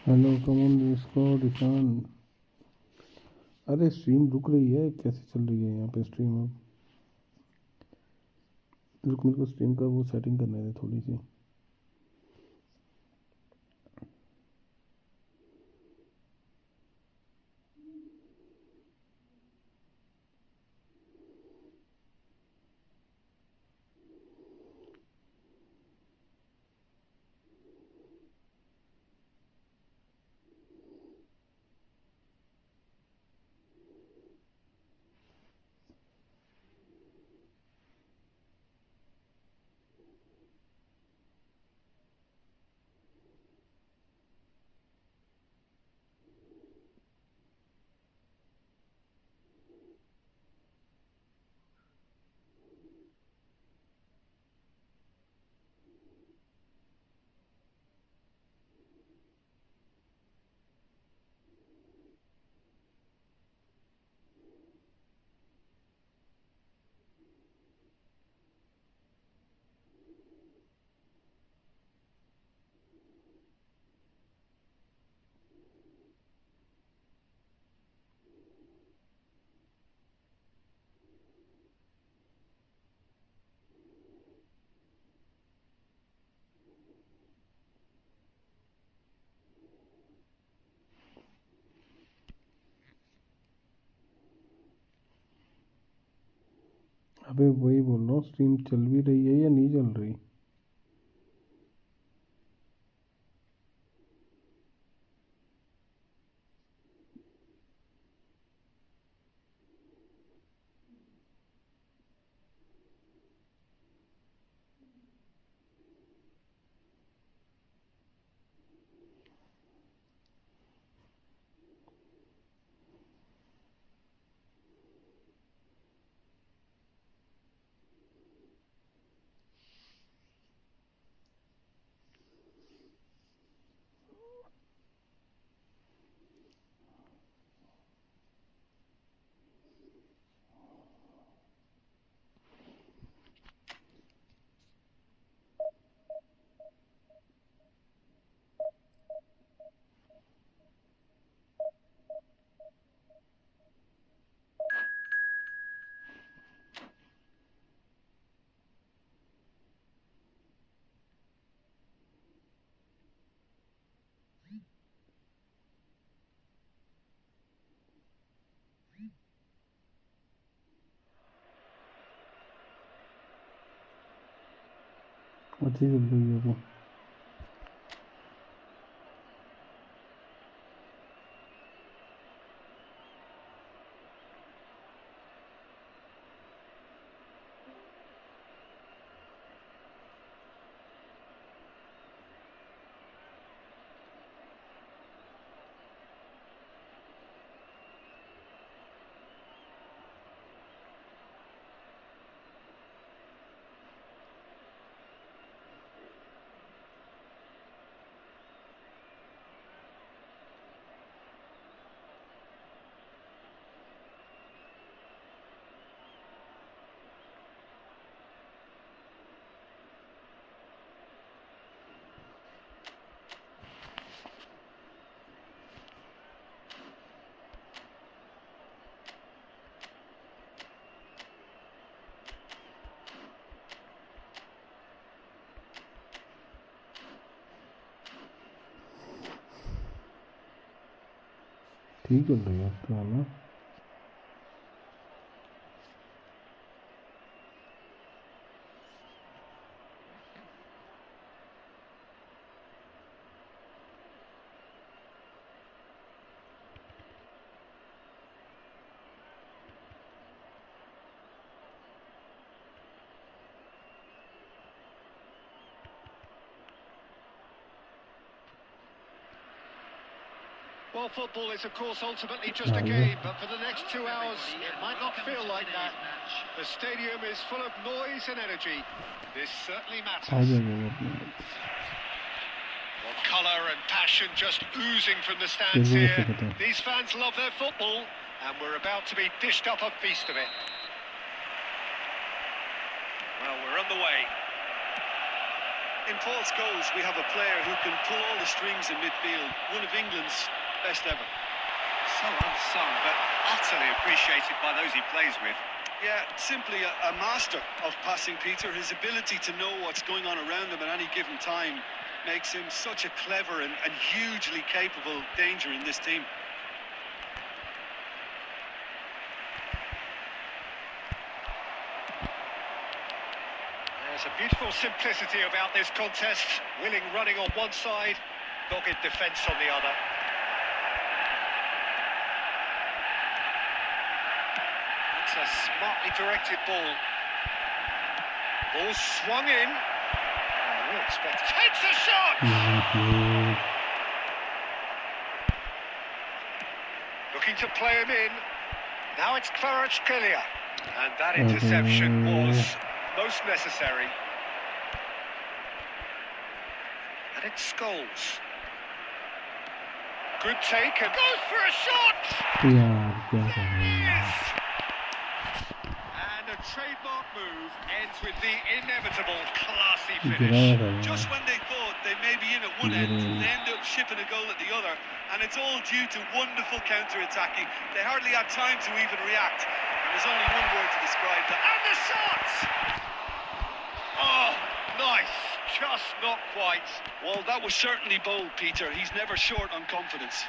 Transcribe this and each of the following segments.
Hello कमन squad Ishan. अरे stream रुक रही है, कैसे चल रही है यहाँ पे स्ट्रीम? अब रुक, मेरे को स्ट्रीम का वो सेटिंग करने दे थोड़ी सी। अबे वही बोल रहा हूँ, स्ट्रीम चल भी रही है या नहीं चल रही? अच्छी चल रही है वो। ठीक चल रही है तो, है ना? Well, football is, of course, ultimately just a game, but for the next 2 hours, it might not feel like that. The stadium is full of noise and energy. This certainly matters. Well, colour and passion just oozing from the stands here. These fans love their football, and we're about to be dished up a feast of it. Well, we're on the way. In Paul's goals, we have a player who can pull all the strings in midfield. One of England's best ever. So unsung, but utterly appreciated by those he plays with. Yeah, simply a master of passing, Peter. His ability to know what's going on around him at any given time makes him such a clever and hugely capable danger in this team. There's a beautiful simplicity about this contest. Willing running on one side, dogged defence on the other. It's a smartly directed ball. Ball swung in. Oh, expect takes a shot! Looking to play him in. Now it's Kvaratskhelia. And that interception was most necessary. And it's Scholes. Good take and goes for a shot! Yes! And a trademark move ends with the inevitable classy finish. Just when they thought they may be in at one end, they end up shipping a goal at the other. And it's all due to wonderful counter-attacking. They hardly had time to even react. And there's only one word to describe that. And the shot! Oh, nice. Just not quite. Well, that was certainly bold, Peter. He's never short on confidence.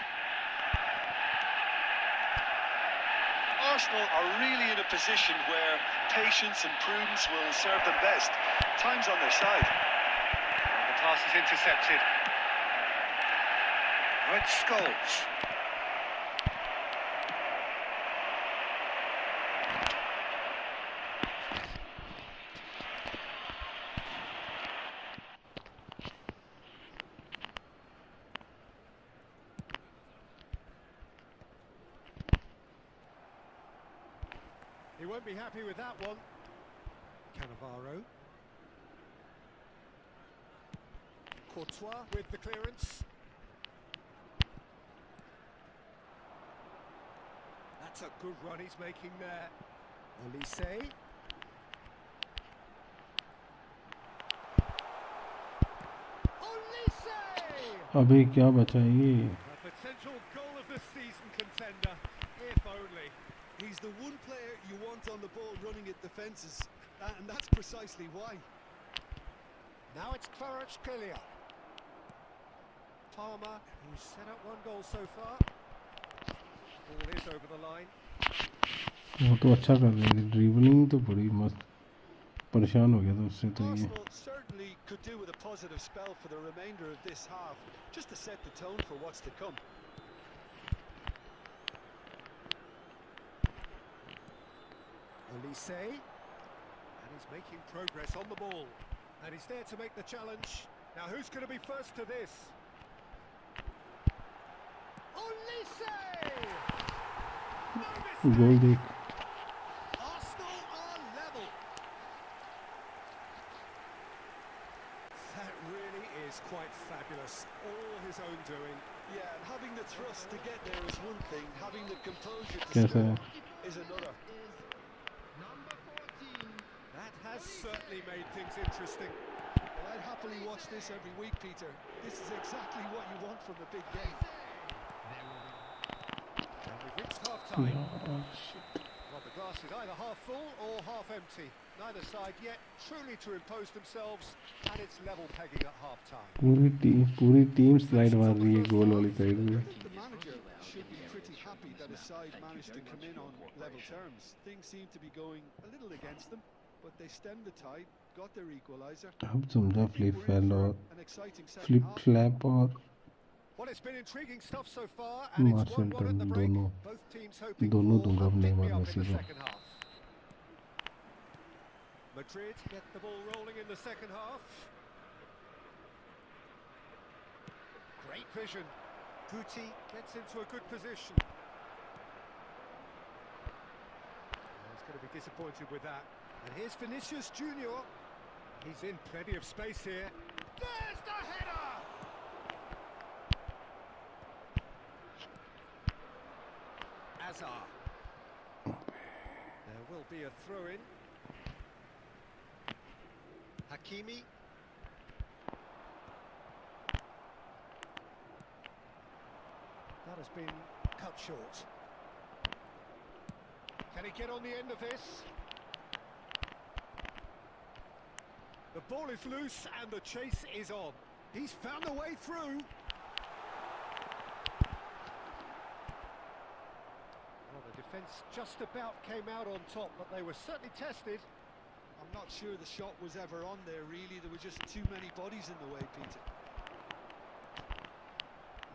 Arsenal are really in a position where patience and prudence will serve them best. Time's on their side. And the pass is intercepted. Red Scholes. He won't be happy with that one. Cannavaro. Courtois with the clearance. That's a good run he's making there. Olise. अबे क्या बचा ये? A potential goal of the season contender, if only. He's the one player you want on the ball running at defences, and that's precisely why. Now it's Kvaratskhelia. Palmer, who's set up one goal so far. Ball is over the line. वो तो अच्छा कर रहे हैं. Dribbling तो बड़ी मस्त. परेशान हो गया था उससे तो ये. Arsenal certainly could do with a positive spell for the remainder of this half, just to set the tone for what's to come. Olise, and he's making progress on the ball, and he's there to make the challenge. Now who's going to be first to this? Olise! Goal देख. Arsenal are level. That really is quite fabulous. All his own doing. Yeah, and having the thrust to get there is one thing, having the composure to कैसा score है? is another. That has certainly made things interesting. Well, I'd happily watch this every week, Peter. This is exactly what you want from a big game. And we've reached half-time. Well, the glass is either half full or half empty. Neither side yet truly to impose themselves, and it's level pegging at half-time. पूरी team slide मार रही है गोल वाली side में. I think the manager should be pretty happy that his side managed to come in on level terms. Things seem to be going a little against them, but they stemmed the tide, got their equaliser. अब समझा flip फैल और An exciting second flip half. Flap और Well, it's been intriguing stuff so far, and it's 1-1 at the break. दोनों Both teams hoping दोनों for दूंगा a अपने pick-me-up Messi in the को. second half. Madrid get the ball rolling in the second half. Great vision. Guti gets into a good position. He's going to be disappointed with that. And here's Vinicius Junior. He's in plenty of space here. There's the header! Azar. There will be a throw-in. Hakimi. that has been cut short. Can he get on the end of this? The ball is loose and the chase is on. He's found a way through. Well, the defence just about came out on top, but they were certainly tested. I'm not sure the shot was ever on there, really. There were just too many bodies in the way, Peter.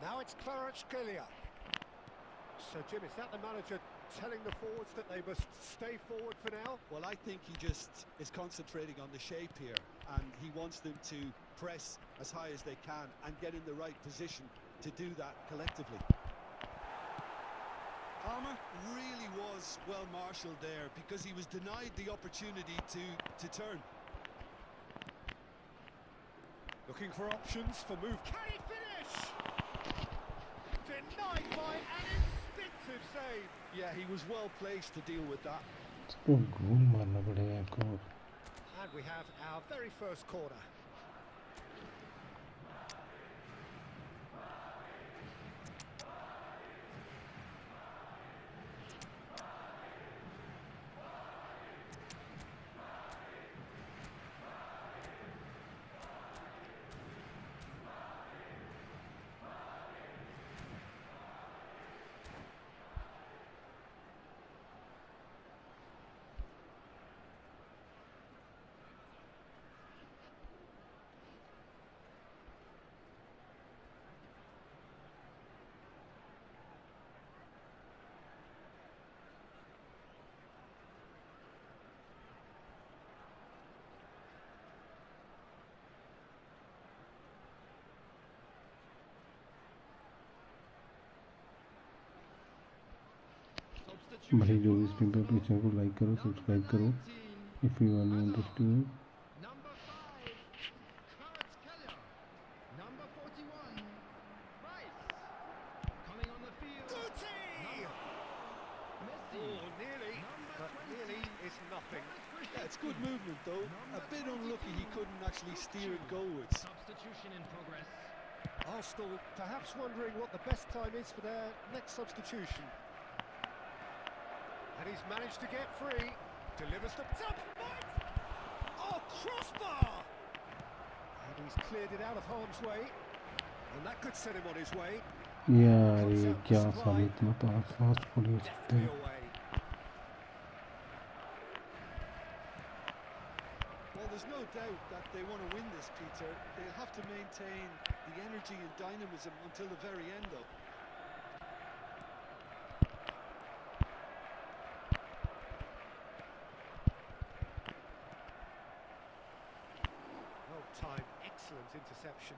Now it's SQUADGOD. So, Jim, is that the manager telling the forwards that they must stay forward for now? Well, I think he just is concentrating on the shape here, and he wants them to press as high as they can and get in the right position to do that collectively. Palmer really was well marshalled there because he was denied the opportunity to turn. Looking for options for move. Can he finish? Denied by an instinctive save. Yeah, he was well placed to deal with that. इसको गोल मारना पड़ेगा एक और. And we have our very first corner. भाई जो भी stream पे अपने चैनल को लाइक करो, सब्सक्राइब करो. If you are new in the stream. Number 5, SQUADGOD. Number 41, Rice. Coming on the field. Guti! Messi. Oh, nearly, but nearly is nothing. Yeah, it's good movement though. A bit unlucky he couldn't actually steer it goalwards. Substitution in progress. Arsenal perhaps wondering what the best time is for their next substitution. And he's managed to get free. Delivers the top. Oh, crossbar! And he's cleared it out of harm's way. And that could set him on his way. यार ये क्या साबित में fast follow सकते Deftly हैं. away. Well, there's no doubt that they want to win this, Peter. They'll have to maintain the energy and dynamism until the very end, though. Well timed, excellent interception.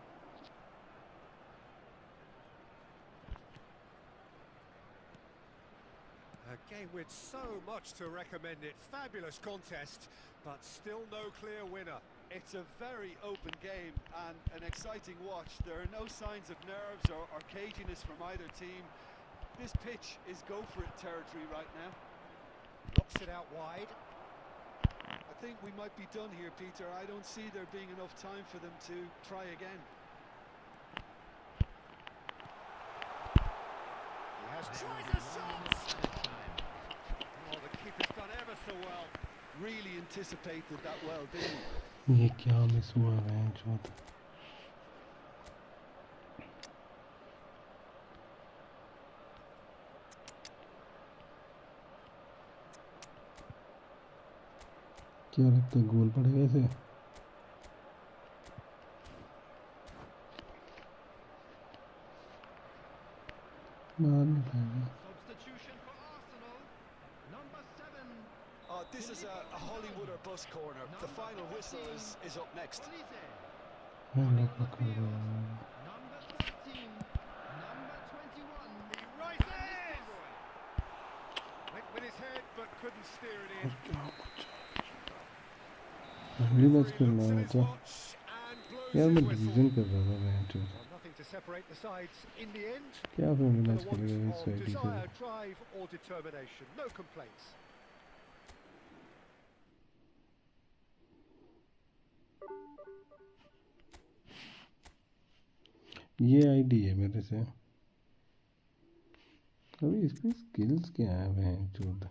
A game with so much to recommend it. Fabulous contest, but still no clear winner. It's a very open game and an exciting watch. There are no signs of nerves or caginess from either team. This pitch is go-for-it territory right now. Knocks it out wide. I think we might be done here, Peter. I don't see there being enough time for them to try again. He has tried a shot! Oh, the keeper's done ever so well. Really anticipated that well, didn't he? ये क्या miss हुआ है चौथ. क्या लगता है गोल पड़ेगा इसे? मार नहीं पाएगा. Substitution for Arsenal. Number 7. This is a Hollywood or bust corner. The final whistle is up next. Olise. Hello पकड़ लो. Number 13. Number 21. He rises! Went with his head, but couldn't steer it in. अगली match करना है क्या? Watch and blows यार his मैं whistle. Division कर रहा था match. Well, nothing to separate the sides in the end. क्या फिर अगली For मैच the करेगा want इस of आईडी से? desire, drive or determination. No complaints. ये आईडी है मेरे से. अभी इसकी स्किल्स क्या है बहन चोद।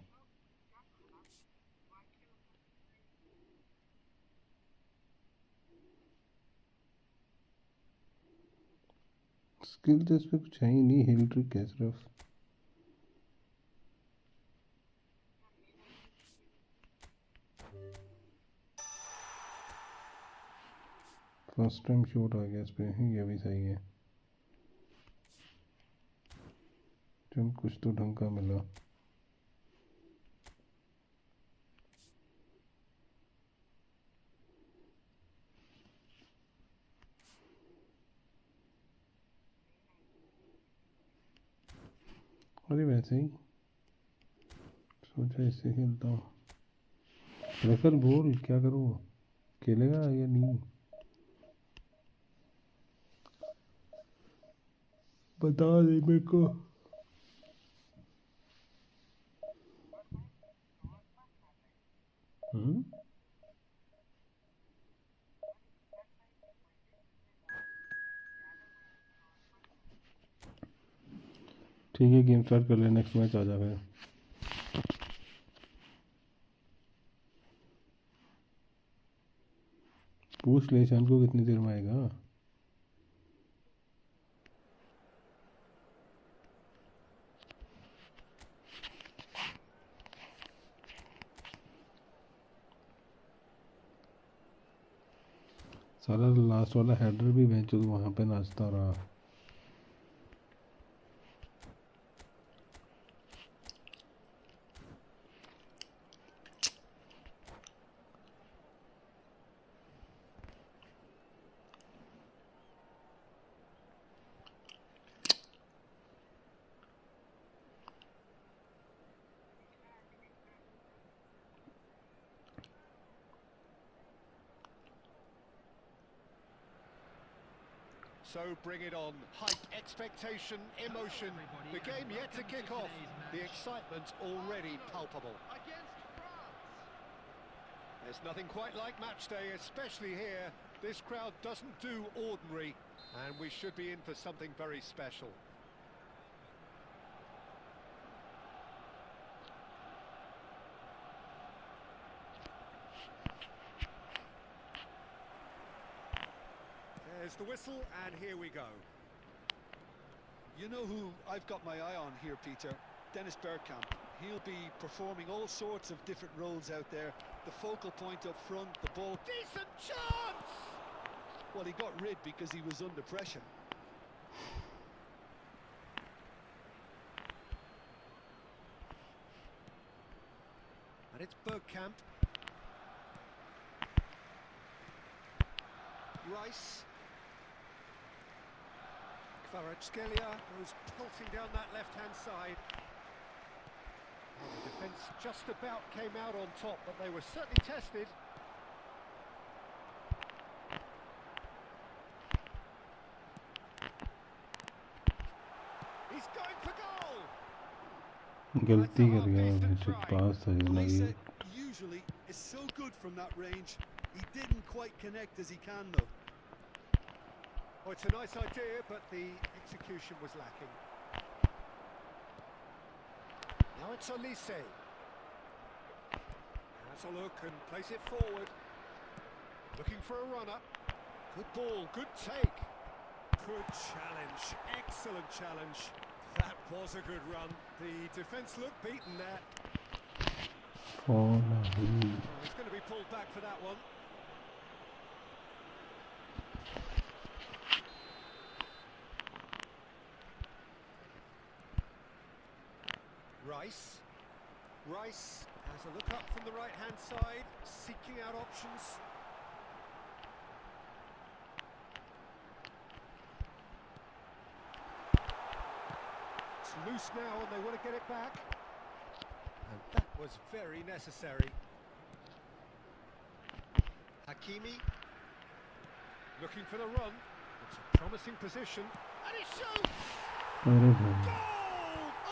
स्किल तो इस पर कुछ है ही नहीं, हिल ट्रिक है सिर्फ। फर्स्ट टाइम शॉट आ गया इस पे, ये भी सही है। चल कुछ तो ढंग का मिला। अरे वैसे ही सोचा इससे खेलता हूँ। रेफर बोल क्या करूँ, खेलेगा या नहीं बता दे मेरे को। ठीक है गेम स्टार्ट कर ले, नेक्स्ट मैच आ जा फिर। पूछ ले शान को कितनी देर में आएगा। सारा लास्ट वाला हेडर भी भेजो वहाँ पे नाचता रहा। So bring it on. Hype, expectation, emotion. The game yet to kick off. The excitement already palpable. There's nothing quite like match day, especially here. This crowd doesn't do ordinary, and we should be in for something very special. There's the whistle, and here we go. You know who I've got my eye on here, Peter? Dennis Bergkamp. He'll be performing all sorts of different roles out there. The focal point up front, the ball. Decent chance! Well, he got rid because he was under pressure. And it's Bergkamp. Rice. Kvaratskhelia goes pelting down that left-hand side. Well, the defence just about came out on top, but they were certainly tested. He's going for goal! गलती कर गया, पास था Lisa usually is so good from that range. He didn't quite connect as he can though. Oh, it's a nice idea, but the execution was lacking. Now it's Olise. Has a look and plays it forward. Looking for a runner. Good ball, good take. Good challenge, excellent challenge. That was a good run. The defence looked beaten there. Oh, He's going to be pulled back for that one. Rice has a look up from the right-hand side, seeking out options. It's loose now and they want to get it back. And that was very necessary. Hakimi looking for the run. It's a promising position. And he shoots! Goal!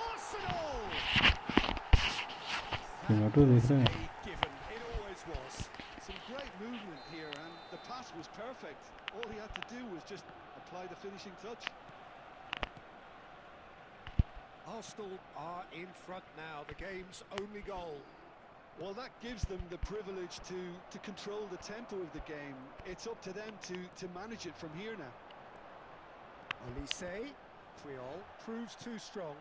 Arsenal! Given, it always was. Some great movement here, and the pass was perfect. All he had to do was just apply the finishing touch. Oh, Arsenal are in front now, the game's only goal. Well, that gives them the privilege to control the tempo of the game. It's up to them to manage it from here now. Olise, Creole, proves too strong.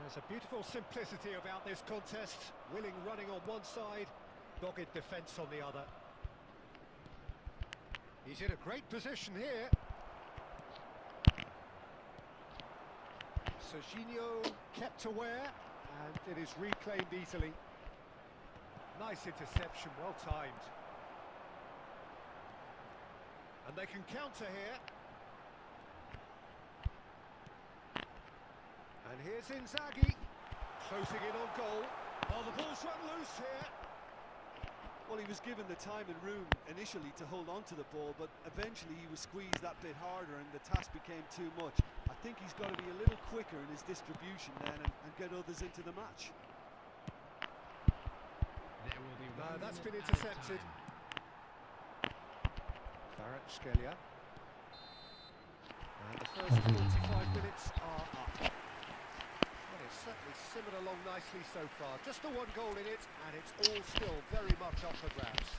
There's a beautiful simplicity about this contest. Willing running on one side, dogged defence on the other. He's in a great position here. Serginho kept aware, and it is reclaimed easily. Nice interception, well timed. And they can counter here. And here's Inzaghi, closing in on goal. Oh, the ball's run loose here. Well, he was given the time and room initially to hold on to the ball, but eventually he was squeezed that bit harder and the task became too much. I think he's got to be a little quicker in his distribution then and get others into the match. No, that's been intercepted. Kvaratskhelia. And the first 45 minutes are up. Well, it's certainly simmered along nicely so far. Just the one goal in it, and it's all still very much up for grabs.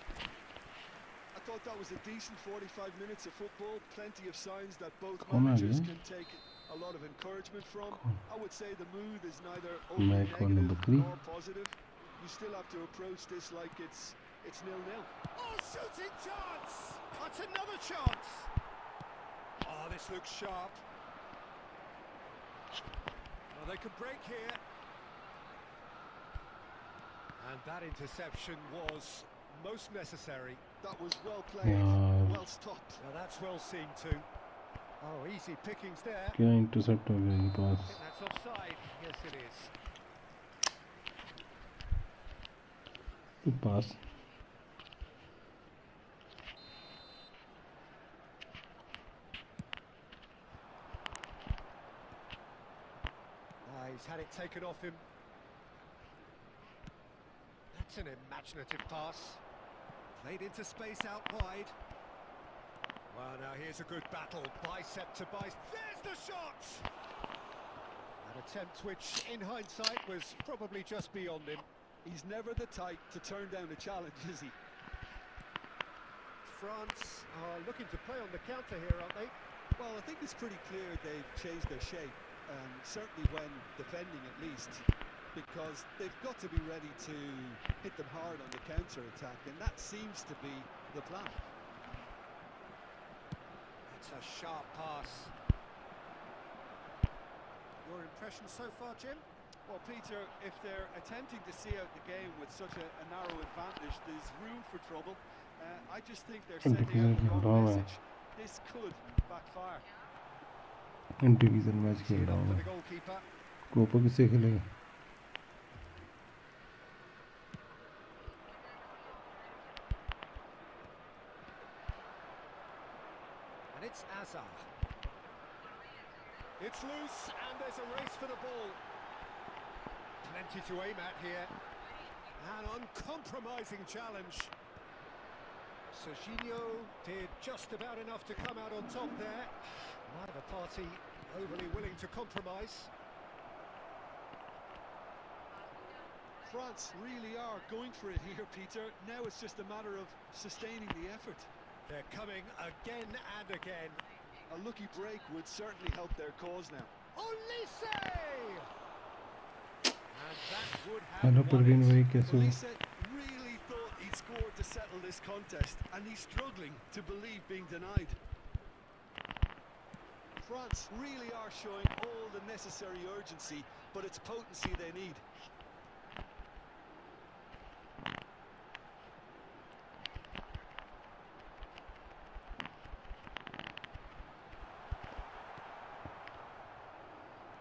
I thought that was a decent 45 minutes of football. Plenty of signs that both managers can take a lot of encouragement from. I would say the mood is neither overly negative nor positive. You still have to approach this like it's 0-0. Oh, shooting chance! That's another chance! Oh, this looks sharp. Well, they could break here. And that interception was most necessary. That was well played, well stopped. Now that's well seen too. Oh, easy pickings there. क्या intercept हो गया ये pass? I think that's offside. Yes, it is. Good pass. He's had it taken off him. That's an imaginative pass. Played into space out wide. Well, now here's a good battle. Bicep to bicep. There's the shot! An attempt which, in hindsight, was probably just beyond him. He's never the type to turn down a challenge, is he? France are looking to play on the counter here, aren't they? Well, I think it's pretty clear they've changed their shape, certainly when defending at least, because they've got to be ready to hit them hard on the counter-attack, and that seems to be the plan. It's a sharp pass. Your impression so far, Jim? Well, Peter, if they're attempting to see out the game with such a narrow advantage, there's room for trouble. I just think they're sending out the wrong message. This could backfire. Division match खेल रहा हूँ Copa किससे खेलेगा? And it's Azar. It's loose and there's a race for the ball. Plenty to aim at here. An uncompromising challenge. Serginho did just about enough to come out on top there. Neither party overly willing to compromise. France really are going for it here, Peter. Now it's just a matter of sustaining the effort. They're coming again and again. A lucky break would certainly help their cause now. Olise! And that would have Olise really thought he'd scored to settle this contest, and he's struggling to believe being denied. France really are showing all the necessary urgency, but it's potency they need.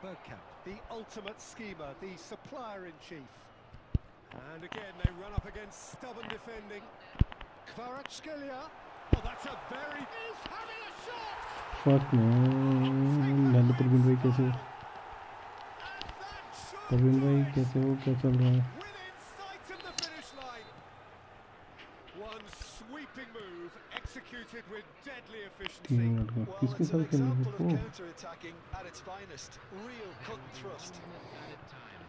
Bergkamp, the ultimate schemer, the supplier-in-chief. And again, they run up against stubborn defending. Kvaratskhelia. Oh, that's a very... He's having a shot! Fuck man, लाल परवीन भाई कैसे हो? परवीन भाई कैसे हो? क्या चल रहा है? Within sight of the finish line. One sweeping move executed executed with deadly 3 efficiency. Minute का Well, किसके it's an साथ खेलने example को of counter-attacking at its finest. Real cut and thrust.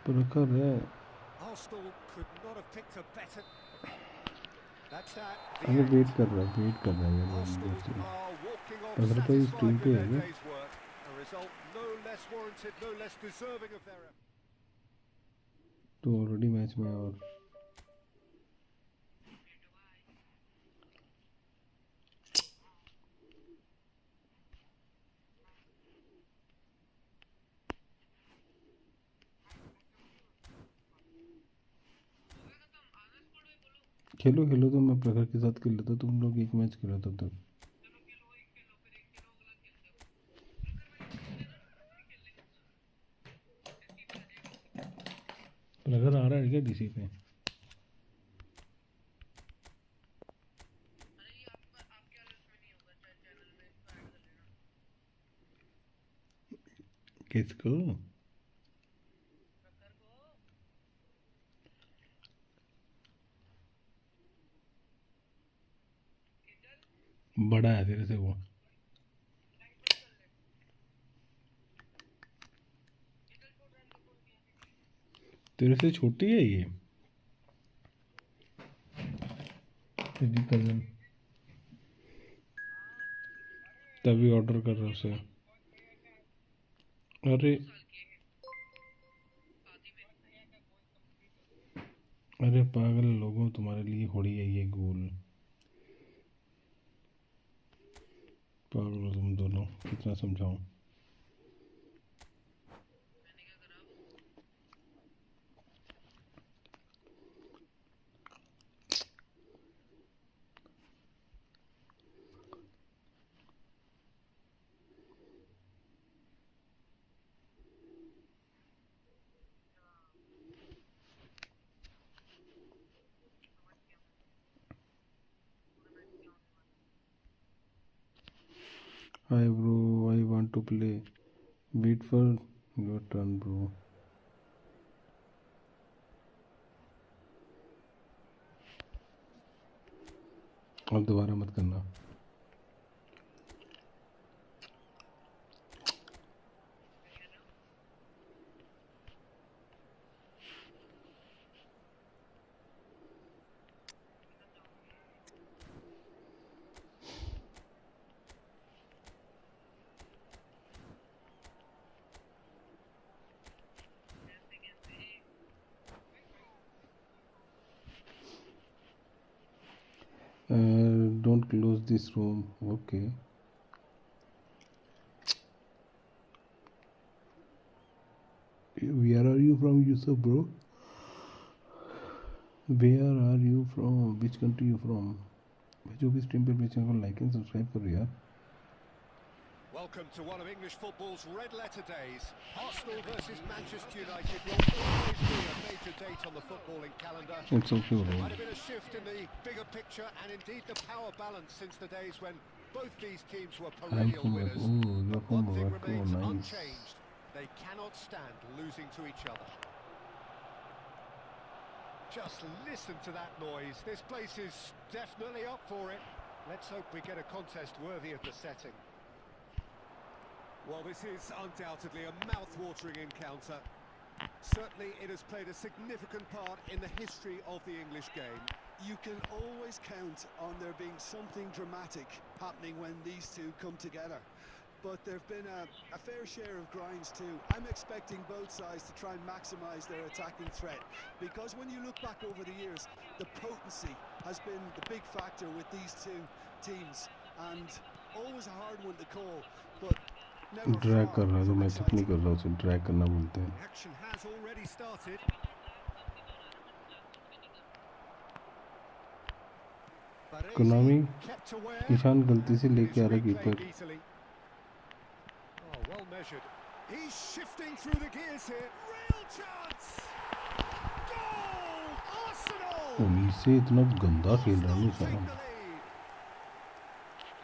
प्रखर है। Arsenal could not have picked a better. That's that. The अरे end. Wait कर रहा है यार Arsenal जैसे are walking off अगर कोई स्ट्रीम satisfied पे with है their क्या? day's work. A result no less warranted, no less deserving of their effort. तो ऑलरेडी मैच में है और खेलो तो मैं प्रखर के साथ खेल लेता, तुम लोग एक मैच खेलो तब तक। प्रखर आ रहा है क्या डीसी पे? किसको? बड़ा है तेरे से वो। तेरे से छोटी है ये तेरी कजन, तभी ऑर्डर कर रहा उसे। अरे पागल लोगों, तुम्हारे लिए होड़ी है ये गोल। पागल हो तुम दोनों, कितना समझाऊं। Hi bro, I want to play. Wait for your turn bro. अब दोबारा मत करना। Don't close this room. Okay. Where are you from, Yusuf bro? Where are you from? Which country you from? जो भी स्ट्रीम पे channel को like and subscribe करो यार। Welcome to one of English football's red letter days. Arsenal versus Manchester United will always be a major date on the footballing calendar. It's okay bro. There might have been a shift in the bigger picture and indeed the power balance since the days when both these teams were perennial winners. You're But from one thing Morocco, remains nice. unchanged. They cannot stand losing to each other. Just listen to that noise. This place is definitely up for it. Let's hope we get a contest worthy of the setting. Well, this is undoubtedly a mouth-watering encounter. Certainly it has played a significant part in the history of the English game. You can always count on there being something dramatic happening when these two come together. But there have been a fair share of grinds too. I'm expecting both sides to try and maximise their attacking threat. Because when you look back over the years, the potency has been the big factor with these two teams. And always a hard one to call, but never drag कर रहा है तो far मैं from चुप नहीं exciting. कर रहा, उसे ड्रैग करना बोलते हैं। Action has already started. कोनामी Kept aware. ईशान गलती से लेके आ रहा keeper. Oh, well measured. He's shifting through the gears here. Real chance. Goal! Arsenal. उम्मीद से इतना गंदा खेल रहा है Ishan.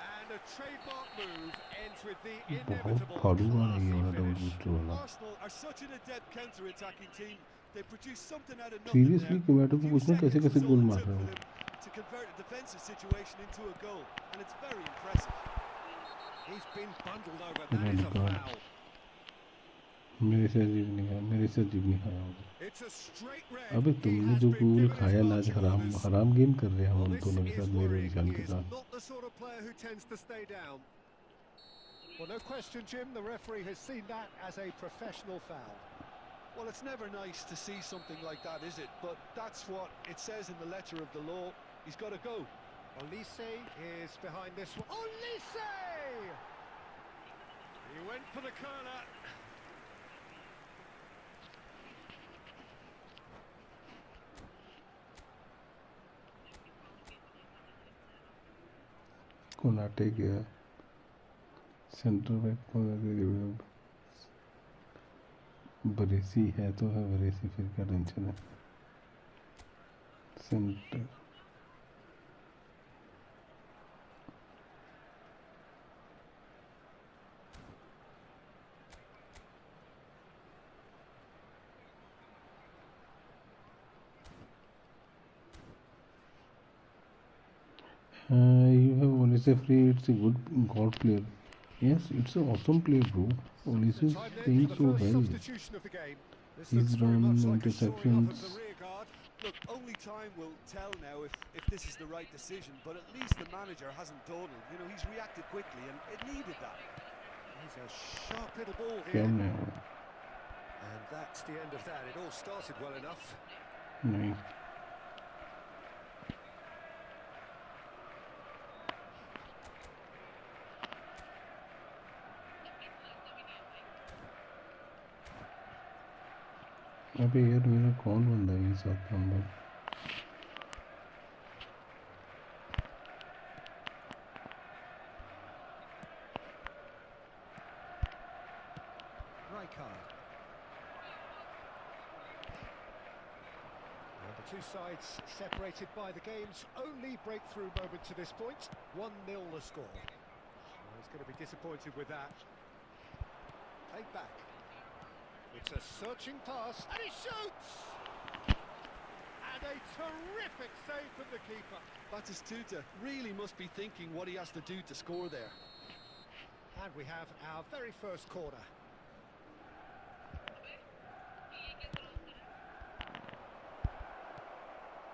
And a trademark move ends with the बहुत inevitable फाड़ूगा ना ये classy वाला डबल finish. बूस्टर वाला। Arsenal are such an adept counter-attacking team. They produce something out of nothing seriously there. Committee को Few पूछना कैसे seconds कैसे was गोल all it मार took रहे for हो। them, to convert a defensive situation into a goal, and it's very impressive. He's been bundled over. That is a foul. मेरे से अजीब नहीं है, मेरे से अजीब नहीं खाया होगा। It's a straight red. अबे तुमने जो गोल खाया ना, आज हराम गेम कर रहे हैं हम Well, उन this दोनों के is साथ, मेरे और worrying. ईशान He के is साथ। not the sort of player who tends to stay down. Well, no question, Jim, the referee has seen that as a professional foul. Well, it's never nice to see something like that, is it? But that's what it says in the letter of the law. He's got to go. Olise is behind this one. Olise! He went for the corner. Konate गया centre back को, बरेसी है तो है, बरेसी फिर क्या tension है। Centre you have Olise free. It's a good God player. Yes, it's an awesome player, bro. Olise is playing so well. His run, interceptions. Look, only time will tell now if this is the right decision, but at least the manager hasn't dawdled. You know, he's reacted quickly, and it needed that. He's a sharp little ball here. And that's the end of that. It all started well enough. नहीं अबे यार मेरा कौन बंदा है ये 7 number? The two sides separated by the game's only breakthrough moment to this point. 1-0 the score. Well, he's going to be disappointed with that. Take back. It's a searching pass, and he shoots! And a terrific save from the keeper. Batistuta really must be thinking what he has to do to score there. And we have our very first corner.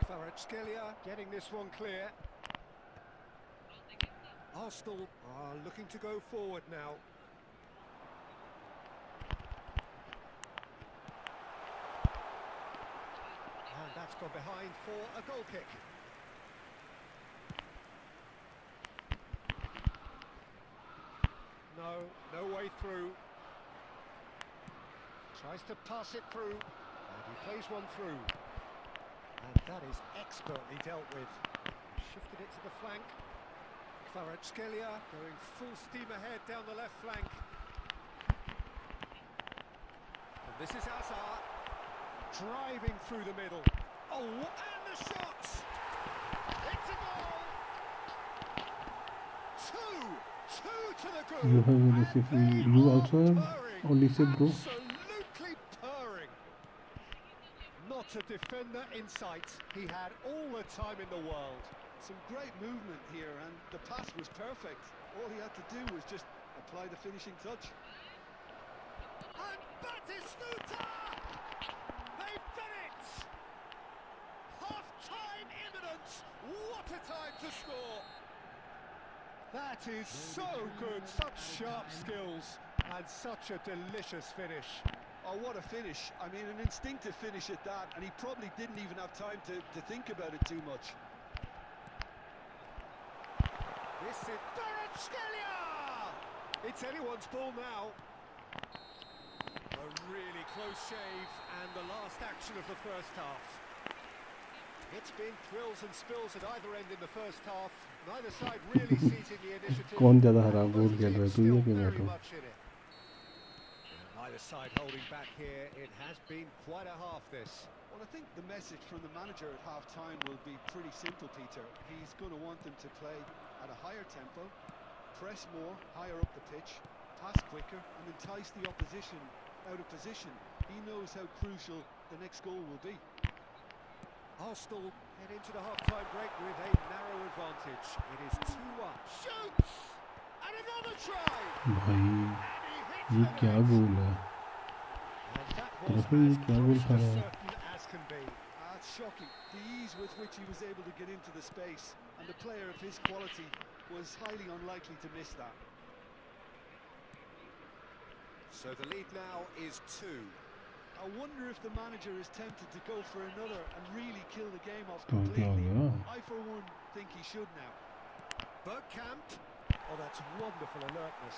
Kvaratskhelia getting this one clear. Arsenal are looking to go forward now. And that's gone behind for a goal kick. No way through. Tries to pass it through, and he plays one through. And that is expertly dealt with. Shifted it to the flank. Kvaratskhelia going full steam ahead down the left flank. And this is Hazard driving through the middle. Oh, and the shot! It's a goal! Two to the good. You have Olise free. You also have Olise, bro. Absolutely purring. Not a defender in sight. He had all the time in the world. Some great movement here, and the pass was perfect. All he had to do was just apply the finishing touch. And Batistuta! They've done it! Half-time imminent! What a time to score! That is so good, such sharp skills, and such a delicious finish. Oh, what a finish. I mean, an instinctive finish at that, and he probably didn't even have time to think about it too much. This is Kvaratskhelia! It's anyone's ball now. A really close shave, and the last action of the first half. It's been thrills and spills at either end in the first half. Neither side really seizing the initiative. कौन ज़्यादा हराम गोल खेल रहा है, तू या कि मैं तो? Neither side holding back here. It has been quite a half, this. Well, I think the message from the manager at half-time will be pretty simple, Peter. He's going to want them to play at a higher tempo, press more, higher up the pitch, pass quicker, and entice the opposition out of position. He knows how crucial the next goal will be. Arsenal Get into the half-time break with a narrow advantage. It is 2-1. Shoots! And another try! भाई ये क्या गोल है? ये क्या गोल खा रहा है? That's shocking. The ease with which he was able to get into the space, and the player of his quality was highly unlikely to miss that. So the lead now is 2. I wonder if the manager is tempted to go for another and really kill the game off completely. I, for one, think he should now. Bergkamp. Oh, that's wonderful alertness.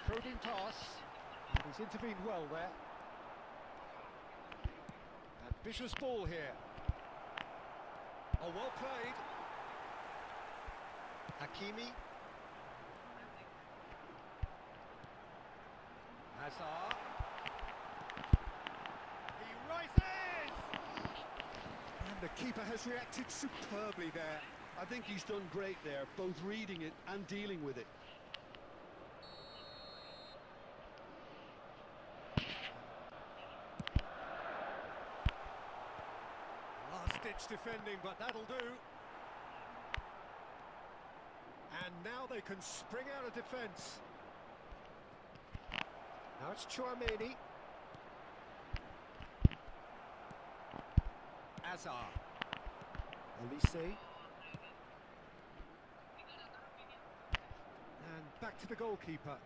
Probing pass. He's intervened well there. Ambitious ball here. Oh, well played. Hakimi. Hazard. He rises! And the keeper has reacted superbly there. I think he's done great there, both reading it and dealing with it. Last-ditch defending, but that'll do. And now they can spring out of defence. Now it's Chouameni. Hazard. Olise. And back to the goalkeeper.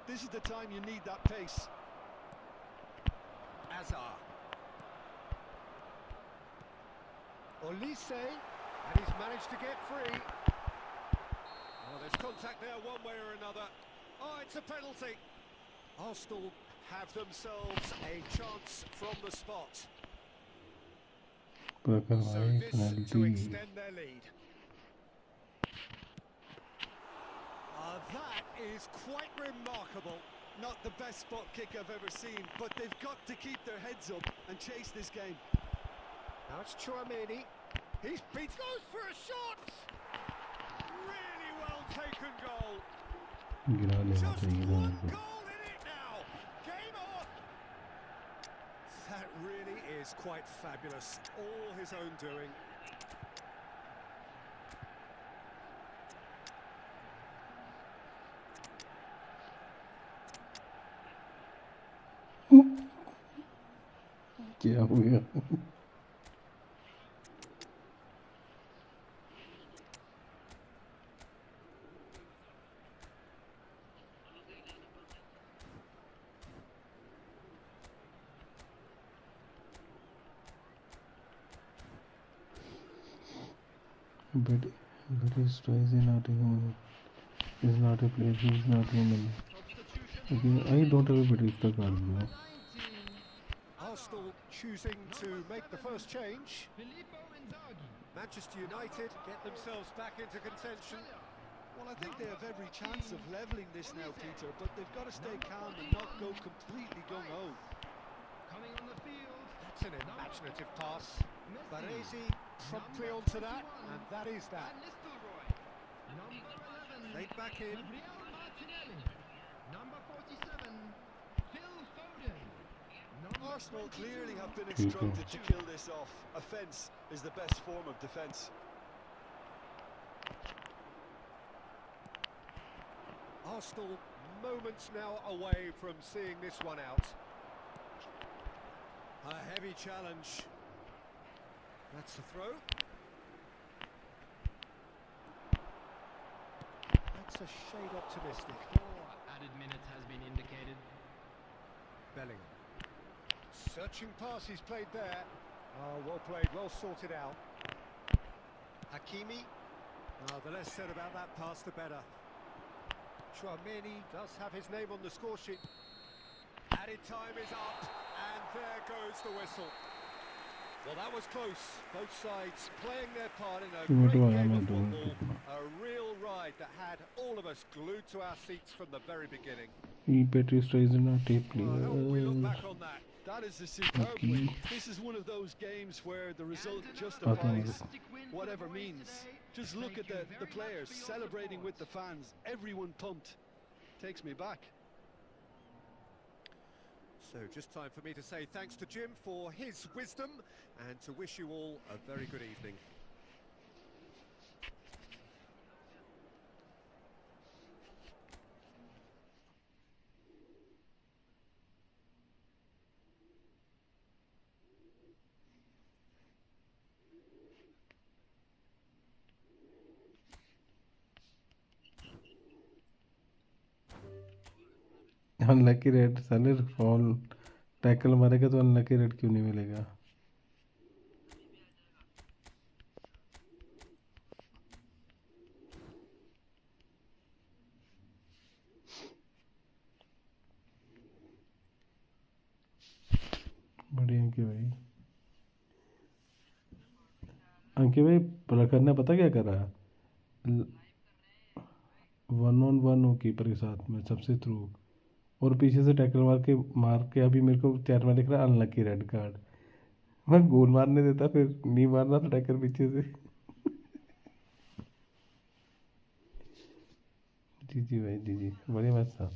This is the time you need that pace. Hazard. Olise. And he's managed to get free. Oh, there's contact there one way or another. Oh, it's a penalty. Arsenal have themselves a chance from the spot. So this to extend their lead. That is quite remarkable. Not the best spot kick I've ever seen, but they've got to keep their heads up and chase this game. Now it's Chouameni. He's beat, goes for a shot! Really well taken goal. Just one goal in it now. Game on. That really is quite fabulous. All his own doing. क्या हो गया? But his choice is not human. He's not a player. He's not human. Okay, I don't have a better card now. Arsenal choosing to make the first change. Manchester United get themselves back into contention. Well, I think they have every chance of levelling this now, Peter, but they've got to stay calm and not go completely gung-ho. Coming on the field. That's an imaginative pass. Baresi promptly onto that, and that is that. Laid back in. Number 47, Phil Foden. Arsenal clearly have been instructed to kill this off. Offence is the best form of defence. Arsenal moments now away from seeing this one out. A heavy challenge. That's the throw. That's a shade optimistic. 4 added minutes has been indicated. Bellingham. Searching pass he's played there. Oh, well played, well sorted out. Hakimi. Oh, the less said about that pass, the better. Chouameni does have his name on the score sheet. Added time is up, and there goes the whistle. Well, that was close. Both sides playing their part in a great game of football. A real ride that had all of us glued to our seats from the very beginning. How will we look back on that? That is a superb win. This is one of those games where the result justifies whatever means. Just look at the players celebrating with the fans. Everyone pumped. Takes me back. So just time for me to say thanks to Jim for his wisdom and to wish you all a very good evening. Unlucky red साले fall tackle मारेगा तो unlucky red क्यों नहीं मिलेगा? बढ़िया अंकित भाई। अंकित भाई प्रखर ने पता क्या करा? 1-on-1 हो कीपर के साथ में सबसे थ्रू और पीछे से टैकल मार के अभी मेरे को चैट में लिख रहा है अनलकी रेड कार्ड। मैं गोल मारने देता फिर नहीं मारना था टैकल पीछे से। जी जी भाई जी जी बढ़िया मैच था।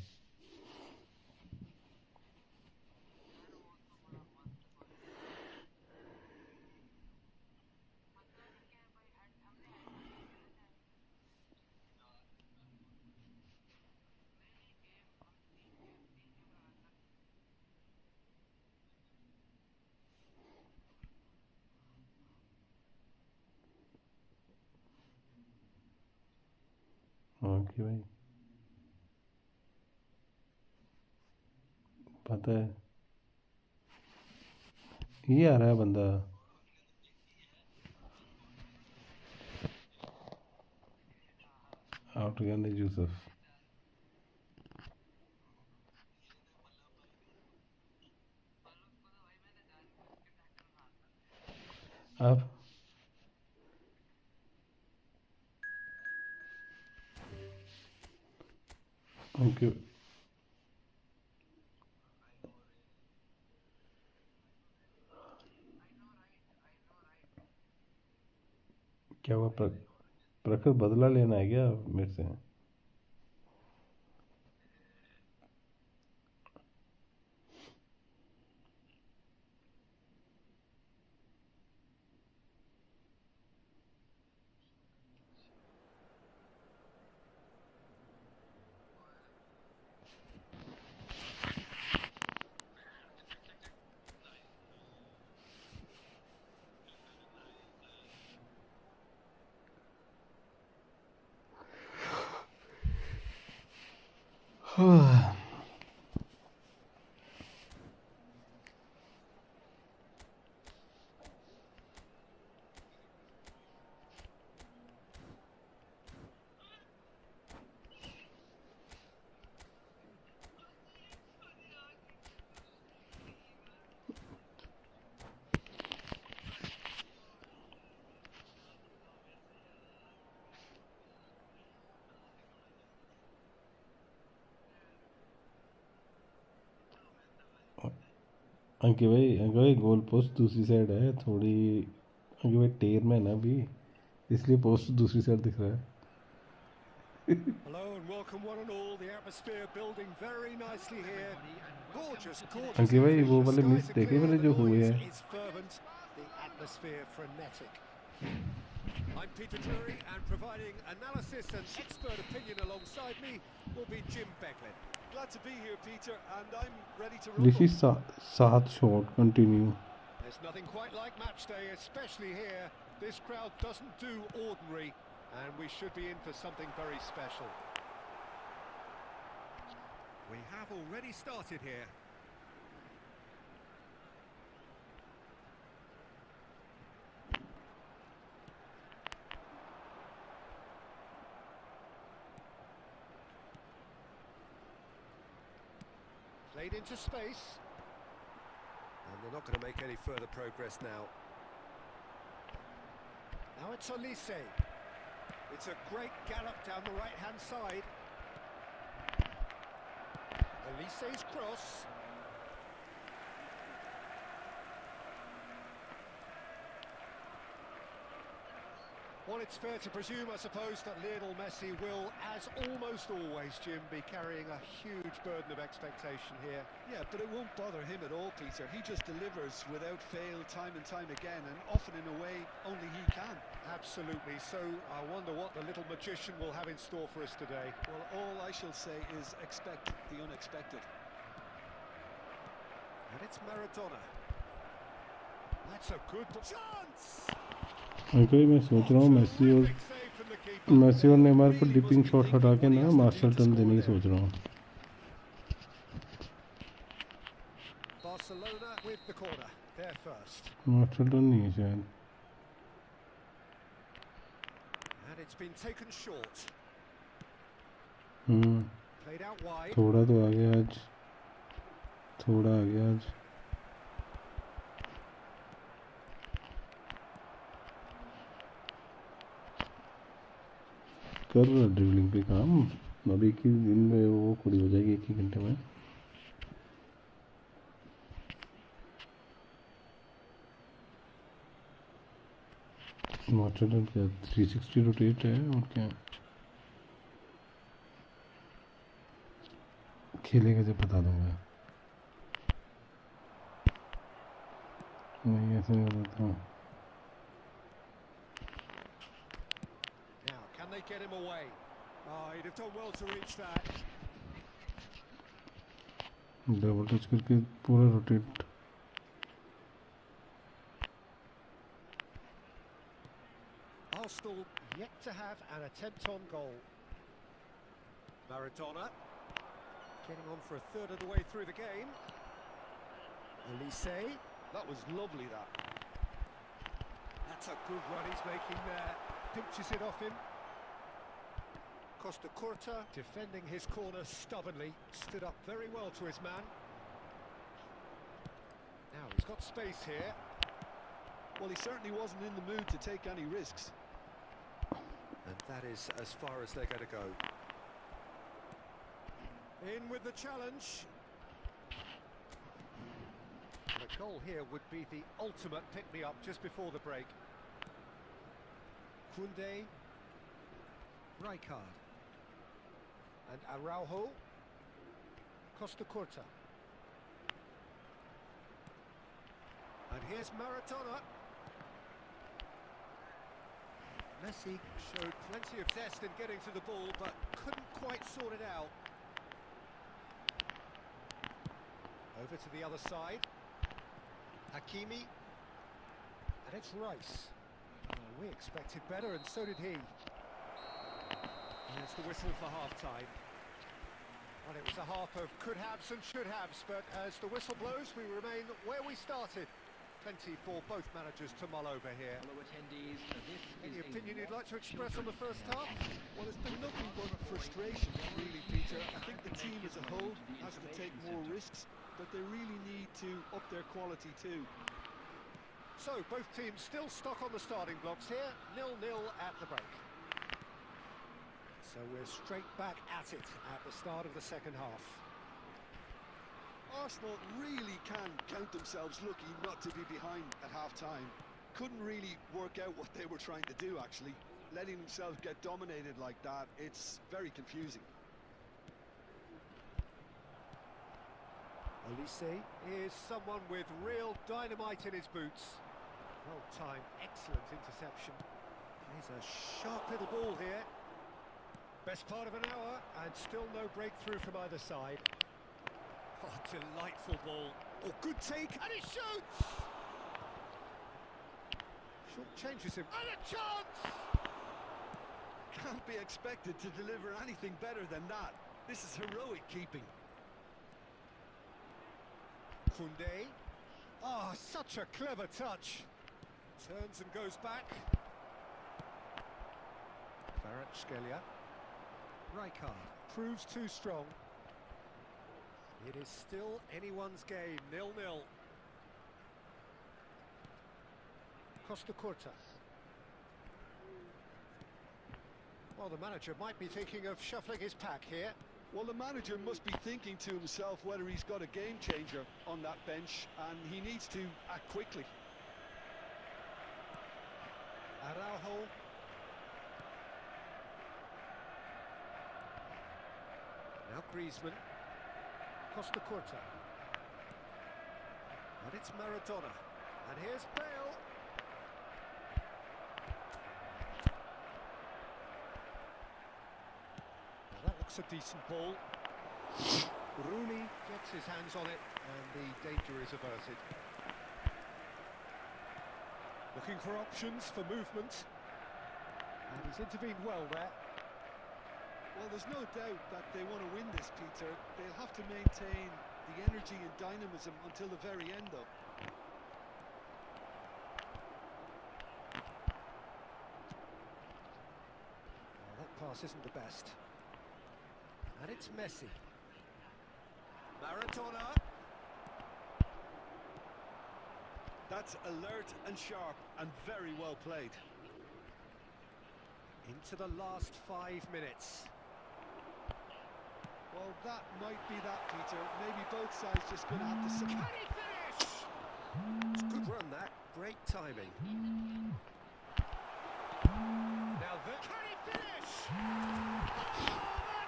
ओके भाई पता है ये आ रहा है बंदा। आउट गया नहीं यूसुफ। अब ओके क्या हुआ? प्रखर बदला लेना है क्या मेरे से? अंकित भाई गोल पोस्ट दूसरी साइड है थोड़ी। अंकित भाई टेर में है ना अभी इसलिए पोस्ट दूसरी साइड दिख रहा है। Hello and welcome one and all. The atmosphere building very nicely here. Gorgeous, gorgeous. अंकित भाई वो वाले skies मिस are देखे clear, मैंने the जो हुए noise हैं। is fervent, the atmosphere frenetic. I'm Peter Drury and providing analysis and expert opinion alongside me will be Jim Beglin. Glad to be here, Peter, and I'm ready to This rumble. is 7 shot continue. There's nothing quite like match day, especially here. This crowd doesn't do ordinary, and we should be in for something very special. We have already started here. Played into space. And they're not going to make any further progress now. Now it's Olise. It's a great gallop down the right-hand side. Olise's cross. Well, it's fair to presume, I suppose, that Lionel Messi will, as almost always, Jim, be carrying a huge burden of expectation here. Yeah, but it won't bother him at all, Peter. He just delivers without fail time and time again, and often in a way only he can. Absolutely. So I wonder what the little magician will have in store for us today. Well, all I shall say is expect the unexpected. And it's Maradona. That's a good chance! Uncle मैं सोच रहा हूँ Messi और Neymar पर dipping shot हटा के ना martial turn देने की सोच रहा हूँ मार्शल टर्न नहीं है शायद थोड़ा तो आ गया आज थोड़ा आ गया आज कर रहा ड्रिबलिंग पे काम अब एक ही दिन में वो पूरी हो जाएगी एक ही घंटे में मार्शल क्या 360 रोटेट है और क्या खेलेगा जब बता दूंगा नहीं ऐसे नहीं बताता हूँ Get him away. Oh, he'd have done well to reach that. Double touch करके पूरा rotate Arsenal yet to have an attempt on goal. Maradona getting on for a third of the way through the game. Elise, that was lovely. That's a good run he's making there. Pinches it off him. Costa Curta defending his corner stubbornly, stood up very well to his man. Now he's got space here. Well, he certainly wasn't in the mood to take any risks. And that is as far as they're going to go. In with the challenge. The goal here would be the ultimate pick-me-up just before the break. Koundé, Rijkaard. And Araujo, Costa Curta. And here's Maradona. Messi showed plenty of zest in getting to the ball, but couldn't quite sort it out. Over to the other side. Hakimi. And it's Rice. Oh, we expected better, and so did he. And it's the whistle for half-time. Well, it was a half of could-haves and should-haves, but as the whistle blows, we remain where we started. Plenty for both managers to mull over here. Any opinion you'd like to express on the first half? Well, it's been nothing but frustration, really, Peter. I think the team as a whole has to take more risks, but they really need to up their quality too. So, both teams still stuck on the starting blocks here, 0-0 at the break. So we're straight back at it at the start of the second half. Arsenal really can count themselves lucky not to be behind at half-time. Couldn't really work out what they were trying to do, actually. Letting themselves get dominated like that, it's very confusing. Elise is someone with real dynamite in his boots. Well-timed, excellent interception. Here's a sharp little ball here. Best part of an hour, and still no breakthrough from either side. Oh, delightful ball. Oh, good take, and he shoots! Short changes him, and a chance! Can't be expected to deliver anything better than that. This is heroic keeping. Koundé. Oh, such a clever touch. Turns and goes back. Kvaratskhelia. Rijkaard proves too strong. It is still anyone's game, 0-0. Costa Curta. Well, the manager might be thinking of shuffling his pack here. Well, the manager must be thinking to himself whether he's got a game changer on that bench, and he needs to act quickly. Araujo. Now Griezmann. Costa Curta. And it's Maradona. And here's Bale. Now that looks a decent ball. Rooney gets his hands on it and the danger is averted. Looking for options for movement. And he's intervened well there. Well, there's no doubt that they want to win this, Peter. They'll have to maintain the energy and dynamism until the very end, though. Well, that pass isn't the best. And it's Messi. Maradona. That's alert and sharp and very well played. Into the last 5 minutes. Well, that might be that, Peter. Maybe both sides just going to have to... Can he finish? It's a good run, that. Great timing. Now, can he finish? Oh,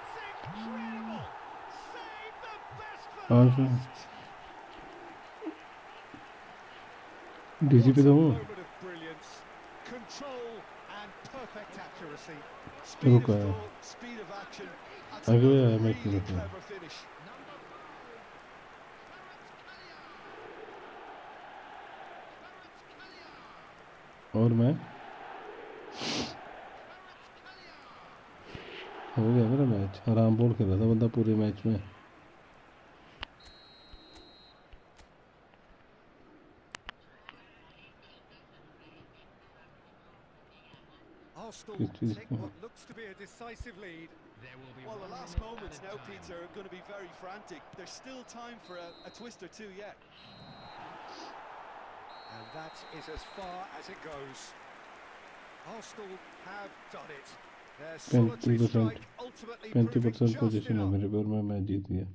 that's incredible! Save the best for last. DC पे तो हूँ Moment of brilliance, control and perfect accuracy. Speed of thought, speed of action. That's a really clever finish. और मैं हो गया मेरा match आराम ball खेल रहा था बंदा पूरे मैच में Arsenal take what looks to be a decisive lead. Well, the last moments now, Peter, are going to be very frantic. There's still time for a twist or two yet. And that is as far as it goes. Arsenal have done it. Their solitary strike ultimately proving just position है enough. मेरे पर मैं match जीत गया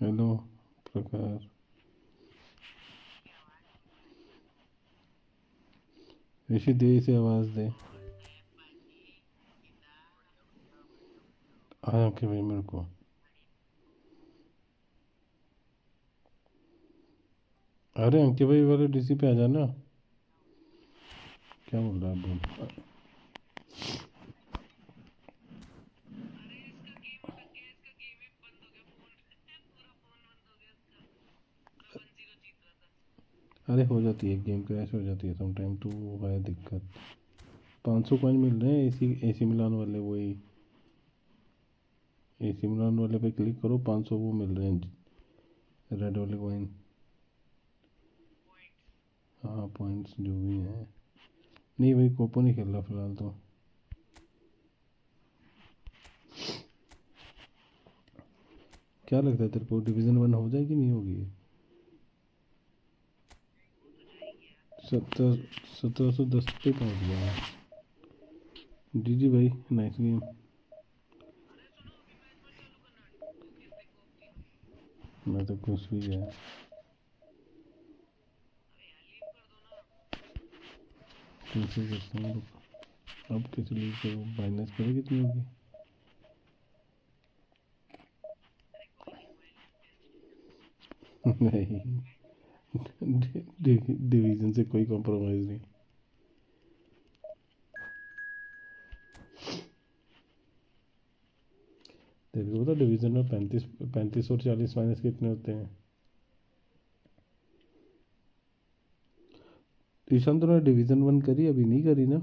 hello प्रकाश ऋषि दे से आवाज दे आया कि भाई मेरे को अरे अंकित भाई वाले डीसी पे आ जाना क्या बोल रहा है बोल अरे हो जाती है गेम क्रैश हो जाती है सम टाइम तो है दिक्कत 500 कॉइन मिल रहे हैं एसी मिलान वाले वही एसी मिलान वाले पे क्लिक करो 500 वो मिल रहे हैं रेड वाले कॉइन हाँ पॉइंट्स जो भी हैं नहीं भाई कोपो नहीं खेल रहा फिलहाल तो क्या लगता है तेरे को डिवीज़न 1 हो जाएगी नहीं होगी 1710 पे पहुँच गया जी भाई नाइस गेम मैं तो खुश भी गया कैसे करता हूँ अब किस लीग को माइनस करे कितनी होगी नहीं डिवीजन से कोई कॉम्प्रोमाइज़ नहीं तेरे को पता डिवीज़न में 35 और 40 माइनस कितने होते हैं ईशान तूने डिवीज़न 1 करी अभी नहीं करी ना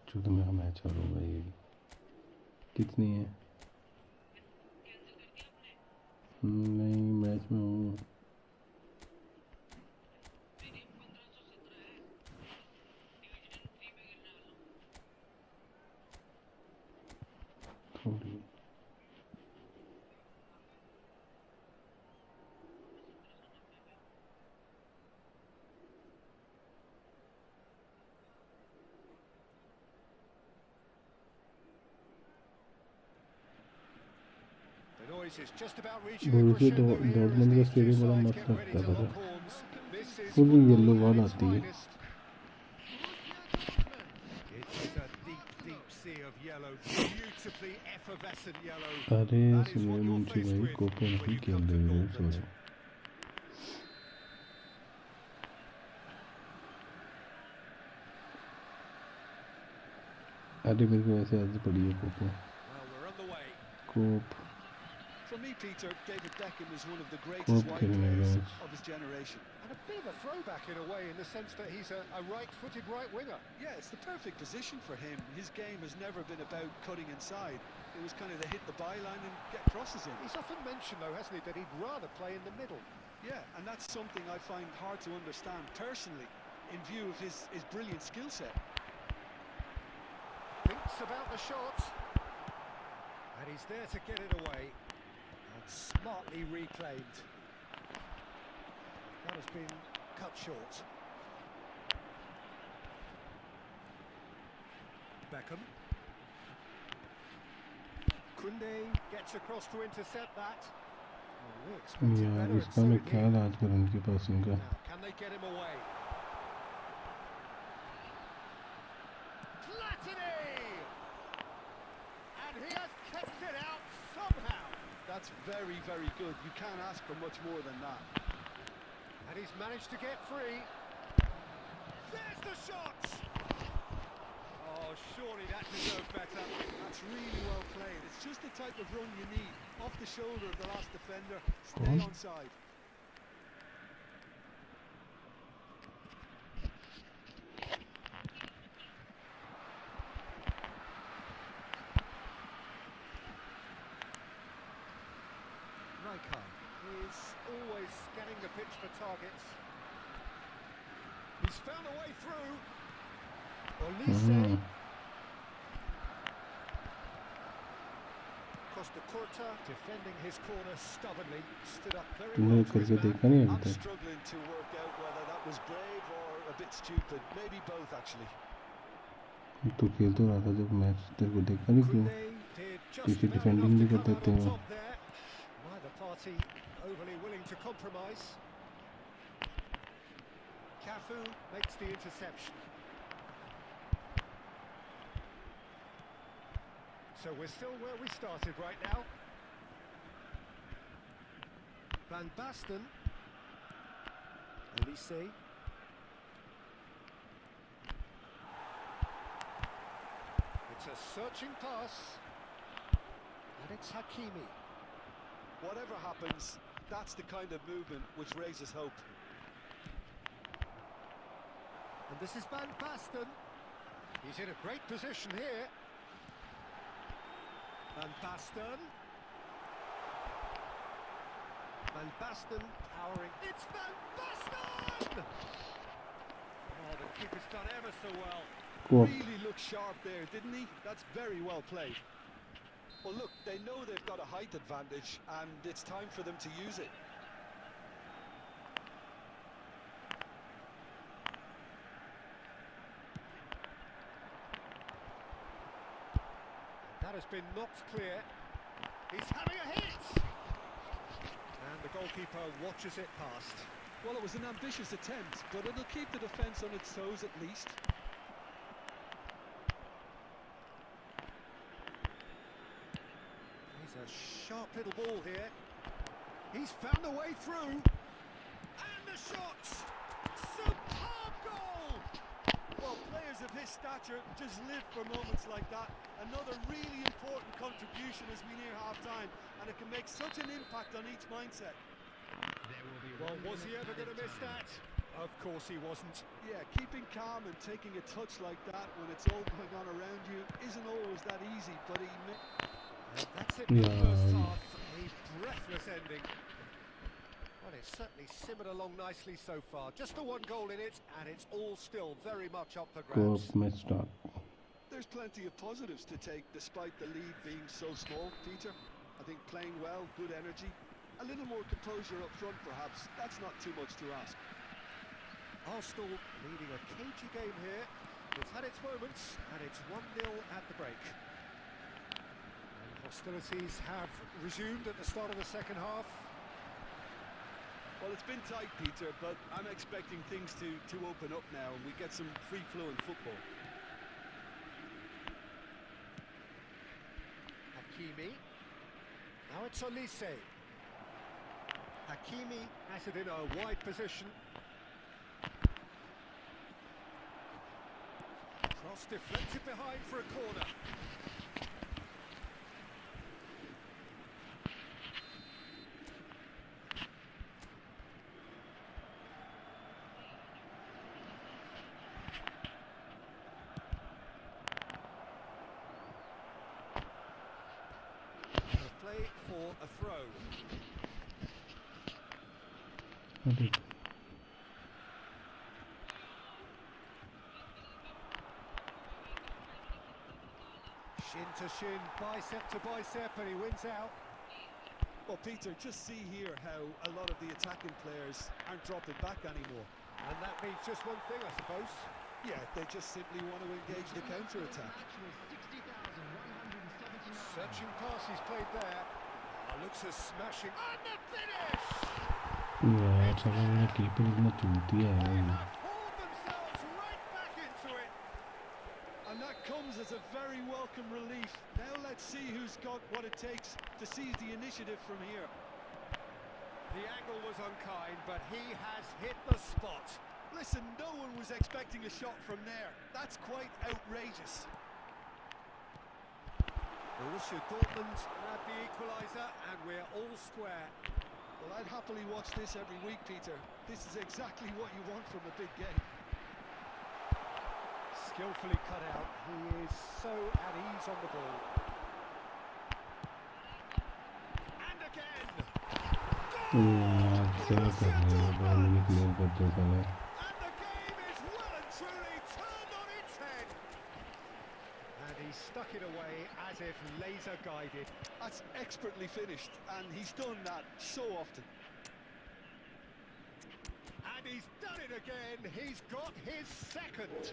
जो तो मेरा मैच हारूंगा ये कितनी है नहीं मैच में हूँ थोड़ी The noise is just about reaching a बोरिसिया crescendo here as Dortmund का these two स्टेडियम बड़ा sides मस्त get ready लगता to है lock पता horns. This is full yellow football wall at its आती है finest. It is a deep, deep sea of yellow, beautifully effervescent yellow. अरे That is इसमें what you're मुझे faced भाई with Köppen when he you खेल come to रहे हैं Dortmund. Sorry अरे मेरे को ऐसे आदत पड़ी है कोप Well, we're on the way. Cope For me, Peter, David Beckham is one of the greatest cope wide खेलने players लगा of his generation. And a bit of a throwback in a way, in the sense that he's a right-footed right winger. Yeah, it's the perfect position for him. His game has never been about cutting inside. It was kind of to hit the byline and get crosses in. He's often mentioned, though, hasn't he, that he'd rather play in the middle. Yeah, and that's something I find hard to understand personally, in view of his brilliant skill set. Thinks about the shot. And he's there to get it away. And smartly reclaimed. That has been cut short. Beckham. Kunde gets across to intercept that. Well, we expected यार better, इसका and मैं so he ख्याल did. आज कर उनके पास इनका Now, can they get him away? Platini! And he has kept it out somehow. That's very, very good. You can't ask for much more than that. And he's managed to get free. There's the shot! Oh, surely that deserved better. That's really well played. It's just the type of run you need. Off the shoulder of the last defender. Stay Cool. onside. Rijkaard is always scanning the pitch for targets. He's found a way through. Olise. Costa Curta defending his corner stubbornly. Stood up very तुमने well for his करके man. देखा नहीं अभी I'm तक struggling to work out whether that was brave or a bit stupid. Maybe both, actually. तो खेल तो रहा था जब मैच तेरे को देखा नहीं क्यों Kunde did just किसी about डिफेंडिंग enough नहीं to कर come देते out on हो top there. Neither party overly willing to compromise. Cafu makes the interception. So we're still where we started right now. Van Basten. Olise. It's a searching pass. And it's Hakimi. Whatever happens, that's the kind of movement which raises hope. And this is Van Basten. He's in a great position here. Van Basten. Van Basten powering. It's Van Basten! Oh, the keeper's done ever so well. Cope Really looked sharp there, didn't he? That's very well played. Well, look, they know they've got a height advantage, and it's time for them to use it. That has been knocked clear. He's having a hit! And the goalkeeper watches it past. Well, it was an ambitious attempt, but it'll keep the defence on its toes at least. He's a sharp little ball here. He's found a way through. And the shot! Superb goal! Well, players of his stature just live for moments like that. Another really important contribution as we near half-time, and it can make such an impact on each mindset. Well, was he ever going to miss that? Of course he wasn't. Yeah, keeping calm and taking a touch like that when it's all going on around you isn't always that easy, but he... And that's it for the first half. A breathless ending. Well, it's certainly simmered along nicely so far. Just the one goal in it, and it's all still very much up for cope grabs. Match start There's plenty of positives to take despite the lead being so small, Peter. I think playing well, good energy. A little more composure up front, perhaps. That's not too much to ask. Arsenal leading a cagey game here. It's had its moments, and it's 1-0 at the break. And Hostilities have resumed at the start of the second half. Well, it's been tight, Peter, but I'm expecting things to open up now and we get some free-flowing football. Hakimi. Now it's Olise. Hakimi has it in a wide position. Cross deflected behind for a corner. Play for a throw. Okay. Shin to shin, bicep to bicep, and he wins out. Well, Peter, just see here how a lot of the attacking players aren't dropping back anymore. And that means just one thing, I suppose. Yeah, they just simply want to engage the counter-attack. Searching pass he's played there. Looks a smashing. And the finish! यार चलो मेरा keeper इतना चूतिया है Pulled themselves right back into it. And that comes as a very welcome relief. Now let's see who's got what it takes to seize the initiative from here. The angle was unkind, but he has hit the spot. Listen, no one was expecting a shot from there. That's quite outrageous. Borussia Dortmund had the equaliser, and we're all square. Well, I'd happily watch this every week, Peter. This is exactly what you want from a big game. Skillfully cut out. He is so at ease on the ball. And again! यार क्या कर रहे हो ball भी clear करते समय And the game is well and truly turned on its head. And he stuck it away as if laser guided. That's expertly finished, and he's done that so often. And he's done it again. He's got his second.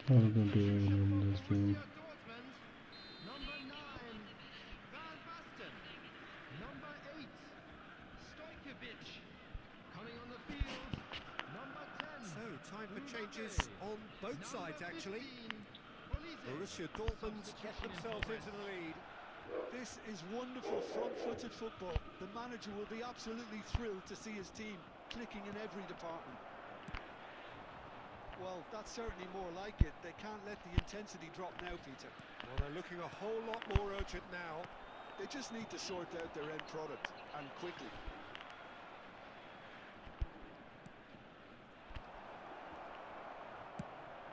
how to do in this game. Number 9, Van Basten. Number 8, Stojkovic. Coming on the field, number 10. So, time for changes on both sides, actually. 15, Olise. Borussia Dortmund get themselves into the lead. This is wonderful front-footed football. The manager will be absolutely thrilled to see his team clicking in every department. Well, that's certainly more like it. They can't let the intensity drop now, Peter. Well, they're looking a whole lot more urgent now. They just need to sort out their end product, and quickly.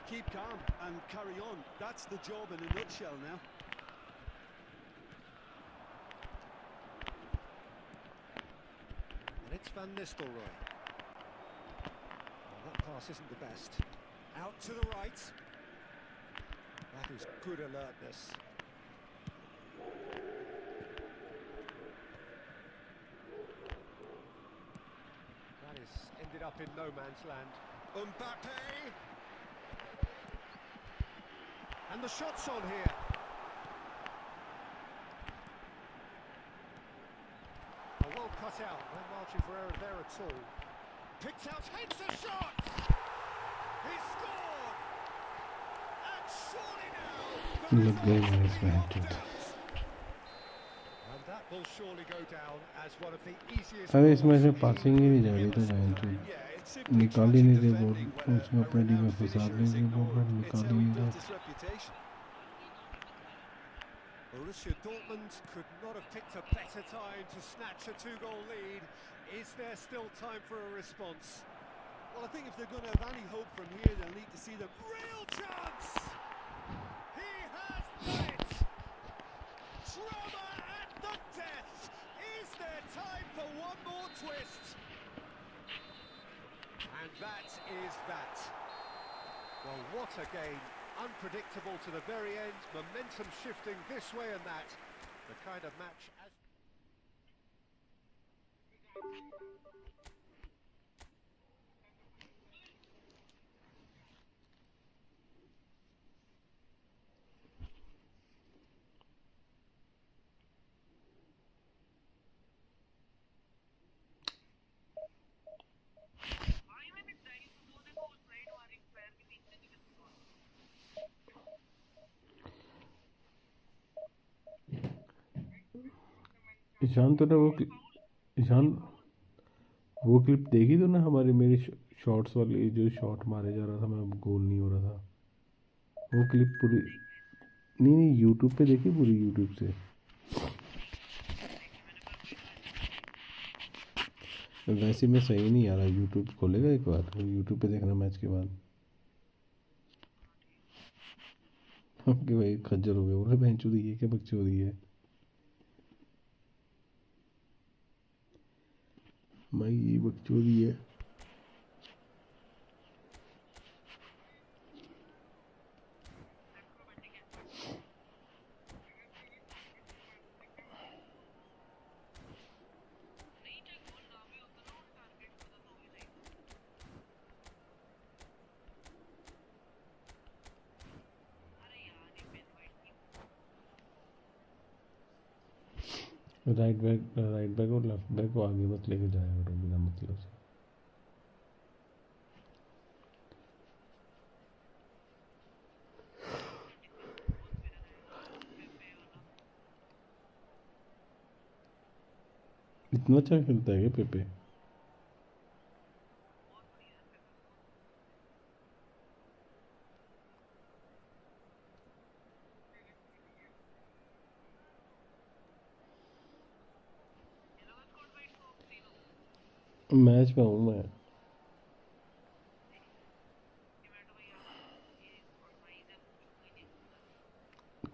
Keep calm and carry on. That's the job in a nutshell now. And it's Van Nistelrooy. Well, that pass isn't the best. Out to the right. That is good alertness. That is ended up in no man's land. Mbappe! And the shot's on here. Well cut out, no margin for error there at all. Picked out, hits a shot! He scored! And surely now... Look good, this man. And that will surely go down as one of the easiest... अरे इसमें से passing ही नहीं जा रही तो line to निकाल ही नहीं दे ball उसमें अपने टीम में फंसा देंगे बॉल निकाल ही नहीं दे Borussia Dortmund could not have picked a better time to snatch a two-goal lead. Is there still time for a response? Well, I think if they're going to have any hope from here, they'll need to see the Real chance! He has done it! Drama at the death! twist. And that is that. Well, what a game. Unpredictable to the very end. Momentum shifting this way and that. The kind of match as... Ishan तूने ईशान वो clip देखी तूने हमारी मेरी shorts वाली जो shot मारे जा रहा था मैं गोल नहीं हो रहा था वो क्लिप पूरी नहीं यूट्यूब पे देखी पूरी यूट्यूब से वैसे में सही नहीं आ रहा यूट्यूब खोलेगा एक बार यूट्यूब पे देखना मैच के बाद कि भाई खज्जर हो गया बोले बहनचोदी है क्या बकचोदी है भाई ये बकचोदी है राइट बैक और लेफ्ट बैक को आगे मत लेके जाया करो बिना मतलब से इतना अच्छा खेलता है क्या पेपे मैच में हूँ मैं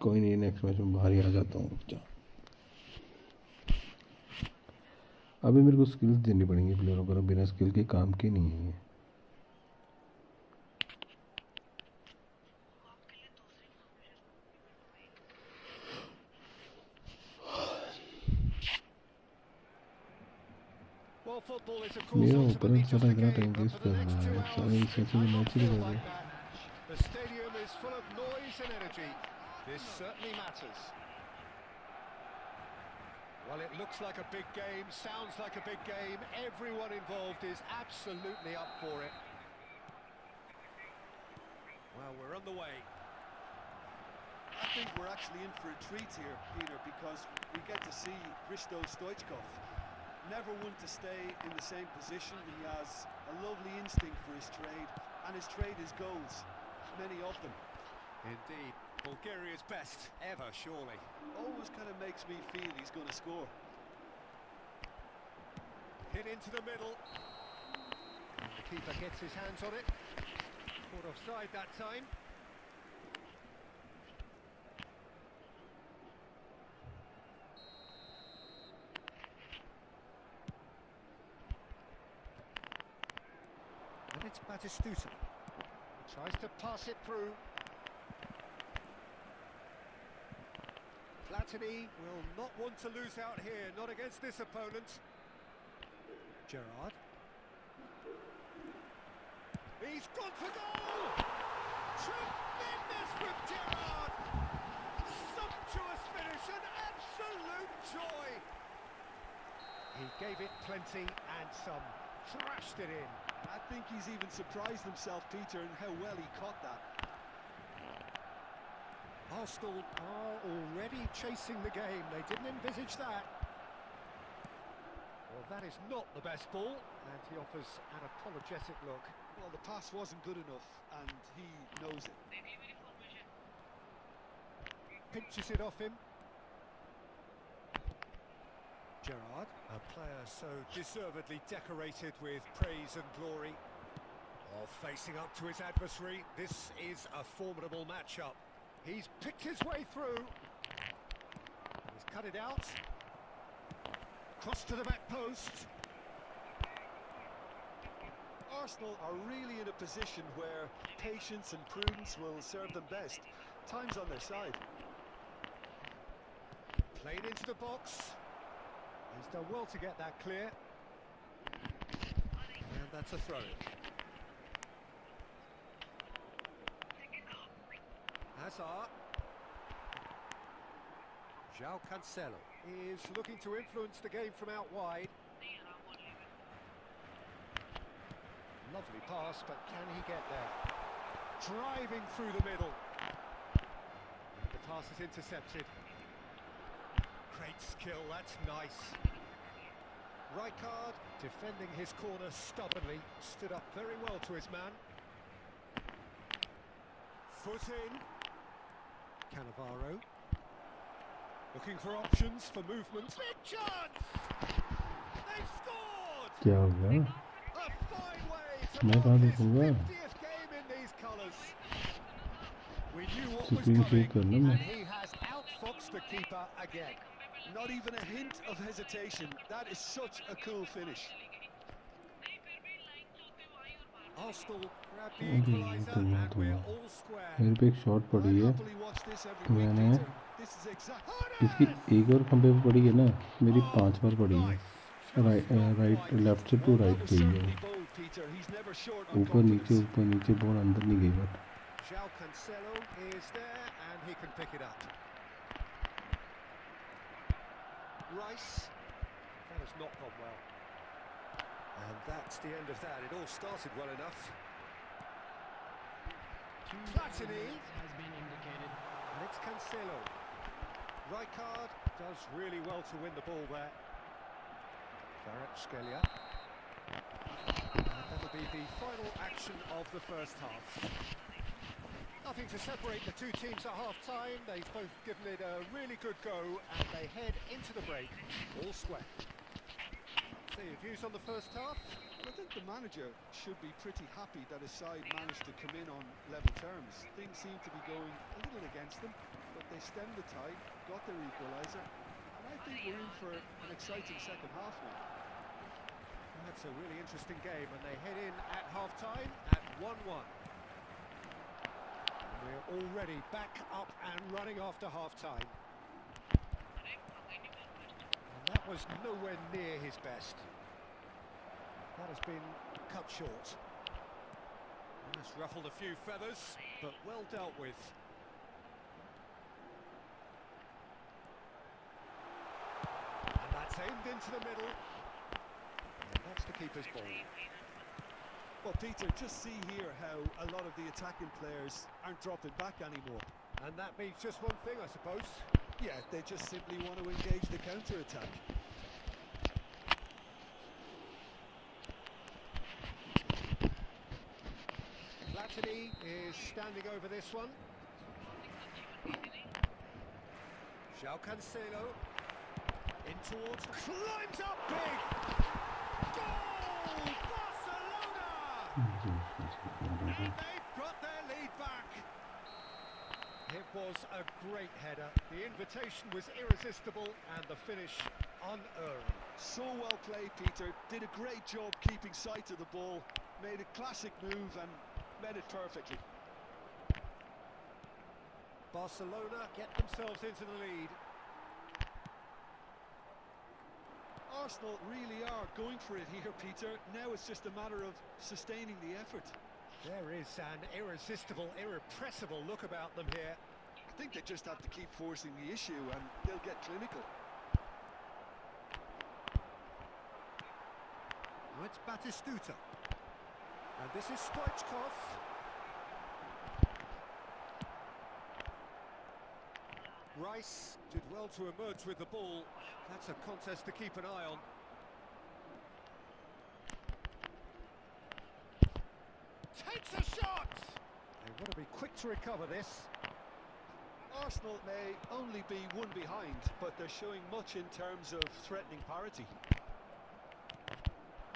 कोई नहीं नेक्स्ट मैच में बाहर ही आ जाता हूँ अभी मेरे को स्किल्स देनी पड़ेंगी प्लेयरों को बिना स्किल के काम के नहीं है Football is of course ultimately just a game, but for the next 2 hours, it might not feel like that. The stadium is full of noise and energy. This certainly matters. Well, it looks like a big game, sounds like a big game. Everyone involved is absolutely up for it. Well, we're on the way. I think we're actually in for a treat here, Peter, because we get to see Hristo Stoichkov. Never one to stay in the same position. He has a lovely instinct for his trade, and his trade is goals, many of them. Indeed, Bulgaria's best ever, surely. Always kind of makes me feel he's going to score. Hit into the middle. The keeper gets his hands on it. Caught offside that time. It's Batistuta. Tries to pass it through. Platini will not want to lose out here, not against this opponent. Gerrard. He's gone for goal! Tremendous from Gerrard! Sumptuous finish, an absolute joy! He gave it plenty and some. Thrashed it in. I think he's even surprised himself, Peter, in how well he caught that. Arsenal are already chasing the game. They didn't envisage that. Well, that is not the best ball, and he offers an apologetic look. Well, the pass wasn't good enough, and he knows it. Pinches it off him. Gerrard, a player so deservedly decorated with praise and glory. Oh, facing up to his adversary, this is a formidable matchup. He's picked his way through. He's cut it out. Cross to the back post. Arsenal are really in a position where patience and prudence will serve them best. Time's on their side. Played into the box. He's done well to get that clear. And that's a throw-in. Hazard. João Cancelo is looking to influence the game from out wide. Lovely pass, but can he get there? Driving through the middle. The pass is intercepted. Great skill, that's nice. Rijkaard defending his corner stubbornly, stood up very well to his man. Foot in. Cannavaro. Looking for options for movement. Big chance! They've scored! क्या हो गया? A fine way to मैं mark कहाँ his देखूँगा? 50th game in these colours. We knew what was Screen share coming, करना मैं. and he has outfoxed the keeper again. Not even a hint of hesitation. That is such a cool finish. Arsenal grab the अरे equaliser, तुम and we're all square. मेरे पे एक shot पड़ी है. happily watch this every week, मैंने Peter. This is exactly इसकी एक और खंबे पे पड़ी है ना, मेरी 5 बार पड़ी है. राइट लेफ्ट से टू राइट गई है. ऊपर नीचे बॉल अंदर नहीं गई. But João Cancelo is there and he can pick it up. Rice, that has not gone well. And that's the end of that. It all started well enough. Platini has been indicated. And it's Cancelo. Rijkaard does really well to win the ball there. Kvaratskhelia. And that'll be the final action of the first half. Nothing to separate the two teams at half-time. They've both given it a really good go, and they head into the break all square. So your views on the first half? Well, I think the manager should be pretty happy that his side managed to come in on level terms. Things seem to be going a little against them, but they stemmed the tide, got their equaliser, and I think we're in for an exciting second half now. That's a really interesting game, and they head in at half-time at 1-1. We're already back up and running after half-time. And that was nowhere near his best. That has been cut short. And it's ruffled a few feathers, but well dealt with. And that's aimed into the middle. And that's the keeper's ball. Well, Peter, just see here how a lot of the attacking players aren't dropping back anymore. And that means just one thing, I suppose. Yeah, they just simply want to engage the counter-attack. Platini is standing over this one. João Cancelo in towards, climbs up big. Goal! Barcelona! And they've got their lead back. It was a great header. The invitation was irresistible and the finish unerring. So well played, Peter. Did a great job keeping sight of the ball. Made a classic move and met it perfectly. Barcelona get themselves into the lead. Arsenal really are going for it here, Peter. Now it's just a matter of sustaining the effort. There is an irresistible, irrepressible look about them here. I think they just have to keep forcing the issue and they'll get clinical. Now it's Batistuta. And this is SQUADGOD. Rice did well to emerge with the ball. That's a contest to keep an eye on. Takes a shot! They want to be quick to recover this. Arsenal may only be one behind, but they're showing much in terms of threatening parity.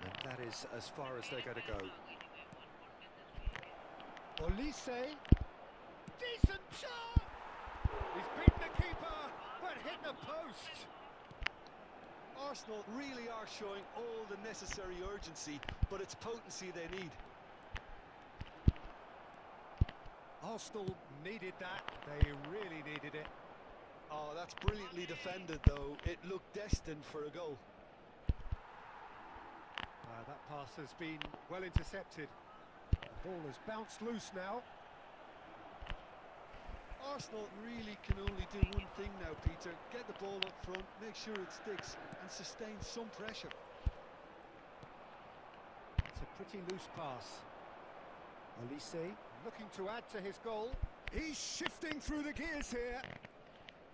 And that is as far as they're going to go. Olise. Decent shot! He's beaten the keeper, but hit the post. Arsenal really are showing all the necessary urgency, but it's potency they need. Arsenal needed that. They really needed it. Oh, that's brilliantly defended, though. It looked destined for a goal. That pass has been well intercepted. The ball has bounced loose now. Arsenal really can only do one thing now, Peter. Get the ball up front, make sure it sticks, and sustain some pressure. It's a pretty loose pass. Olise looking to add to his goal. He's shifting through the gears here.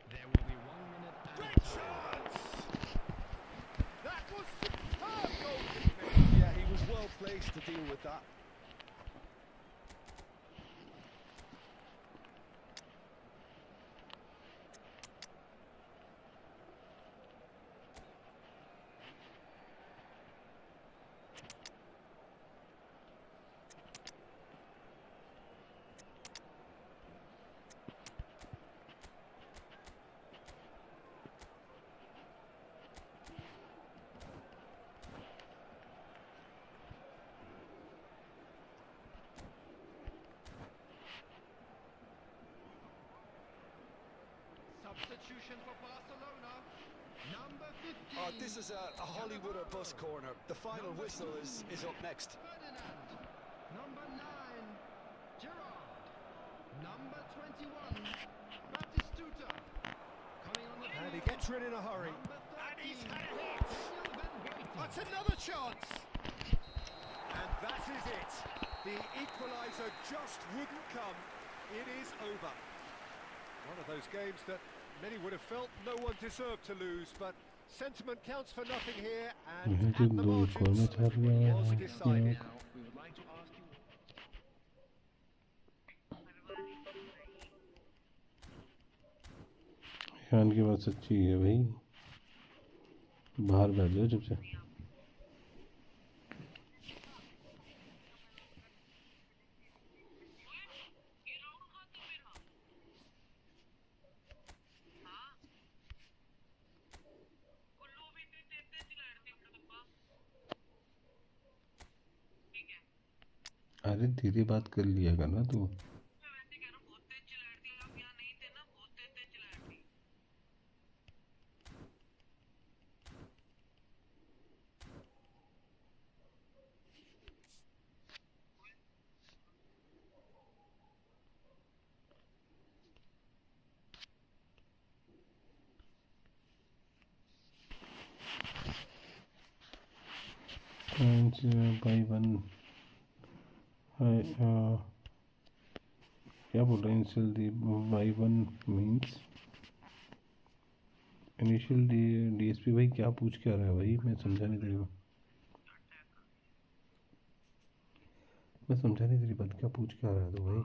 There will be 1 minute. Great chance! That was superb goalkeeping. Yeah, he was well placed to deal with that. Substitution for Barcelona. Number 15. Oh, this is a Hollywood or bust corner. The final whistle is up next. Ferdinand. Number 9. Gerrard. Number 21. Batistuta. Coming on the field. And he gets rid in a hurry. And he's had a hit. That's another chance. And that is it. The equaliser just wouldn't come. It is over. One of those games that many would have felt no one deserved to lose, but sentiment counts for nothing here, and at the margins, it was decided. We would like to ask you. Ishan की बात सच्ची है भाई, बाहर बैठ जाओ चुपचाप। अरे धीरे बात कर लिया करना तू। by 1 क्या बोल रहा है initial by 1 means initial DSP भाई क्या पूछ क्या रहा है भाई, मैं समझा नहीं तेरी बात, क्या पूछ क्या रहा है तो भाई।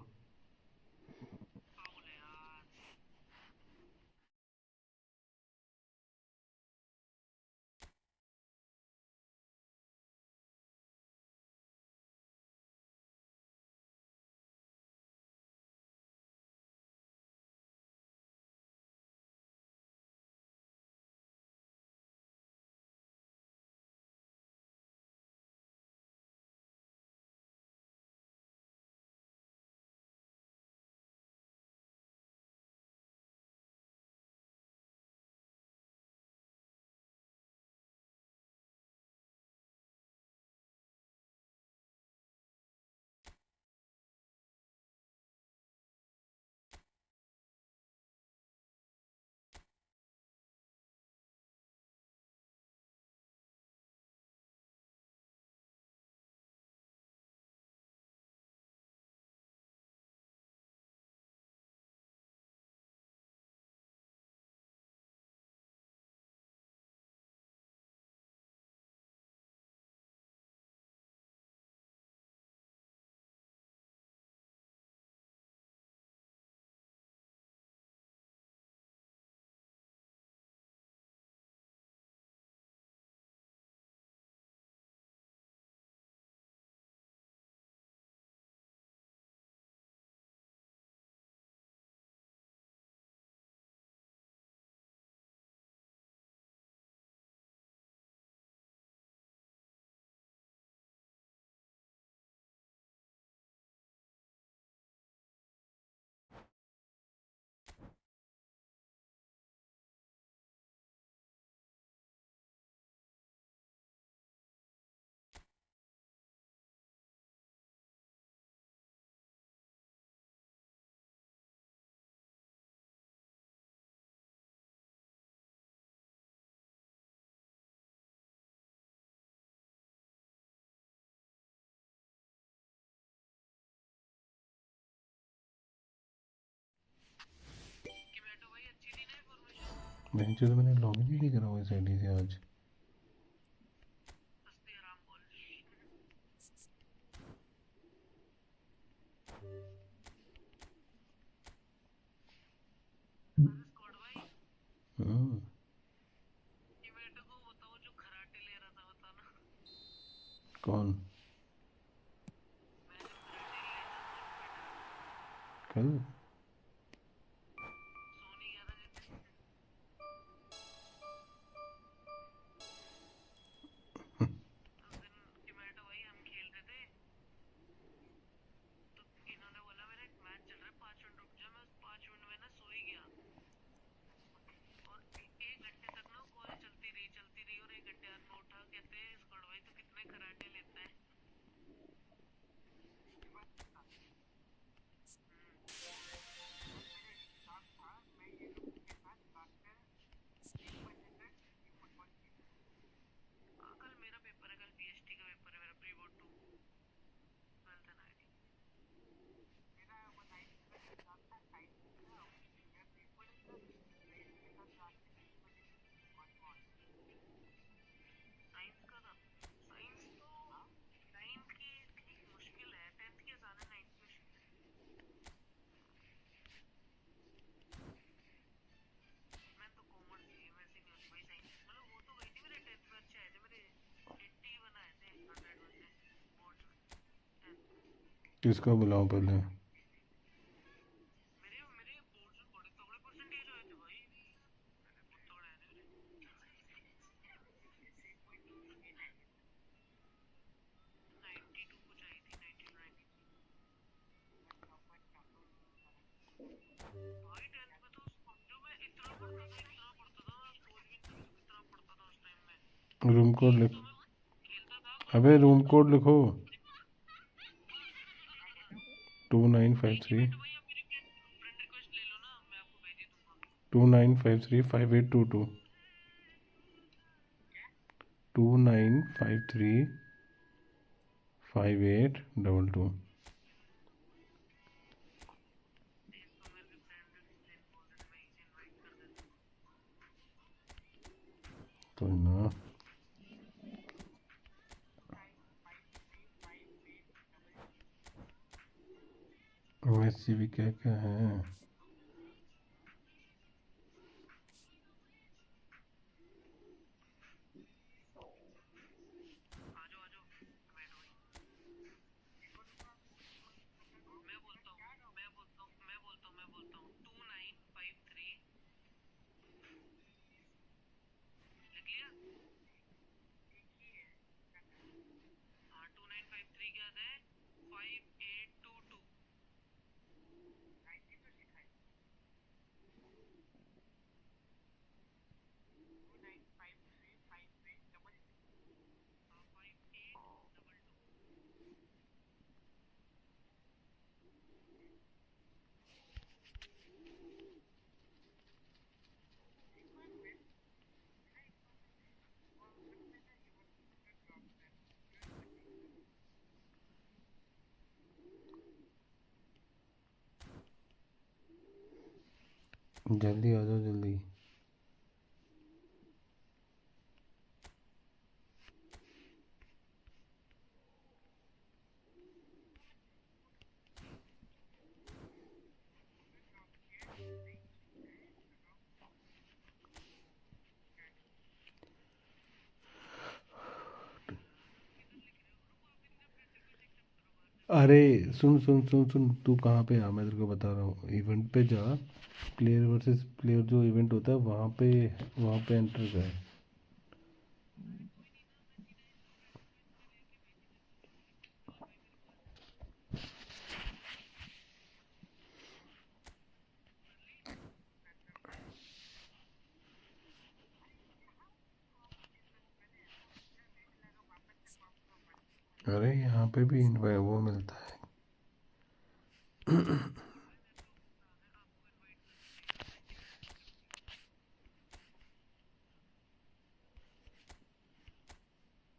मैंने लॉगिन ही नहीं करा हुआ इस आईडी से आज। कौन? कल? किसको बुलाऊं पहले? रूम कोड लिख। अबे रूम कोड लिखो 2953 5822 2953 5822। तो ना मेसी भी क्या क्या है। जल्दी आ जाओ जल्दी। अरे सुन सुन सुन सुन, तू कहाँ पे आ, मैं तेरे को बता रहा हूँ। इवेंट पे जा, प्लेयर वर्सेस प्लेयर जो इवेंट होता है वहाँ पे एंटर कर। अरे यहाँ पे भी वो मिलता है।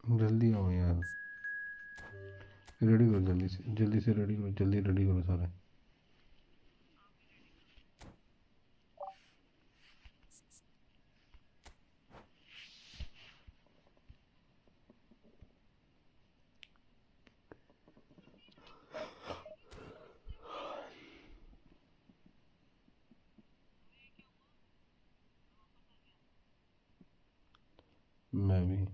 जल्दी आओ यार, रेडी करो जल्दी से रेडी करो, जल्दी रेडी करो सारे। मैं भी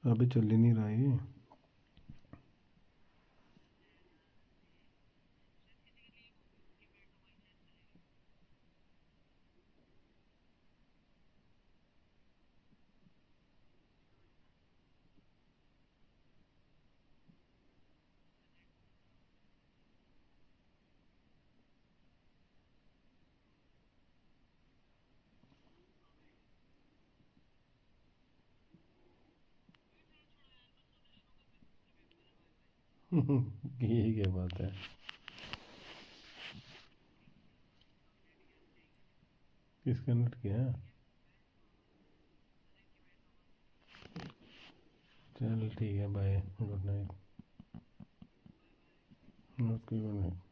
अभी चल ही नहीं रहा ये। ये क्या बात है? किसका नेट किया? चल ठीक है, bye, good night. Okay, good night.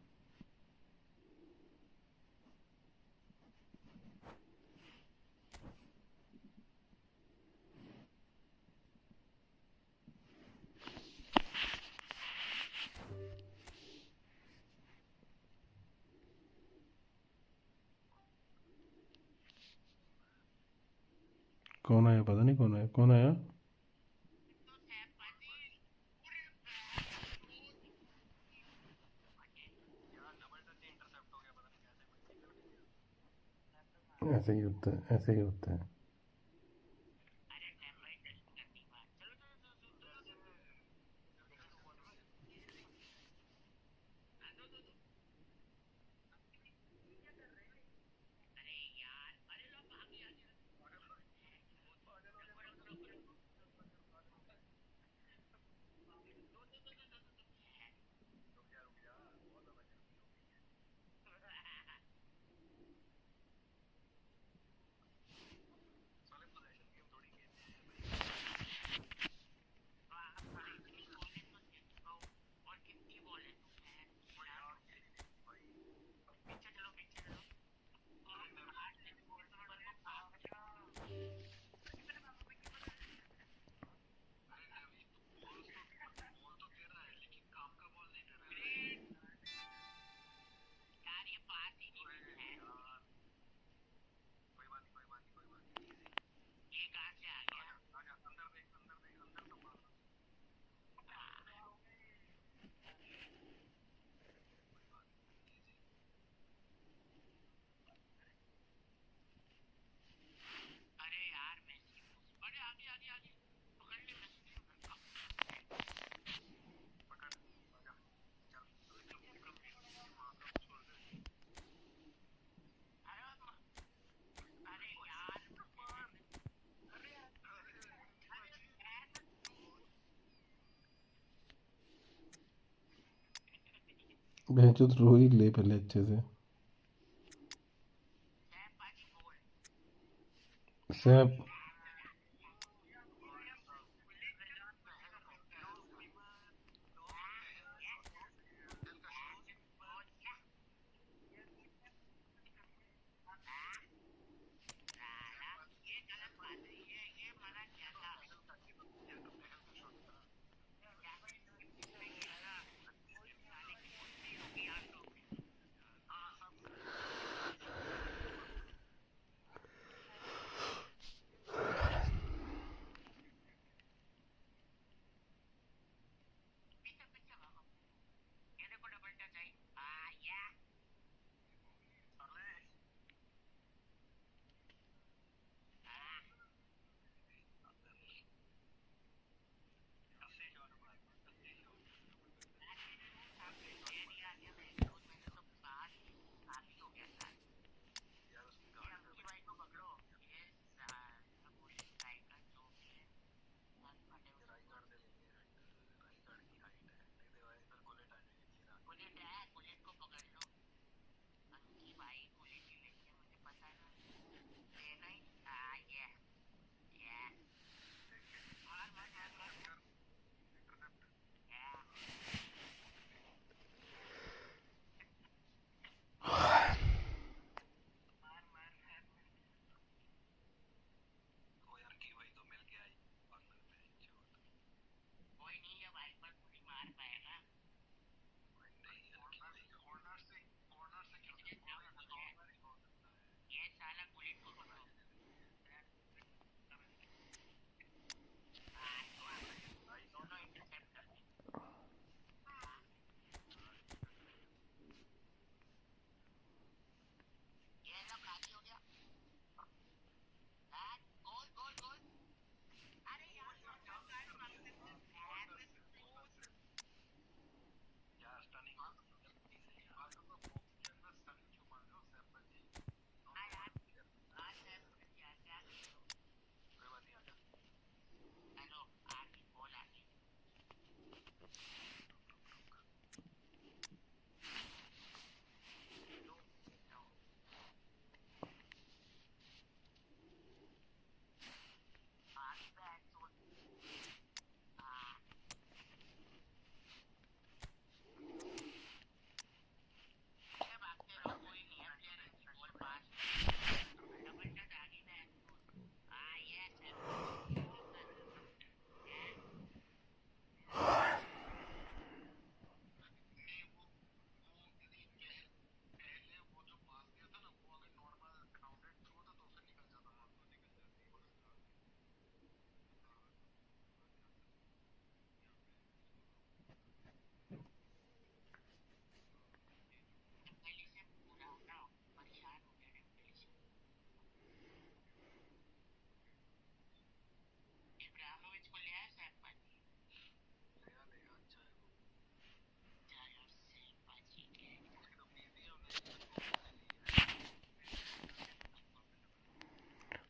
कौन आया? पता नहीं कौन आया। कौन आया? ऐसे ही होता है, ऐसे ही होता है। भेजो तो रोही ले पहले अच्छे से। SAP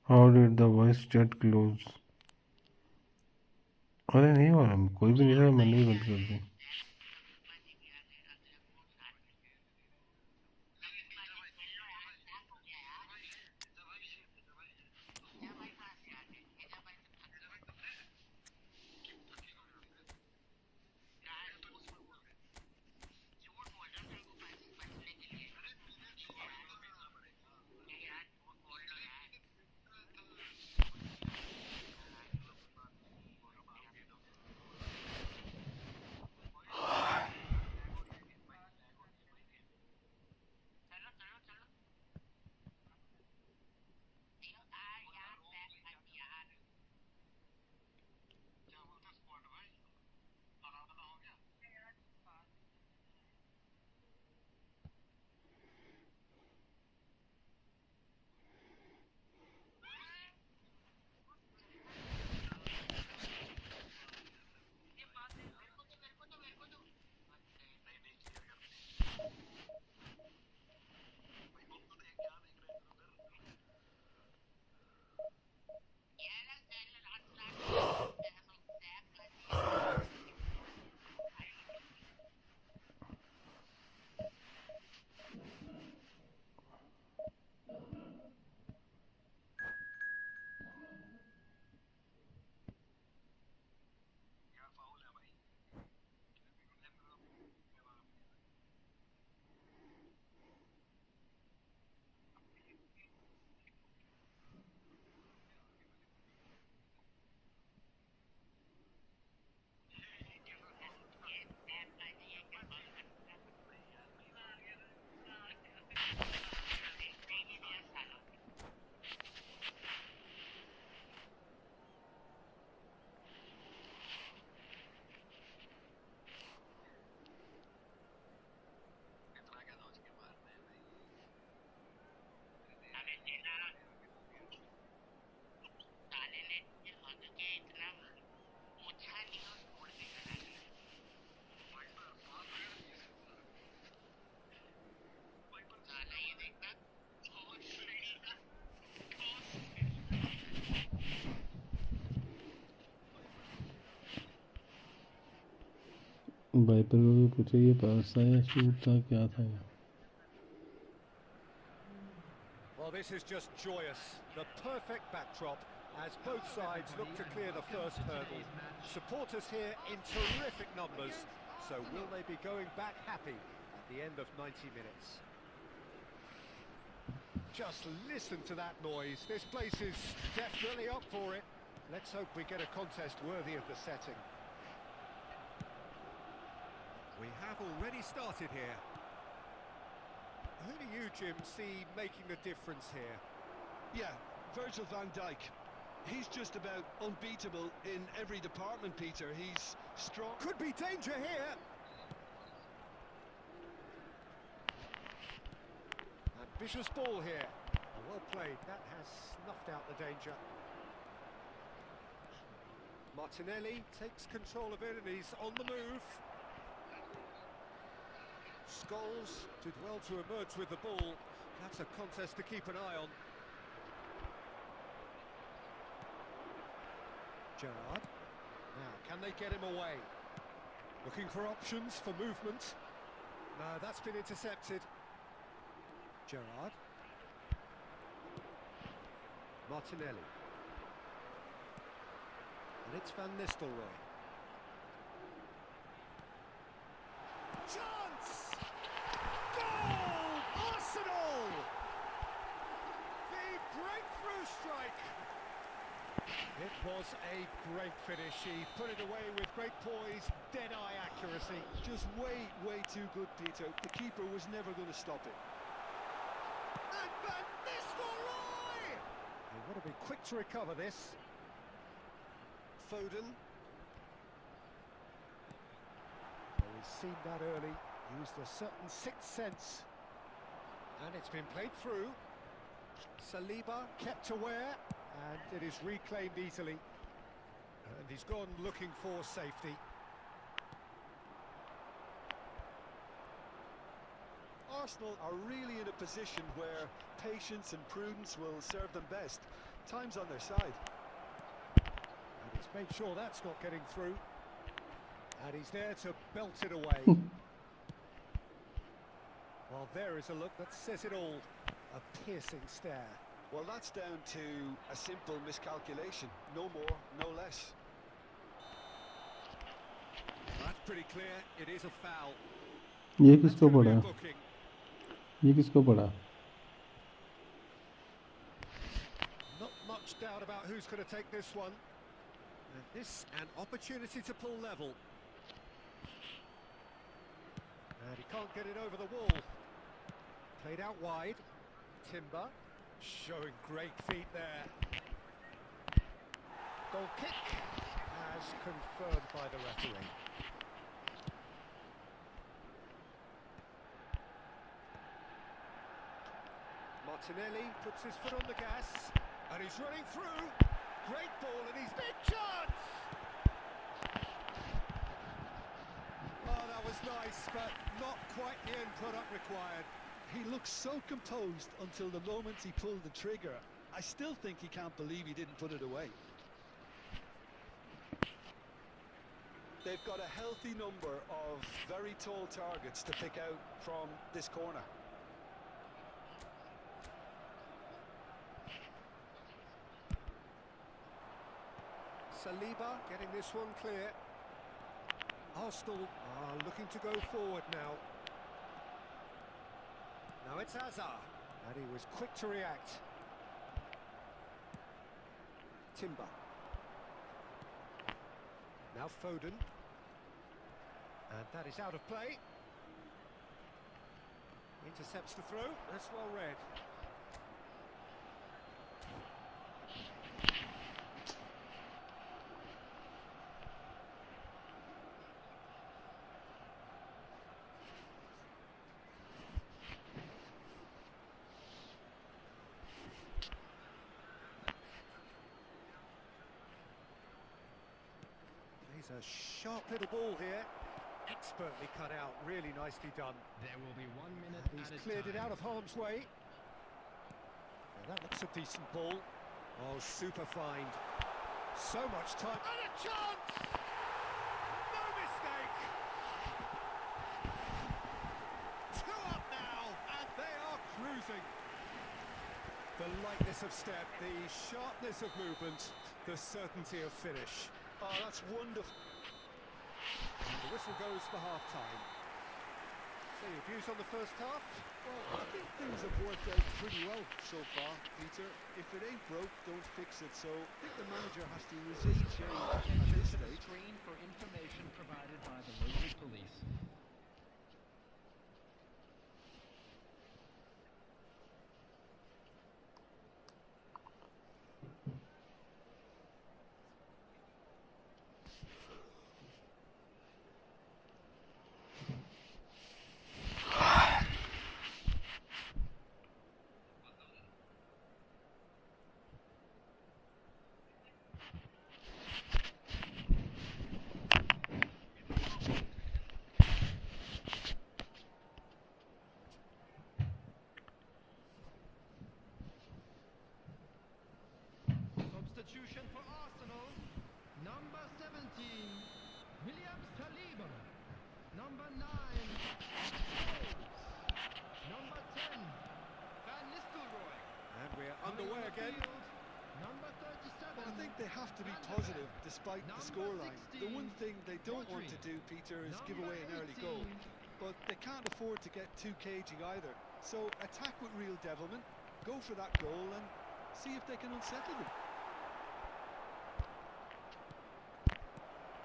How did the voice chat close? अरे नहीं हो रहा, कोई भी नहीं था, मैंने ही बंद कर दी. वाइपर को भी पूछे ये पास था या शूट था, क्या था ये? Well, this is just joyous. The perfect backdrop as both sides look to clear the first hurdle. Supporters here in terrific numbers. So will they be going back happy at the end of 90 minutes? Just listen to that noise. This place is definitely up for it. Let's hope we get a contest worthy of the setting. We have already started here. Who do you, Jim, see making the difference here? Yeah, Virgil van Dijk. He's just about unbeatable in every department, Peter. He's strong. Could be danger here. Ambitious ball here. Well played. That has snuffed out the danger. Martinelli takes control of it and he's on the move. Scholes did well to emerge with the ball. That's a contest to keep an eye on. Gerrard. Now, can they get him away? Looking for options for movement. No, that's been intercepted. Gerrard. Martinelli. And it's Van Nistelrooy. Chance! Goal! Arsenal! The breakthrough strike! It was a great finish. He put it away with great poise, dead-eye accuracy. Just way too good, Peter. The keeper was never going to stop it. And Van Nistelrooy! They want to be quick to recover this. Foden. Well, he's seen that early, used a certain sixth sense. And it's been played through. Saliba kept aware, and it is reclaimed easily. And he's gone looking for safety. Arsenal are really in a position where patience and prudence will serve them best. Time's on their side. And he's made sure that's not getting through. And he's there to belt it away. Well, there is a look that says it all. A piercing stare. Well, that's down to a simple miscalculation. No more, no less. That's pretty clear. It is a foul. ये किसको पड़ा? ये किसको पड़ा? Not much doubt about who's going to take this one. And this an opportunity to pull level. And he can't get it over the wall. Played out wide. Timber showing great feet there. Goal kick as confirmed by the referee. Martinelli puts his foot on the gas and he's running through. Great ball and he's big chance. Oh, that was nice, but not quite the end product required. He looks so composed until the moment he pulled the trigger. I still think he can't believe he didn't put it away. They've got a healthy number of very tall targets to pick out from this corner. Saliba getting this one clear. Arsenal are looking to go forward now. Now it's Hazard, and he was quick to react. Timber. Now Foden. And that is out of play. Intercepts the throw, that's well read. A sharp little ball here, expertly cut out, really nicely done. There will be 1 minute. And he's cleared it out of harm's way. Now that looks a decent ball. Oh, super find. So much time. And a chance! No mistake! 2 up now, and they are cruising. The lightness of step, the sharpness of movement, the certainty of finish. Oh, that's wonderful. And the whistle goes for half-time. So your views on the first half? Well, I think things have worked out pretty well so far, Peter. If it ain't broke, don't fix it. So I think the manager has to resist change at this stage. Screen for information provided by the local police. Substitution for Arsenal. Number 17, Williams Saliba. Number 9, Number 10, Van Nistelrooy. And we're underway again. Number 37. Well, I think they have to be positive despite the scoreline. The one thing they don't want to do, Peter, is give away an early goal. But they can't afford to get too cagey either. So attack with real devilment, go for that goal and see if they can unsettle them.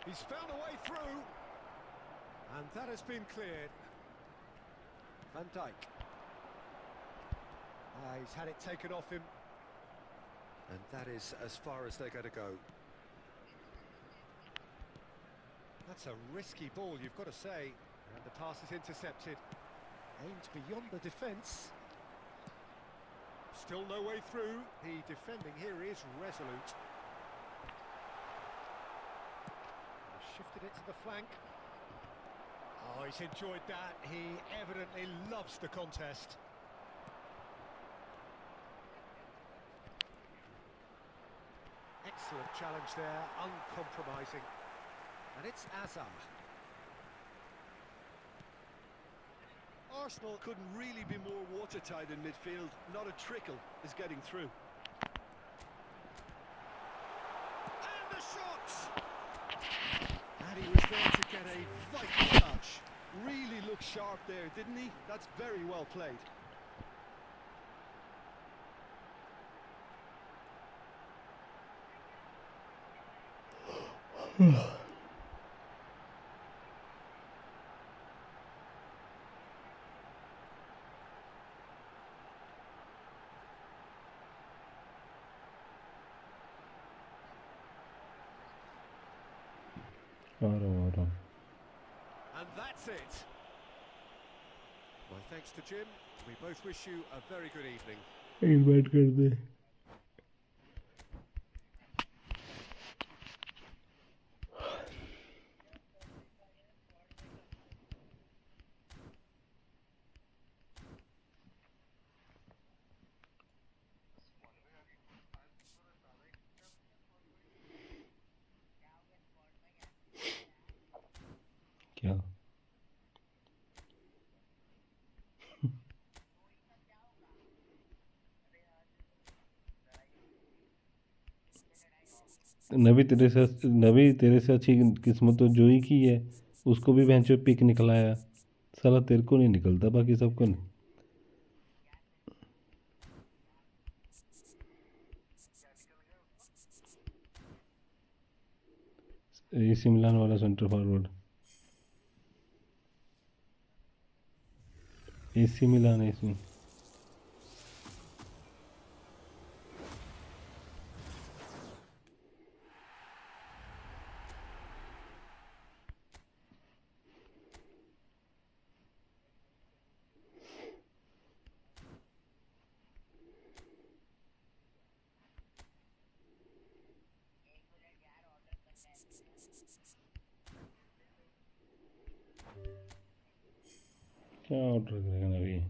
He's found a way through. And that has been cleared. Van Dijk. He's had it taken off him. And that is as far as they're going to go. That's a risky ball, you've got to say. And the pass is intercepted. Aimed beyond the defence. Still no way through. The defending here is resolute. Shifted it to the flank. Oh, he's enjoyed that. He evidently loves the contest. Excellent challenge there, uncompromising. And it's Azar. Arsenal couldn't really be more watertight in midfield. Not a trickle is getting through. And the shot! And he was there to get a vital touch. Really looked sharp there, didn't he? That's very well played. And that's it. My thanks to Jim. We both wish you a very good evening. Invite कर दे क्या नबी तेरे से अच्छी किस्मत तो जो ही की है उसको भी बेंच पे पिक निकलाया साला तेरे को नहीं निकलता बाकी सबको नहीं एसी मिलान वाला सेंटर फॉरवर्ड एसी मिलान है इसमें क्या ऑर्डर करेगा नबी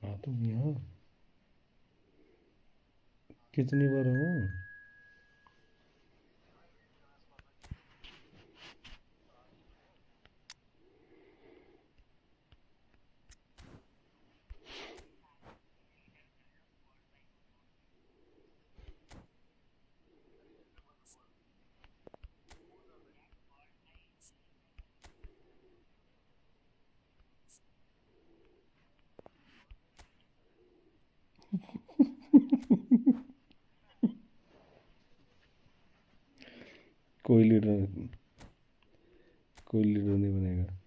हाँ तो यहाँ कितनी बार हूँ कोई लीडर नहीं बनेगा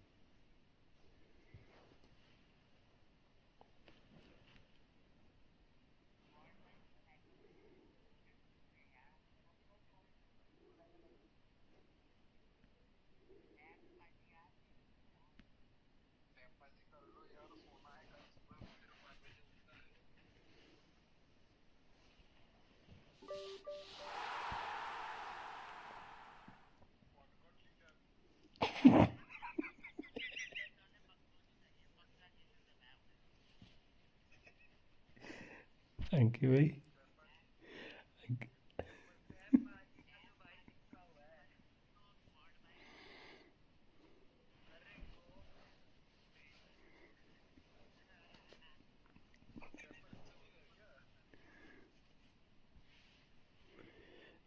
थैंक यू भाई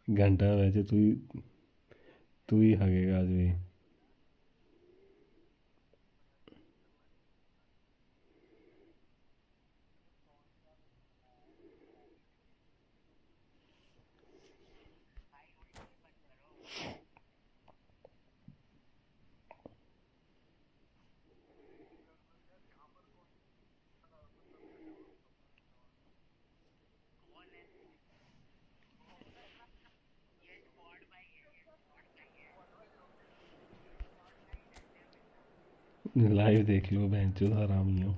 घंटा वैसे तू ही हगेगा आज भी लाइव देख लो बेंचो हरामियों।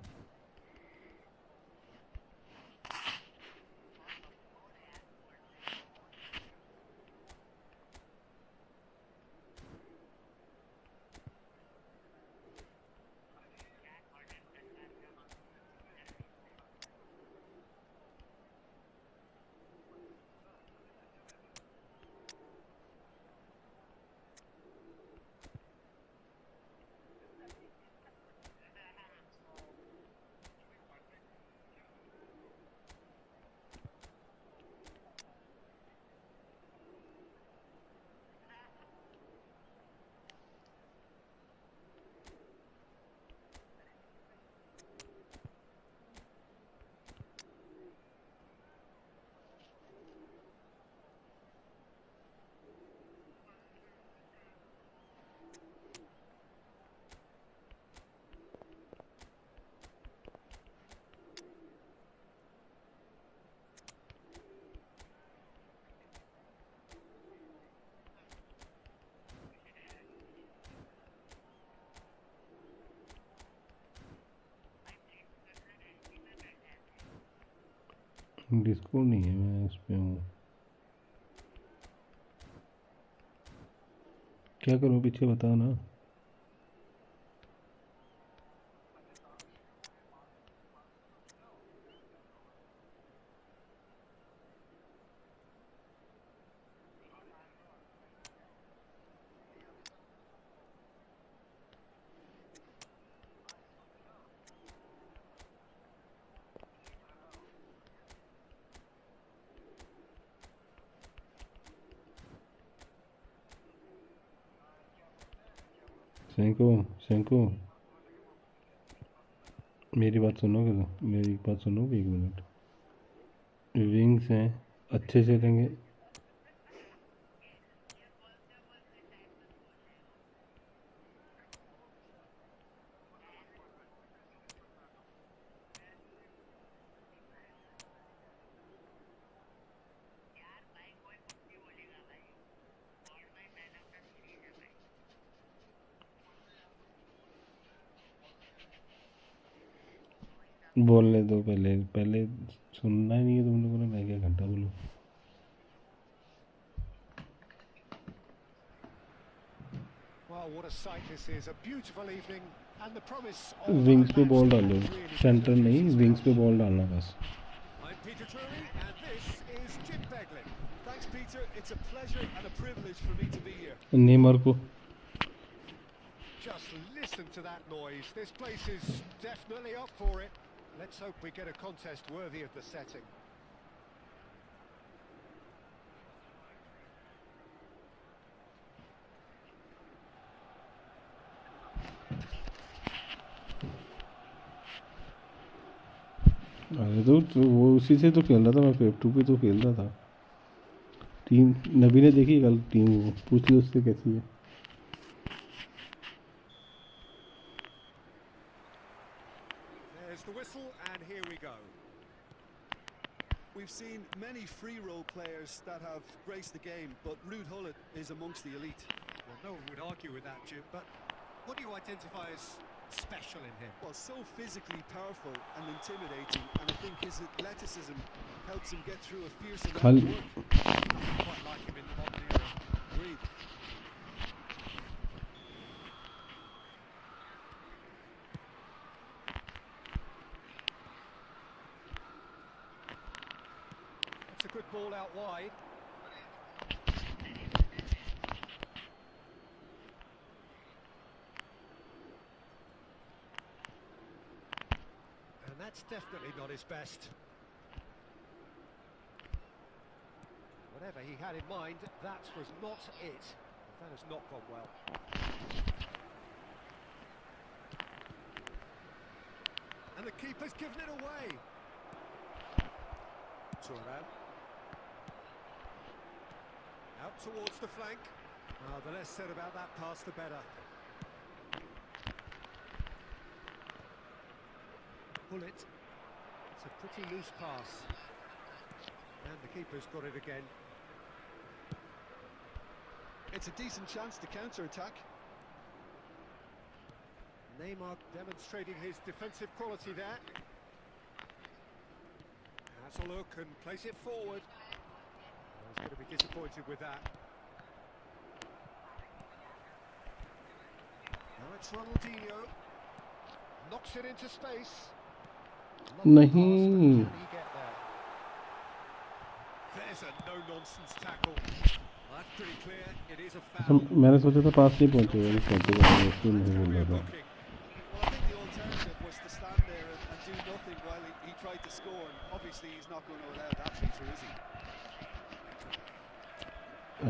डिस्को नहीं है, मैं इस पे हूँ। क्या करूँ पीछे बताओ ना। सेंको मेरी बात सुनोगे तो? मेरी बात सुनोगे 1 मिनट? विंग्स हैं, अच्छे से लेंगे। बोलने दो, पहले सुनना ही नहीं है तुम लोगों ने, मैं क्या घंटा बोलूं। विंग्स पे बॉल डालो, सेंटर नहीं, विंग्स पे बॉल डालना बस। नेमर को Just listen to that noise. This place is definitely up for it. Let's hope we get a contest worthy of the setting. अरे तो वो उसी से तो खेल रहा था, मैं फेव 2 पे तो खेल रहा था। टीम नबी ने देखी कल टीम, वो पूछ ली उससे कैसी है। There's the whistle and here we go. We've seen many free role players that have graced the game, but Ruud Gullit is amongst the elite. Well, no one would argue with that, Jim, but what do you identify as special in him? Well, so physically powerful and intimidating, and I think his athleticism helps him get through a fierce amount of work. Quite like him in the modern era. Agreed. That's a good ball out wide. And that's definitely not his best. Whatever he had in mind, that was not it. That has not gone well. And the keeper's given it away. Turan. Out towards the flank. The less said about that pass, the better. Pull it. It's a pretty loose pass. And the keeper's got it again. It's a decent chance to counter-attack. Neymar demonstrating his defensive quality there. Has a look and place it forward. He's going to be disappointed with that. Now it's Ronaldinho. Knocks it into space. नहीं There's a no-nonsense tackle. That's pretty clear. It is a foul. मैंने सोचा था पास नहीं पहुंचेगा नहीं पहुंचेगा इसलिए नहीं बोल रहा था Well, I think the alternative was to stand there and do nothing while he tried to score. And obviously, he's not going to allow that feature, is he?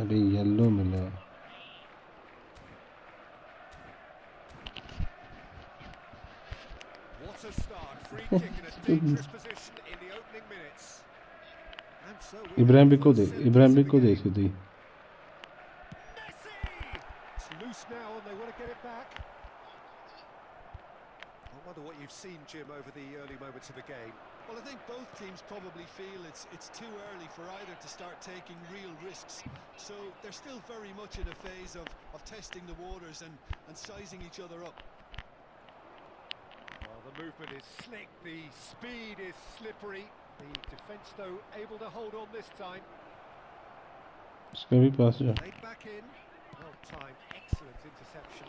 अरे येलो मिला What a start. Free kick in a dangerous position in the opening minutes. And so Ibrahim को दे सीधी Messi! It's loose now and they want to get it back. I wonder what you've seen, Jim, over the early moments of the game. Well, I think both teams probably feel it's too early for either to start taking real risks. So they're still very much in a phase of testing the waters and sizing each other up. Well, the movement is slick, the speed is slippery. The defence, though, able to hold on this time. इसका भी पास जा Laid back in. Well timed, excellent interception.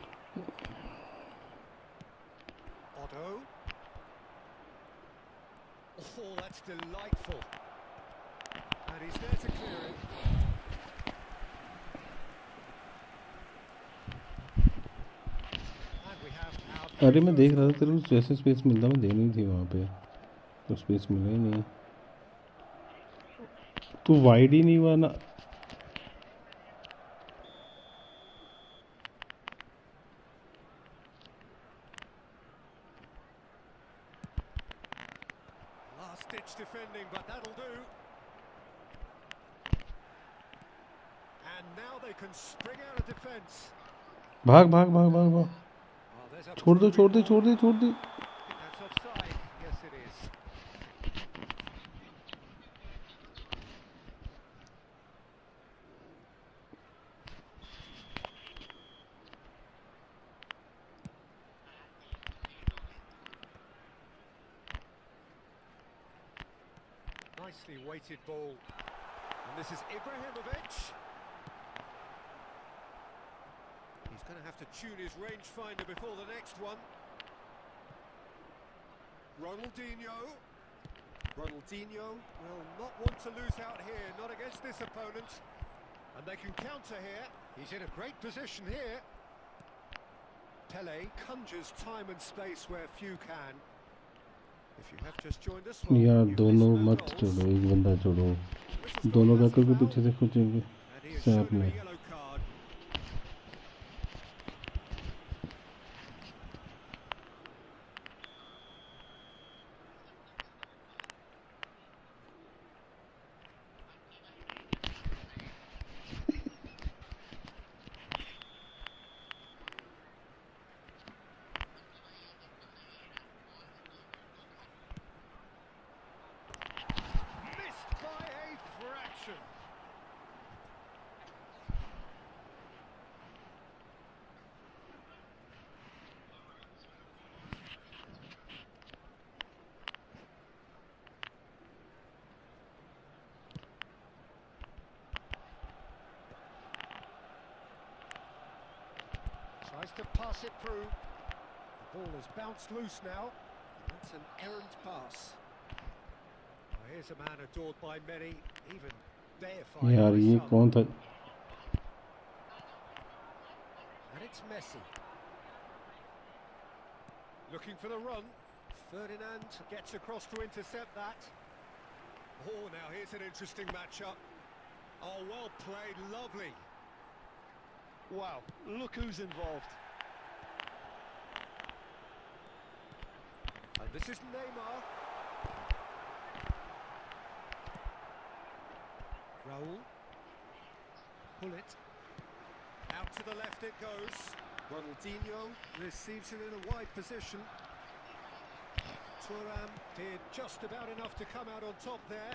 Otto. Oh, that's delightful. And he's there to clear it. And we have our... अरे मैं देख रहा था तेरे को जैसे स्पेस मिलता मैं देनी थी वहाँ पे तो स्पेस मिला ही नहीं तू वाइड ही नहीं हुआ ना Last-ditch defending, but that'll do. And now they can spring out of defence. भाग भाग भाग भाग भाग Oh, there's a छोड़ दो छोड़ दे ball. छोड़ दे छोड़ दे I think that's offside. Yes, it is. Nicely weighted ball. And this is Ibrahimovic. He's going to have to tune his rangefinder before the next one. Ronaldinho will not want to lose out here, not against this opponent. And they can counter here. He's in a great position here. Pele conjures time and space where few can. If you have just joined us, well, यार you've दोनों missed no मत goals. छोड़ो एक बंदा छोड़ो Whistle's gone, दोनों that's a Baker को foul. पीछे से खींचेंगे And he is SAP shown a में yellow card. Missed by a fraction. Tries to pass it through. The ball has bounced loose now. That's an errant pass. Well, here's a man adored by many, even deified यार by ये some. कौन था And it's Messi. Looking for the run. Ferdinand gets across to intercept that. Oh, now here's an interesting matchup. Oh, well played, lovely. Wow, look who's involved. And this is Neymar. Raul. Pull it. Out to the left it goes. Ronaldinho receives it in a wide position. Thuram did just about enough to come out on top there.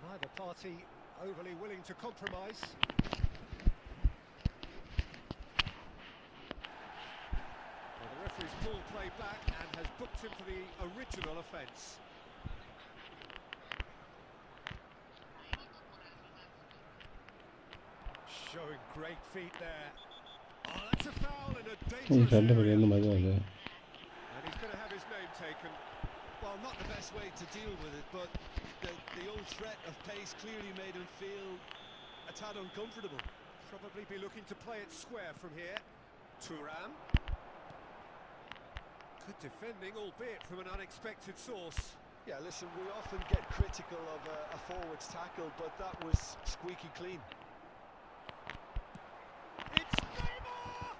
Neither party overly willing to compromise. Well, the referee's pulled play back and has booked him for the original offence. Showing great feet there. Oh, that's a foul in a dangerous area. And he's going to have his name taken. Well, not the best way to deal with it, but the old threat of pace clearly made him feel a tad uncomfortable. Probably be looking to play it square from here. Thuram. Good defending, albeit from an unexpected source. Yeah, listen, we often get critical of a forward's tackle, but that was squeaky clean. It's Neymar!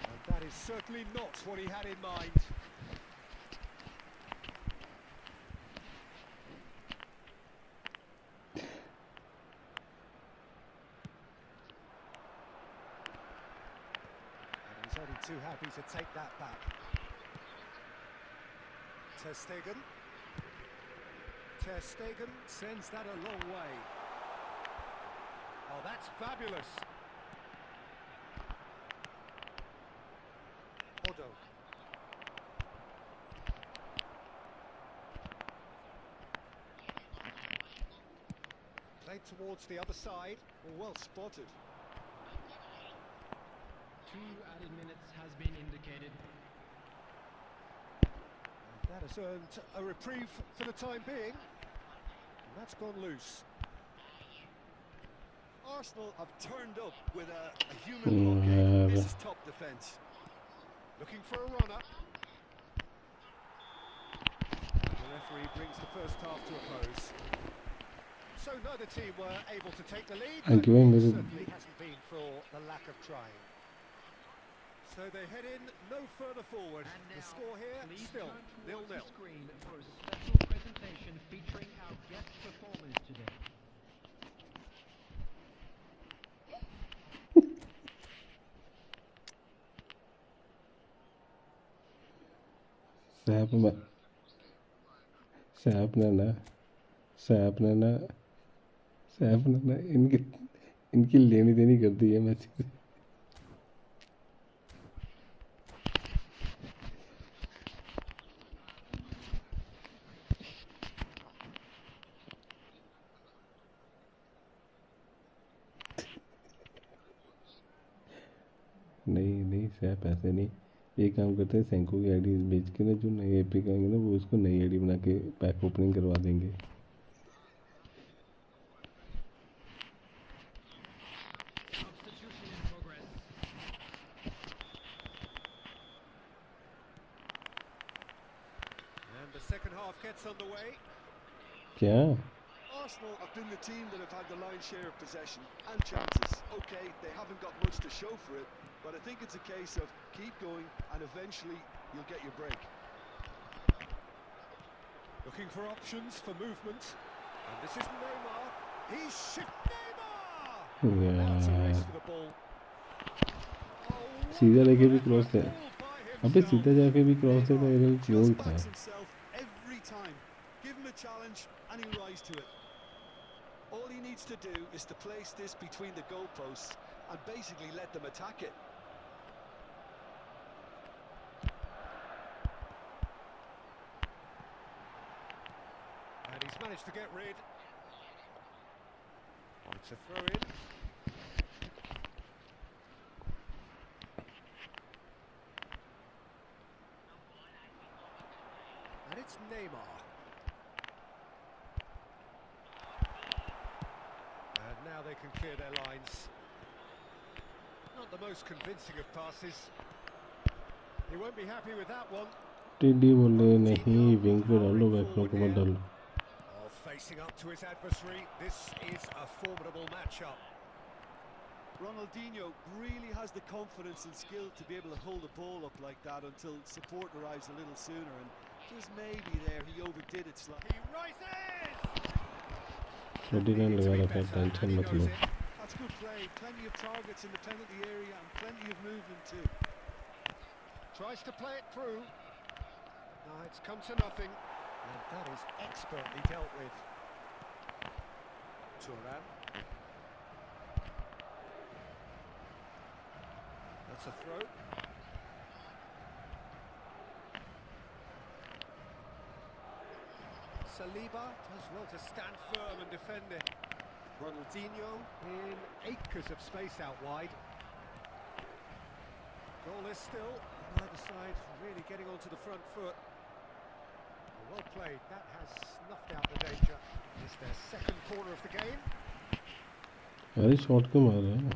And that is certainly not what he had in mind. Only too happy to take that back. Ter Stegen. Ter Stegen sends that a long way. Oh, that's fabulous. Odo. Played towards the other side. Well spotted. 2 added minutes has been indicated. And that has earned a reprieve for the time being. And that's gone loose. Arsenal have turned up with a human blockade. This is top defence. Looking for a runner. The referee brings the first half to a close. So neither team were able to take the lead, but it certainly hasn't been for the lack of trying. So they head in no further forward. The score here still 0-0. Screen for a special presentation featuring our guest performers today. इनकी लेनी देनी कर दी है match से। नहीं SAP ऐसे नहीं, ये काम करते हैं सैंको की आईडी बेच के ना, जो नई एपी करेंगे ना वो उसको नई आईडी बना के पैक ओपनिंग करवा देंगे। क्या Arsenal have been the team that have had the lion's share of possession and chances. Okay, they haven't got much to show for it, but I think it's a case of keep going and eventually you'll get your break. Looking for options for movement. And this is Neymar. He's shifted Neymar! That's a race for the ball. सीधा लेके भी cross है, अबे सीधा जाके भी cross है, तो ये क्यों था? Every time, give him a challenge and he'll rise to it. All he needs to do is to place this between the goalposts and basically let them attack it. And he's managed to get rid. It's a throw in. And it's Neymar. And now they can clear their lines. Not the most convincing of passes. He won't be happy with that one. TD बोले नहीं, wing पे डालो, बैकरों को मत डालो। Facing up to his adversary, this is a formidable matchup. Ronaldinho really has the confidence and skill to be able to hold the ball up like that until support arrives a little sooner, and just maybe there he overdid it slightly. He rises! 29 लगा रखा है, tension मत लो। That's good play, plenty of targets in the penalty area and plenty of movement too. Tries to play it through. No, it's come to nothing. And that is expertly dealt with. Thuram. That's a throw. Saliba does well to stand firm and defend it. Ronaldinho in acres of space out wide. Goalless still, neither side really getting onto the front foot. Well played, that has snuffed out the danger. It's their second corner of the game. अरे shot क्यों मार रहे हैं?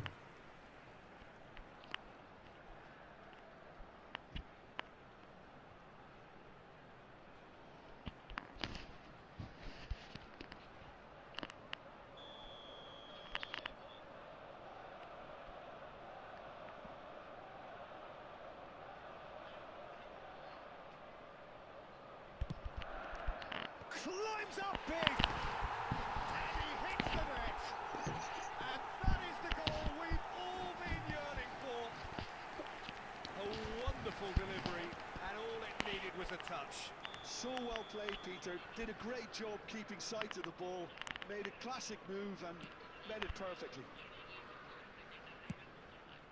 Climbs up big, and he hits the net. And that is the goal we've all been yearning for. A wonderful delivery, and all it needed was a touch. So well played, Peter. Did a great job keeping sight of the ball. Made a classic move and led it perfectly.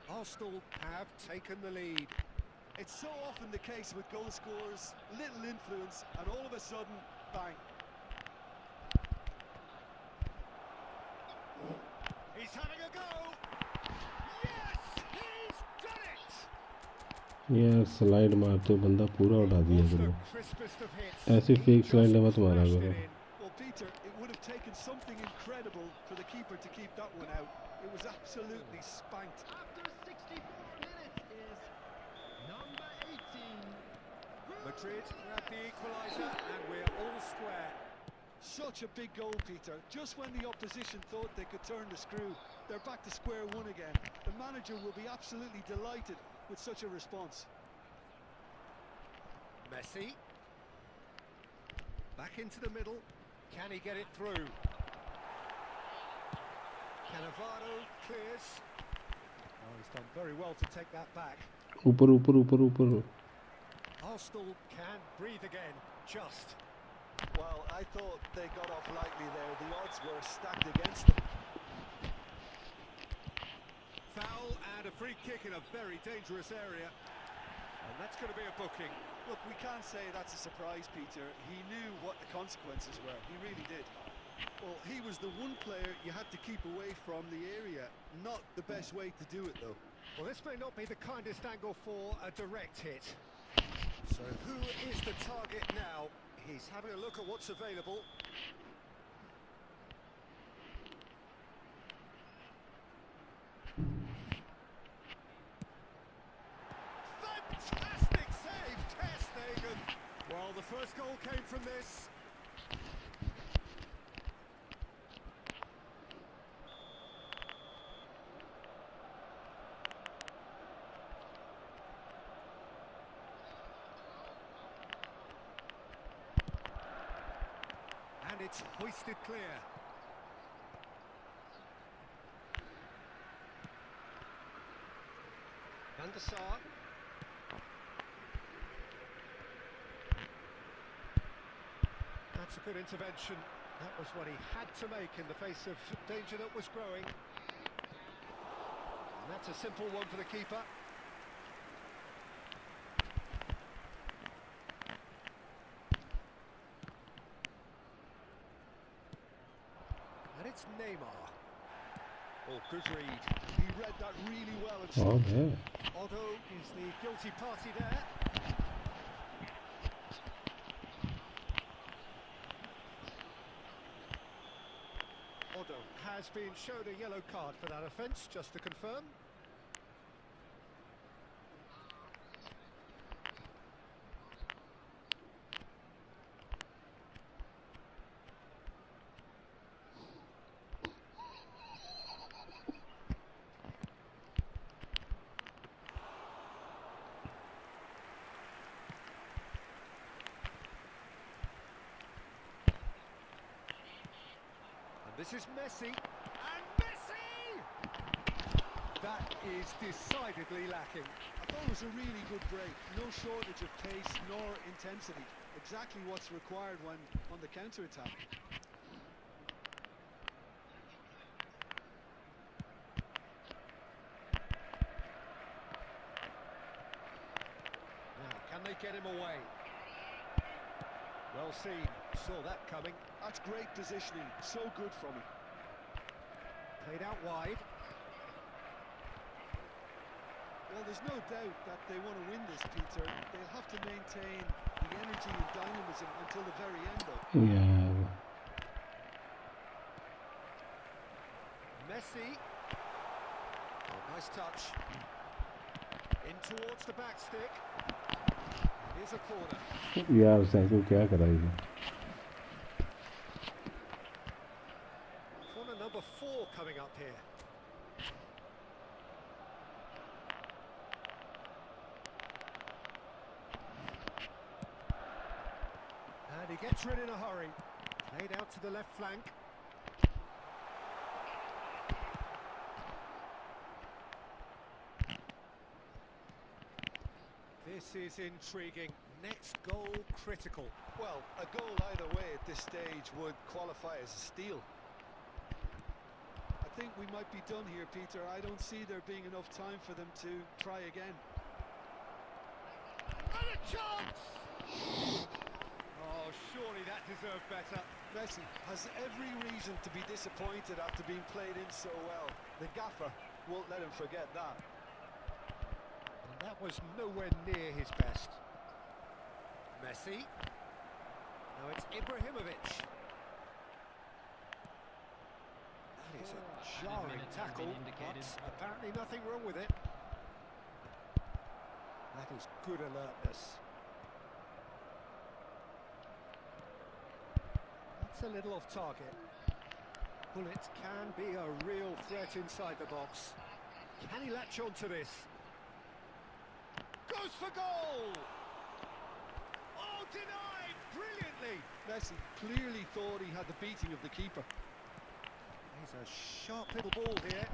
Arsenal have taken the lead. It's so often the case with goal scorers, little influence, and all of a sudden, bang. He's having a go. Yes, he's done it. यार slide मारते हो बंदा पूरा उड़ा दिया Was the करो. crispest of hits. ऐसे fake slide मत Just मारा smashed करो. it in. Well, Peter, it would have taken something incredible for the keeper to keep that one out. It was absolutely spanked. After 64 minutes is number 18. Madrid grab the equaliser, and we're all square. Such a big goal, Peter. Just when the opposition thought they could turn the screw, they're back to square one again. The manager will be absolutely delighted with such a response. Messi. Back into the middle. Can he get it through? Cannavaro clears. Oh, he's done very well to take that back. ऊपर ऊपर ऊपर ऊपर. Arsenal can breathe again, just. Well, I thought they got off lightly there. The odds were stacked against them. Foul and a free kick in a very dangerous area. And that's going to be a booking. Look, we can't say that's a surprise, Peter. He knew what the consequences were. He really did. Well, he was the one player you had to keep away from the area. Not the best way to do it, though. Well, this may not be the kindest angle for a direct hit. So who is the target now? He's having a look at what's available. Fantastic save, Ter Stegen. Well, the first goal came from this. And it's hoisted clear. Van der Sar. That's a good intervention. That was what he had to make in the face of danger that was growing. And that's a simple one for the keeper. And it's Neymar. Oh, good read. He read that really well. And Oh yeah. Otto is the guilty party there. Otto has been shown a yellow card for that offence, just to confirm. This is Messi, and Messi! That is decidedly lacking. I thought it was a really good break. No shortage of pace nor intensity. Exactly what's required when on the counter-attack. Now, can they get him away? Well well seen. Saw that coming. That's great positioning. So good from him. Played out wide. Well, there's no doubt that they want to win this, Peter. They'll have to maintain the energy and dynamism until the very end, though. Yeah. Messi. Oh, nice touch. In towards the back stick. Here's a corner. यार psycho क्या कराएगी? Corner number 4 coming up here. And he gets rid in a hurry. Played out to the left flank. This is intriguing. Next goal critical. Well, a goal either way at this stage would qualify as a steal. I think we might be done here, Peter. I don't see there being enough time for them to try again. And a chance! Oh, surely that deserved better. Messi has every reason to be disappointed after being played in so well. The gaffer won't let him forget that. And that was nowhere near his best. Messi. Now it's Ibrahimovic. That is a jarring tackle, but apparently nothing wrong with it. That is good alertness. That's a little off target. Bullet can be a real threat inside the box. Can he latch on to this? Goes for goal! Oh, denied brilliantly! Messi clearly thought he had the beating of the keeper. He's a sharp little ball here.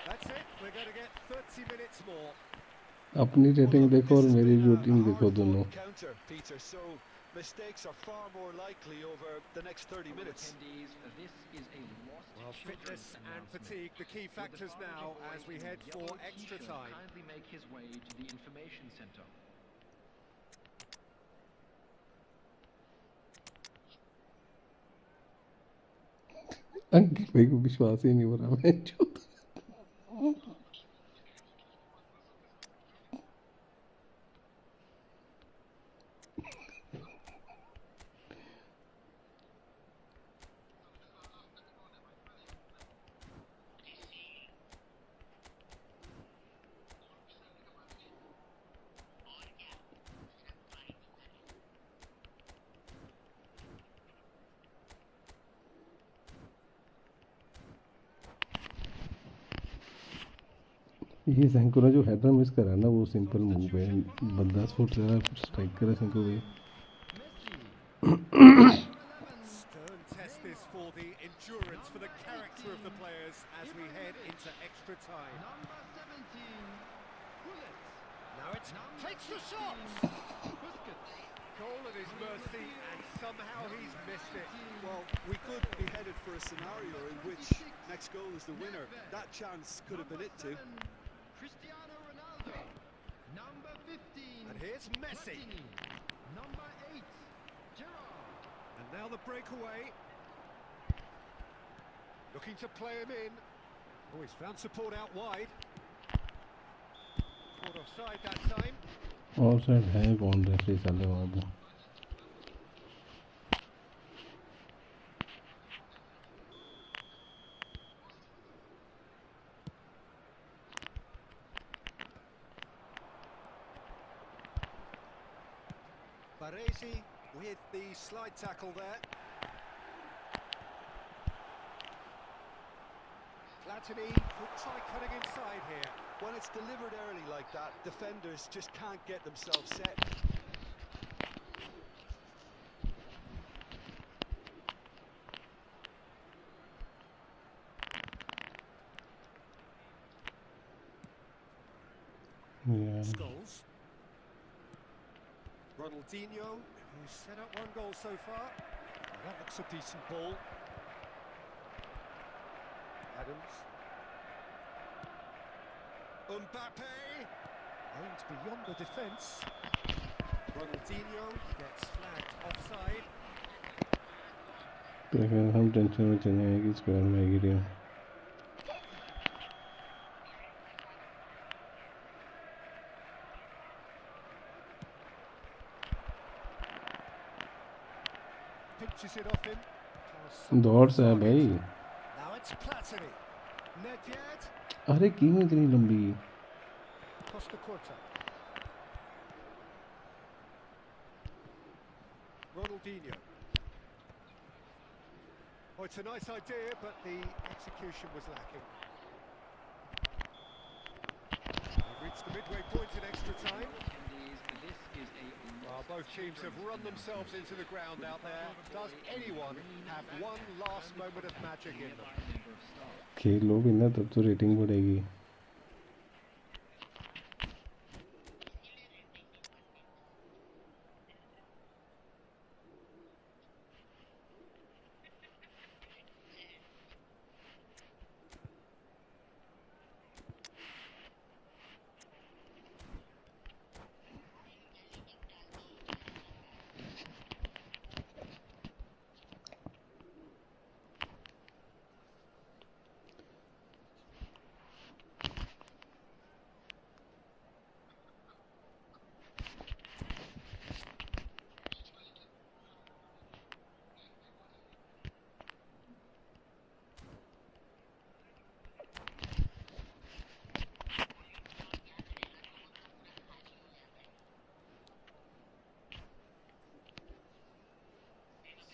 That's it, we're going to get 30 minutes more. अपनी rating देखो और मेरी rating देखो दोनों. Counter, Peter, so mistakes are far more likely over the next 30 minutes. Well, fitness and fatigue, the key factors now as we head for extra time. Kindly make his way to the information center. अंकित भाई को विश्वास ही नहीं हो रहा मैं जो. ये सैंको ने जो हेडर मिस करा ना वो सिंपल मूव है. बंदा फुट से स्ट्राइक करे सैंको भाई. Stern test this for the endurance, for the character of the players as we head into extra time. Number 17, Bullet. Now it takes the shot! Goal at his mercy, and somehow he's missed it. Well, we could be headed for a scenario in which next goal is the winner. That chance could have been it too. Cristiano Ronaldo. Number 15. And here's Messi. Number 8, Gerrard. And now the breakaway. Looking to play him in. Oh, he's found support out wide. Caught offside that time. Offside है कौन referee साले वहाँ पे. Baresi with the slide tackle there. Platini could try cutting inside here. When it's delivered early like that, defenders just can't get themselves set. Yeah. Scholes. Ronaldinho, who's set up one goal so far. Oh, that looks a decent ball. Adams. Mbappe! Aimed beyond the defence. Ronaldinho gets flagged तो फिर हम tension में चले हैं कि square में आएगी team. Pinches it off him. दौड़ सा है भाई. Now it's Platini. Nedved. अरे क्यों इतनी लंबी? Costa Curta. Ronaldinho. Oh, it's a nice idea, but the execution was lacking. They've reached the midway point in extra time. Well, both teams have run themselves into the ground out there. Does anyone have one last moment of magic in them? खेल लो भी ना तब तो rating बढ़ेगी.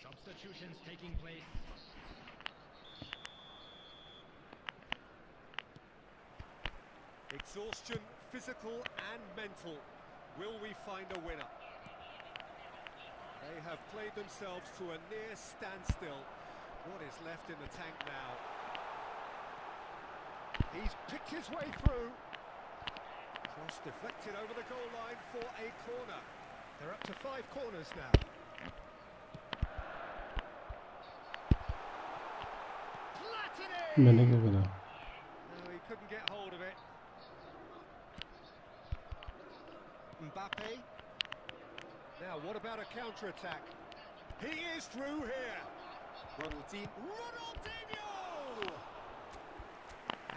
Substitutions taking place. Exhaustion, physical and mental. Will we find a winner? They have played themselves to a near standstill. What is left in the tank now? He's picked his way through. Cross deflected over the goal line for a corner. They're up to 5 corners now. मैंने क्या करा? No, he couldn't get hold of it. Mbappe. Now, what about a counter-attack? He is through here. Ronaldinho!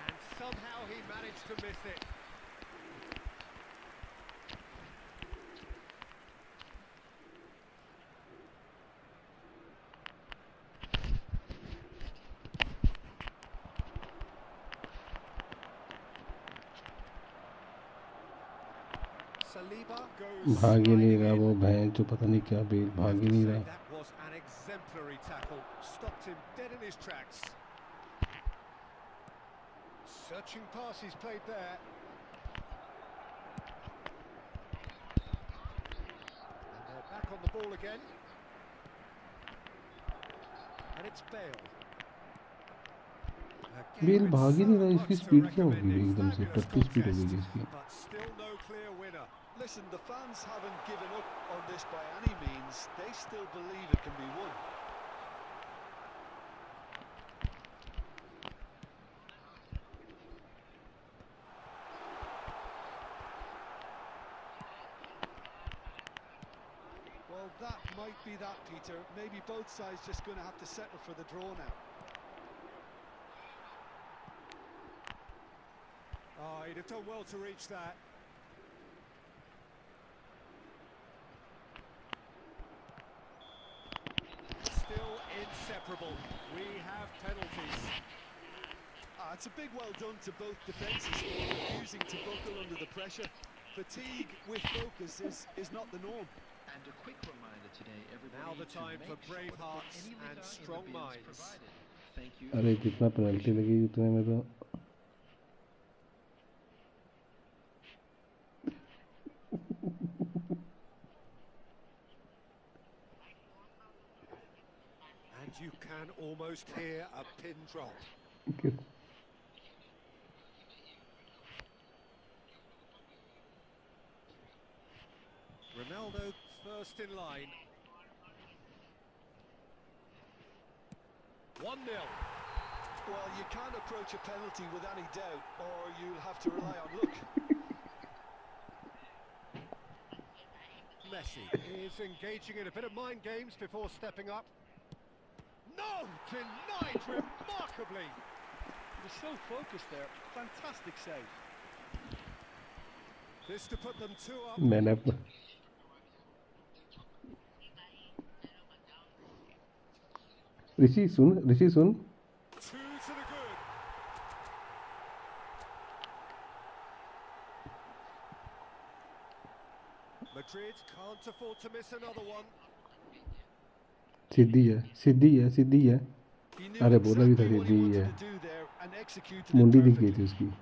And somehow he managed to miss it. भाग ही नहीं रहा वो भैंस जो पता नहीं क्या बेल भाग ही नहीं रहा. That was an exemplary tackle. Stopped him dead in his tracks. Searching pass he's played there. And they're back on the ball again. And it's Bale. Bale भाग ही नहीं रहा. इसकी स्पीड क्या हो गई एकदम से? टट्टी स्पीड हो गई इसकी. But still no clear winner. Listen, the fans haven't given up on this by any means. They still believe it can be won. Well, that might be that, Peter. Maybe both sides just going to have to settle for the draw now. Oh, he'd have done well to reach that. Still inseparable. We have penalties. It's a big well done to both defences for refusing to buckle under the pressure. Fatigue with focus is not the norm. And a quick reminder today, everybody, Now the time for to brave make sure hearts any and litter in strong the bins minds. provided. Thank you. अरे जितना penalty लगी उतने में तो And you can almost hear a pin drop. Ronaldo first in line. 1-0. Well, you can't approach a penalty with any doubt, or you'll have to rely on luck. Messi is engaging in a bit of mind games before stepping up. No, denied remarkably. He was so focused there. Fantastic save. This to put them 2 up. Man up. Rishi Sun. 2 to the good. Madrid can't afford to miss another one. सीधी है, सीधी है, सीधी है. अरे बोला भी था सीधी है. मुंडी दिख गई थी उसकी.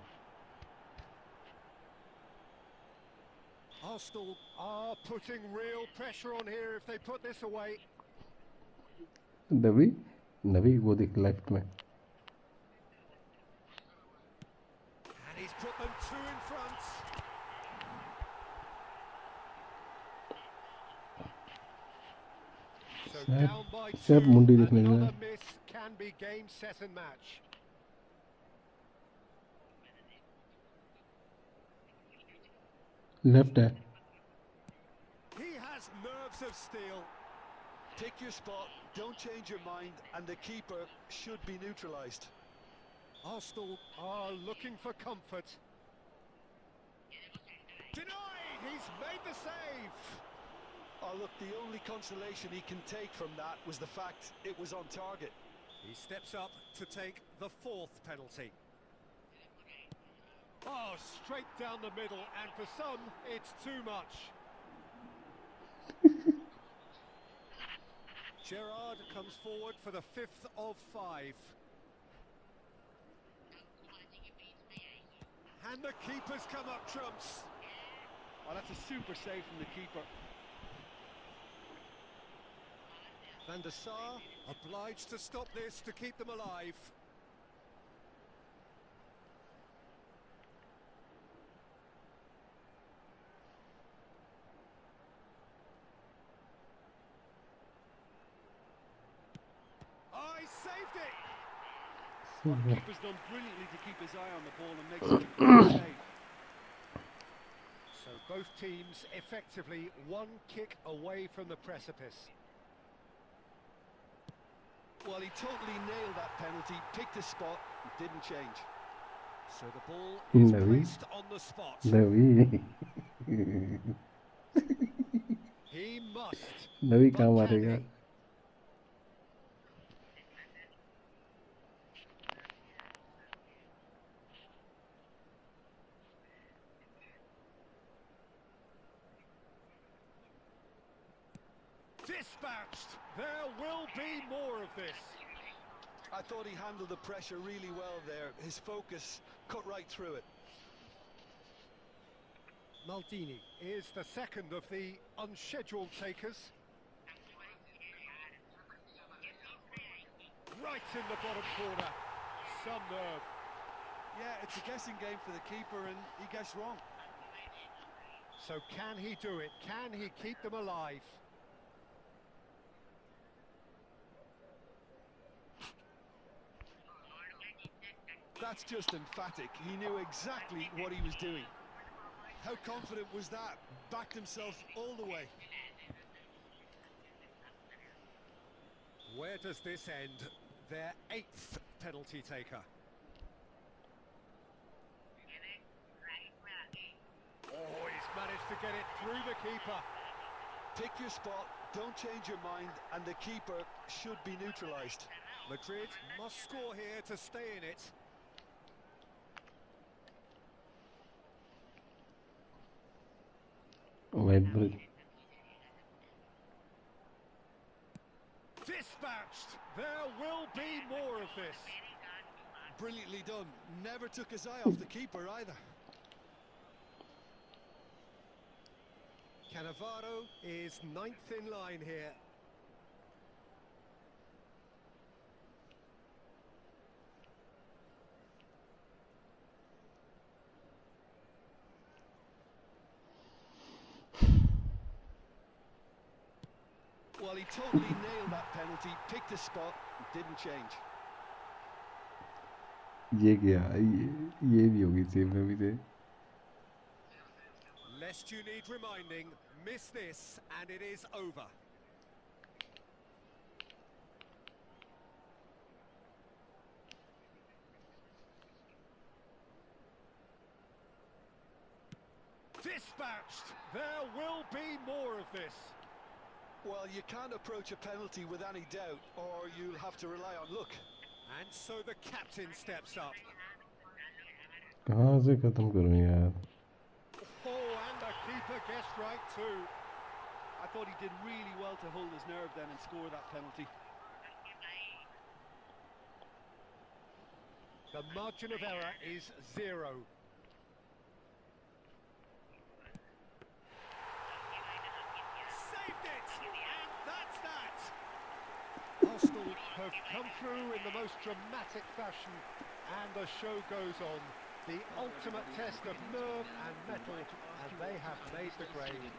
Arsenal are putting real pressure on here if they put this away. नवी, नवी वो देख लेफ्ट में. And he's put them 2 in front. So down by 2, सब मुंडी दिखने लगा. another miss can be game, set and match. Left है. He has nerves of steel. Pick your spot, don't change your mind, and the keeper should be neutralised. Arsenal are looking for comfort. Denied! He's made the save! Oh look, the only consolation he can take from that was the fact it was on target. He steps up to take the 4th penalty. Oh, straight down the middle, and for some, it's too much. Gerrard comes forward for the 5th of 5. And the keeper's come up trumps. Oh, that's a super save from the keeper. Van der Sar obliged to stop this to keep them alive. Oh, he saved it! Well, the keeper's done brilliantly to keep his eye on the ball and makes it a good save. So both teams effectively 1 kick away from the precipice. Well, he totally nailed that penalty, picked his spot, didn't change. So the ball is Navi. placed on the spot. Navi. He must. Navi But कहाँ can मारेगा? he? Dispatched. There will be more of this. I thought he handled the pressure really well there. His focus cut right through it. Maldini is the second of the unscheduled takers. Right in the bottom corner. Some nerve. Yeah, it's a guessing game for the keeper, and he guessed wrong. So can he do it? Can he keep them alive? That's just emphatic. He knew exactly what he was doing. How confident was that? Backed himself all the way. Where does this end? Their 8th penalty taker. Oh, he's managed to get it through the keeper. Pick your spot, don't change your mind, and the keeper should be neutralised. Madrid must score here to stay in it. Dispatched. There will be more of this. Brilliantly done. Never took his eye off the keeper either. Cannavaro is 9th in line here. Well, he totally nailed that penalty, picked his spot, didn't change. ये क्या? ये भी होगी same में भी थे. Lest you need reminding, miss this and it is over. Dispatched. There will be more of this. Well, you can't approach a penalty with any doubt, or you'll have to rely on luck. And so the captain steps up. कहाँ से खत्म करूँ यार? Oh, and the keeper gets right too. I thought he did really well to hold his nerve then and score that penalty. The margin of error is 0. Saved it! And that's that! Arsenal have come through in the most dramatic fashion, and the show goes on. The ultimate test of nerve and mettle, and they have made the grade.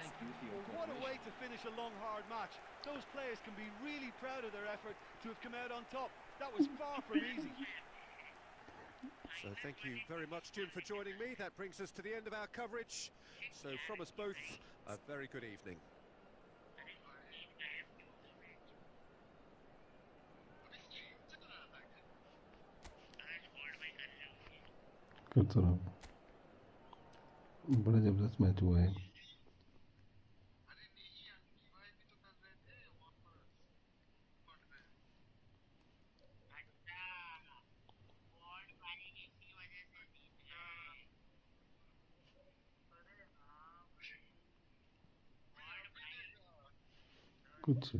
Well, what a way to finish a long, hard match. Those players can be really proud of their effort to have come out on top. That was far from easy. So thank you very much, Jim, for joining me. That brings us to the end of our coverage. So from us both, a very good evening. करता रहा बड़ा जबरदस्त match हुआ है कुछ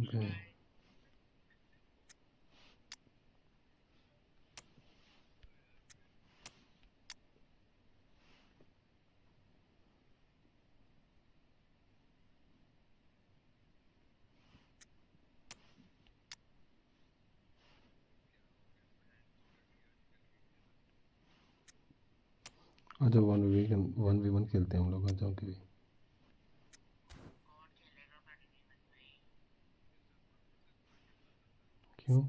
Okay. अच्छा 1v1 खेलते हैं हम लोग अच्छा ओके क्यों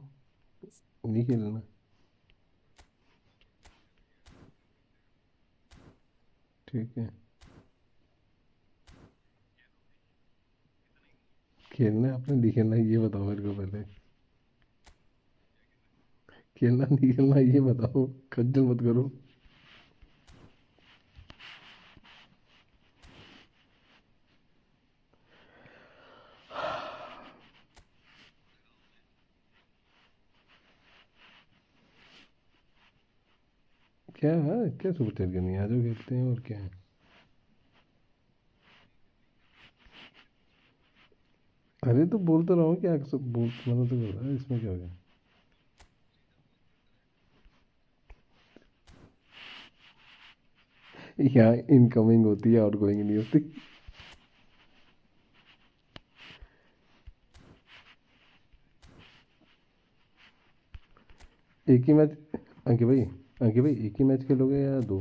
नहीं खेलना ठीक है खेलना है आपने नहीं खेलना ये बताओ मेरे को पहले खेलना नहीं खेलना ये बताओ खज्जल मत करो क्या है क्या सुपर चैट करनी है आ जाओ खेलते हैं और क्या है अरे तो बोलता रहो क्या सब बोल मना तो कर रहा है इसमें क्या हो गया यहाँ इनकमिंग होती है आउटगोइंग नहीं होती एक ही मैच अंकित भाई एक ही मैच खेलोगे या दो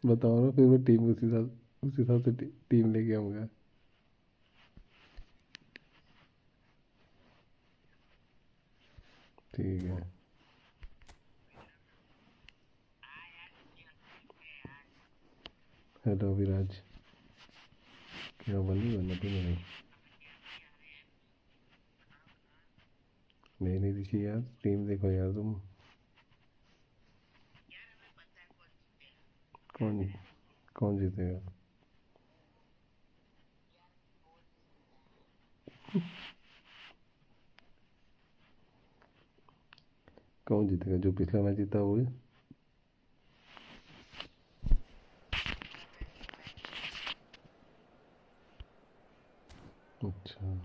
बताओ ना फिर मैं टीम उसी हिसाब से टीम लेके आऊँगा ठीक है हेलो विराज क्या बनी बनना तो नहीं ऋषि यार टीम देखो यार तुम कौन कौन जीतेगा? कौन जीतेगा? जो पिछला मैच जीता वो? अच्छा,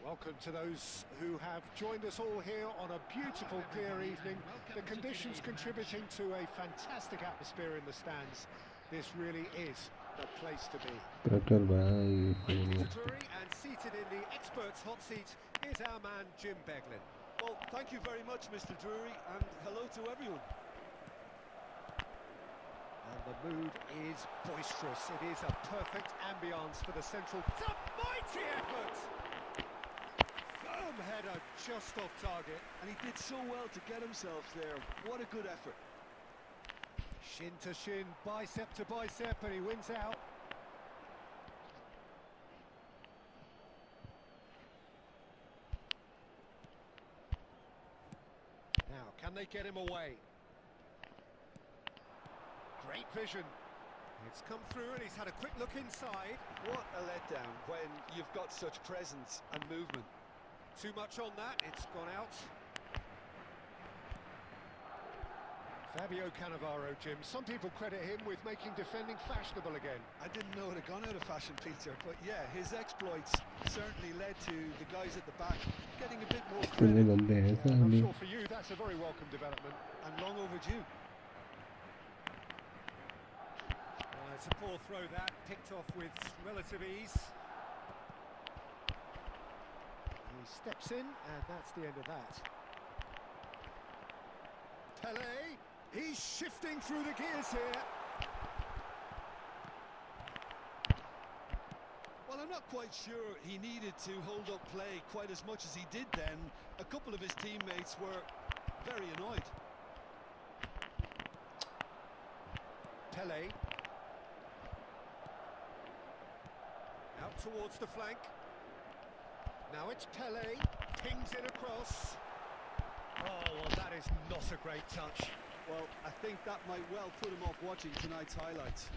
Welcome to those who have joined us all here on a beautiful, clear evening. The conditions contributing to a fantastic atmosphere in the stands. This really is the place to be. And seated in the experts' hot seat is our man Jim Beglin. Well, thank you very much, Mr. Drury, and hello to everyone. And the mood is boisterous. It is a perfect ambience for the central. It's a mighty effort! Firm header just off target. And he did so well to get himself there. What a good effort. Shin to shin, bicep to bicep, and he wins out. Now, can they get him away? Great vision. It's come through and he's had a quick look inside. What a letdown when you've got such presence and movement. Too much on that, it's gone out. Fabio Cannavaro, Jim. Some people credit him with making defending fashionable again. I didn't know it had gone out of fashion, Peter, but yeah, his exploits certainly led to the guys at the back getting a bit more credit. I'm sure for you that's a very welcome development. And long overdue. It's a poor throw that, picked off with relative ease. He steps in, and that's the end of that. Pele, he's shifting through the gears here. Well, I'm not quite sure he needed to hold up play quite as much as he did then. A couple of his teammates were very annoyed. Pele. Out towards the flank. Now it's Pele, pings it across. Oh, well, that is not a great touch. Well, I think that might well put him off watching tonight's highlights.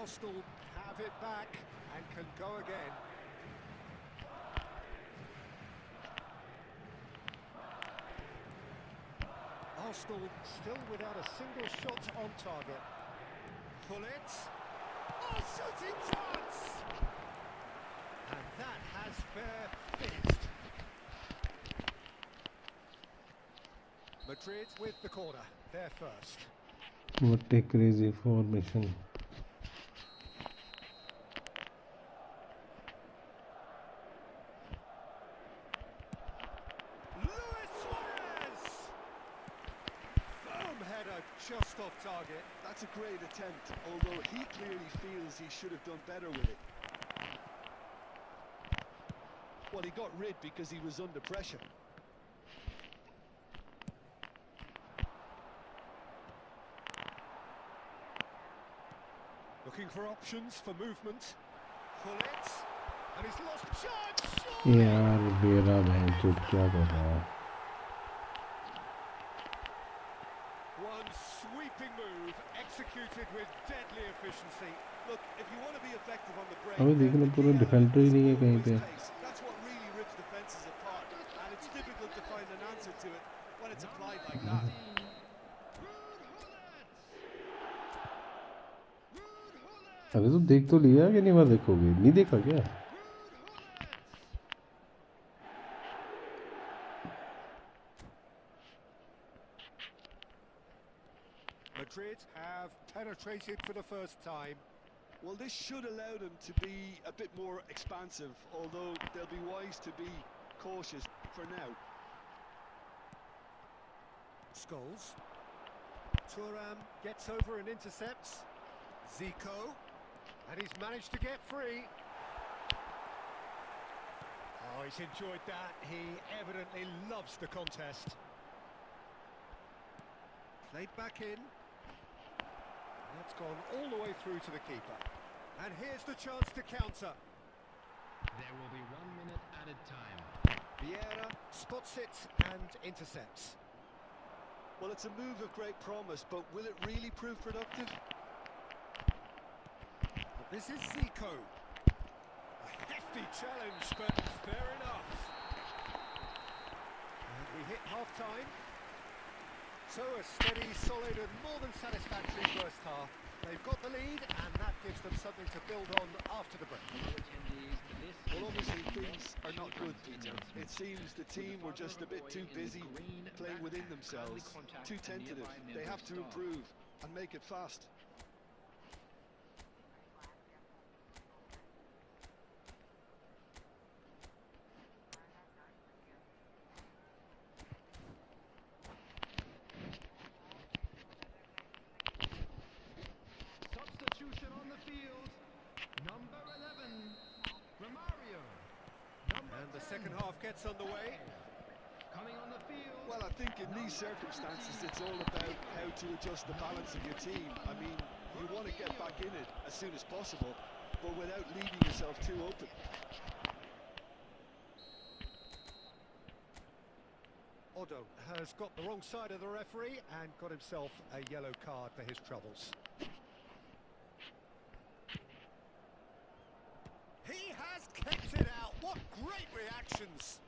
Arsenal have it back and can go again. Arsenal still without a single shot on target. Pull it. Oh, shooting chance! And that has fair finished. Madrid with the corner, they're first. What a crazy formation. Just off target. That's a great attempt, although he clearly feels he should have done better with it. Well, he got rid because he was under pressure. Looking for options for movement. Pull it. And he's lost charge. यार बेरा बहन चुट क्या कर रहा है? One sweeping move executed with deadly efficiency. Look, if you want to be effective on the break, अबे देखना पूरा डिफेंडर ही नहीं है कहीं पे. That's what really rips defenses apart, and it's difficult to find an answer to it when it's applied like that. अरे तो देख तो लिया कि नहीं बार देखोगे? नहीं देखा क्या? Madrid have penetrated for the first time. Well, this should allow them to be a bit more expansive, although they'll be wise to be cautious for now. Scholes. Thuram gets over and intercepts. Zico. And he's managed to get free. Oh, he's enjoyed that. He evidently loves the contest. Played back in. That's gone all the way through to the keeper. And here's the chance to counter. There will be 1 minute added time. Vieira spots it and intercepts. Well, it's a move of great promise, but will it really prove productive? This is Zico. A hefty challenge, but fair enough. And we hit half-time. So a steady, solid and more than satisfactory first half. They've got the lead and that gives them something to build on after the break. Well, obviously things are not good, Peter. It seems the team were just a bit too busy playing within themselves, too tentative. They have to improve and make it fast. Second half gets underway. Coming on the field. Well, I think in these circumstances it's all about how to adjust the balance of your team. I mean, you want to get back in it as soon as possible, but without leaving yourself too open. Odo has got the wrong side of the referee and got himself a yellow card for his troubles. He has kept it out. What great reactions!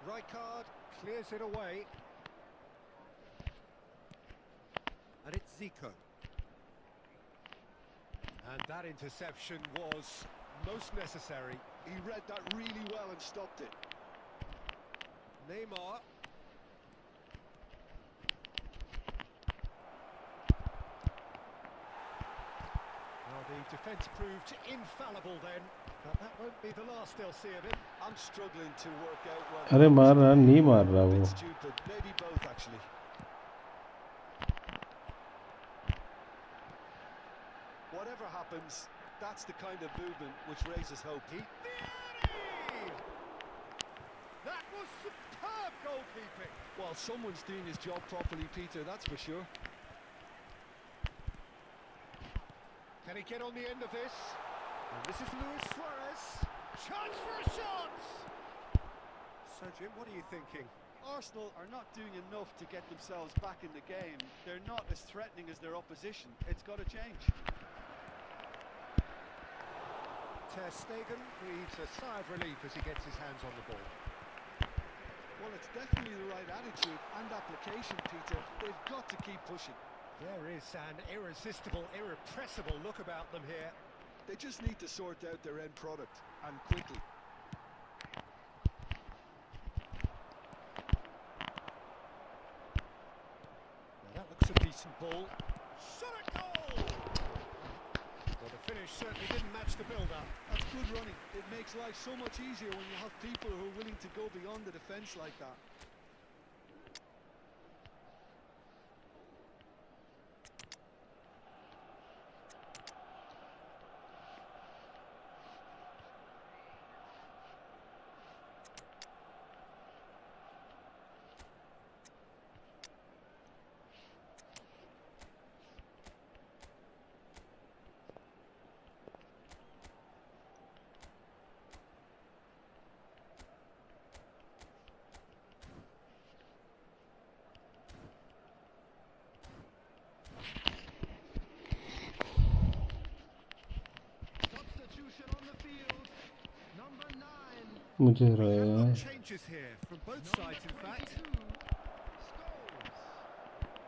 Rijkaard clears it away. And it's Zico. And that interception was most necessary. He read that really well and stopped it. Neymar. Well, the defence proved infallible then, but that won't be the last they'll see of him. I'm struggling to work out what... अरे मार रहा नहीं मार रहा वो. Stupid, maybe both actually. Whatever happens, that's the kind of movement which raises hope. That was superb goalkeeping. Well, someone's doing his job properly, Peter, that's for sure. Can he get on the end of this? And this is Luis Suarez. Chance for a shot! So, Jim, what are you thinking? Arsenal are not doing enough to get themselves back in the game. They're not as threatening as their opposition. It's got to change. Ter Stegen breathes a sigh of relief as he gets his hands on the ball. Well, it's definitely the right attitude and application, Peter. They've got to keep pushing. There is an irresistible, irrepressible look about them here. They just need to sort out their end product, and quickly. Now that looks a decent ball. Shot a goal! Well, the finish certainly didn't match the build-up. That's good running. It makes life so much easier when you have people who are willing to go beyond the defence like that. मुझे We have रहा got changes here from both sides, in fact.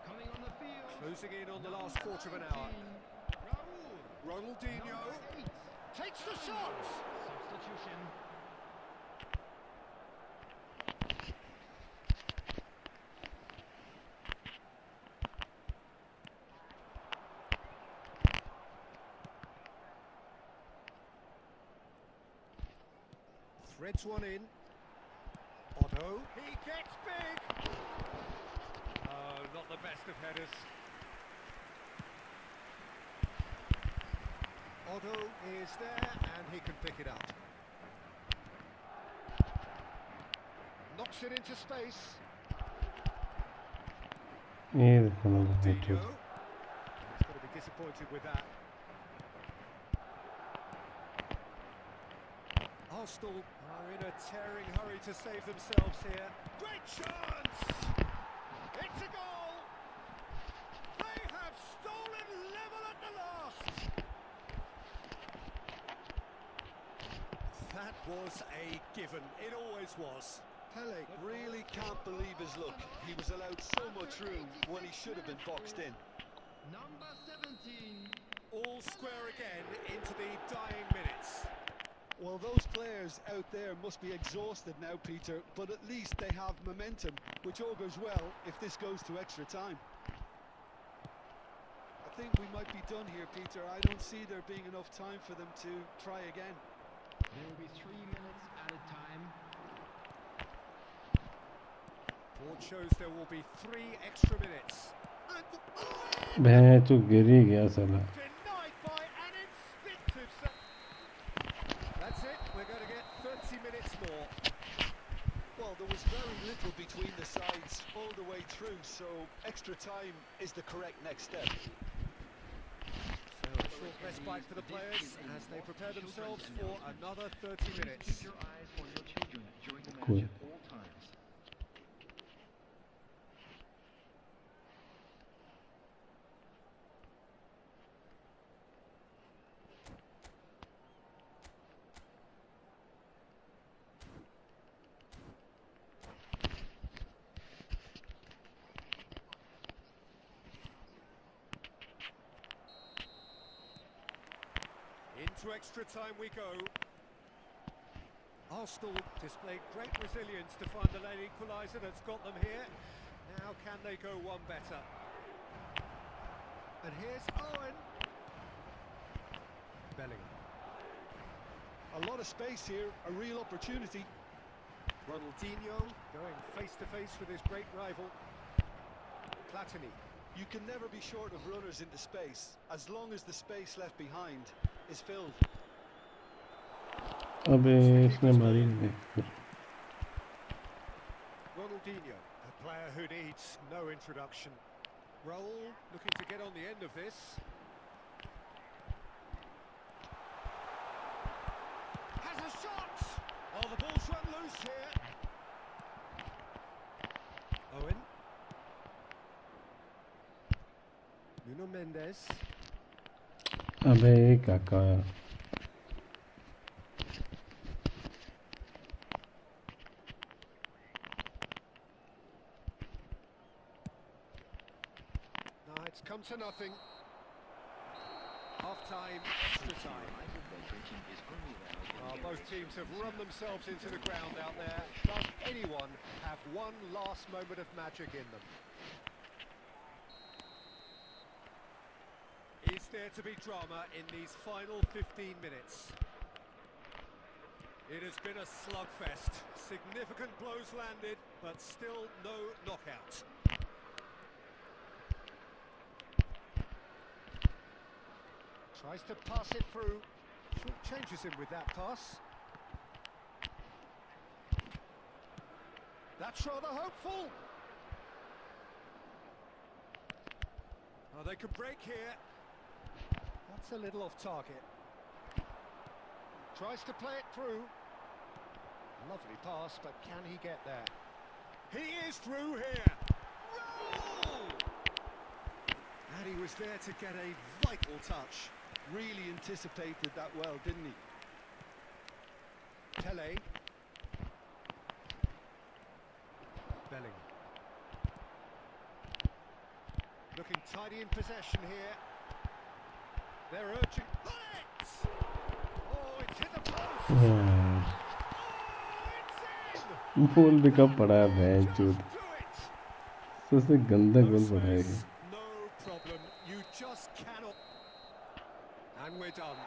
Coming on the field. Closing in on the last quarter of an hour. Ronaldinho takes the shot. Substitution. Threads one in. Otto, he gets big. Oh, not the best of headers. Otto is there and he can pick it up. Knocks it into space. ये देखो ना He's going to be disappointed with that. Arsenal are in a tearing hurry to save themselves here. Great chance! It's a goal! They have stolen level at the last! That was a given. It always was. Pele really can't believe his luck. He was allowed so much room when he should have been boxed in. Number 17. All square again into the dying minutes. Well, those players out there must be exhausted now, Peter, but at least they have momentum, which augurs well if this goes to extra time. I think we might be done here, Peter. I don't see there being enough time for them to try again. There will be 3 minutes at a time. Board shows there will be 3 extra minutes. मैं तो गिर ही गया साला Denied by an instinctive set. That's it, we're going to get 30 minutes more. Well, there was very little between the sides all the way through, so extra time is the correct next step. So a short respite for the players as they prepare themselves for another 30 minutes. Keep your eyes on your children during the match Cool. at all times. Into extra time we go. Arsenal displayed great resilience to find the late equaliser that's got them here. Now can they go one better? And here's Owen. Bellingham. A lot of space here, a real opportunity. Ronaldinho going face to face with his great rival. Platini. You can never be short of runners into space, as long as the space left behind is filled. अबे इसने मारी नहीं Ronaldinho, a player who needs no introduction. Raul looking to get on the end of this. Has a shot! Oh, the ball's run loose here. Owen. Nuno Mendes. अबे काका No, it's come to nothing. Half time, extra time. Both teams have run themselves into the ground out there. Does anyone have one last moment of magic in them? Is there to be drama in these final 15 minutes? It has been a slugfest. Significant blows landed, but still no knockout. Tries to pass it through. Short changes him with that pass. That's rather hopeful. Oh, they could break here. That's a little off target. Tries to play it through. Lovely pass, but can he get there? He is through here. Roll! And he was there to get a vital touch. Really anticipated that well, didn't he? Pele. Martinelli. Looking tidy in possession here. They're urging. Oh, it's hit the post. Yeah. Goal भी कब पड़ा है भैंस चोद सबसे गंदा गोल पड़ा है ये No problem, you just cannot. And we're done.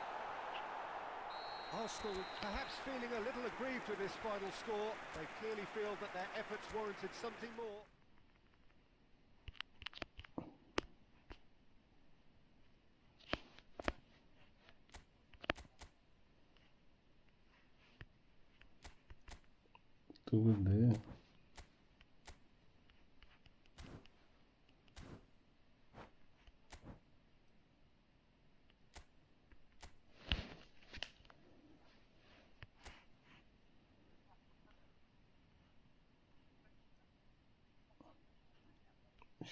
Arsenal perhaps feeling a little aggrieved with this final score. They clearly feel that their efforts warranted something more. तो good है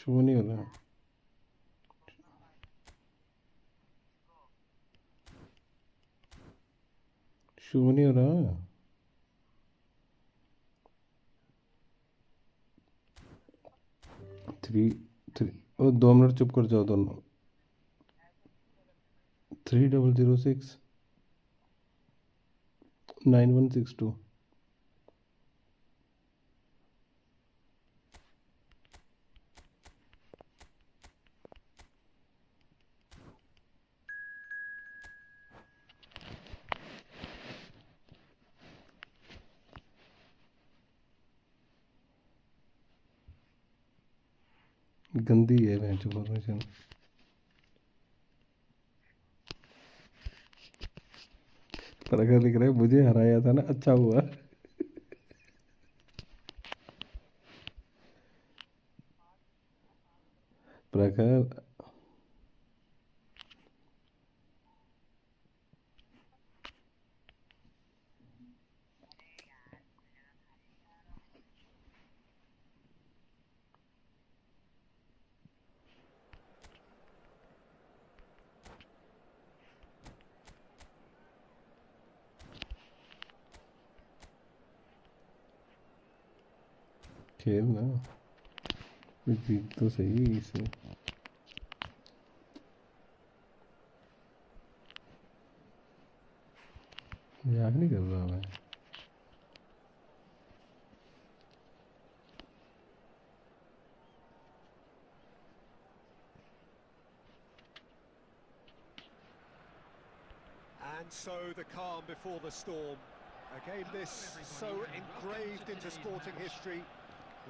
शो नहीं हो रहा शो नहीं हो रहा 3 और 2 मिनट चुप कर जाओ दोनों 3006 9162 गंदी है मैच फॉर्मेशन पर अगर लिख रहे मुझे हराया था ना अच्छा हुआ प्रखर खेल ना जीत तो सही इसे मजाक नहीं कर रहा मैं And so the calm before the storm. A game this so engraved into sporting history.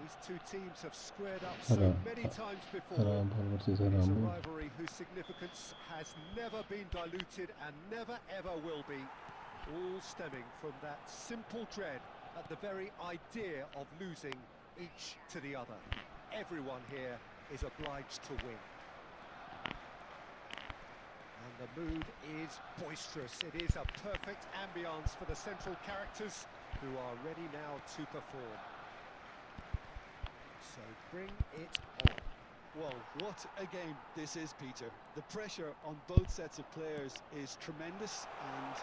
These two teams have squared up so many times before. It's a rivalry whose significance has never been diluted and never ever will be. All stemming from that simple dread at the very idea of losing each to the other. Everyone here is obliged to win. And the mood is boisterous. It is a perfect ambience for the central characters who are ready now to perform. So bring it on. Well, what a game this is, Peter. The pressure on both sets of players is tremendous, and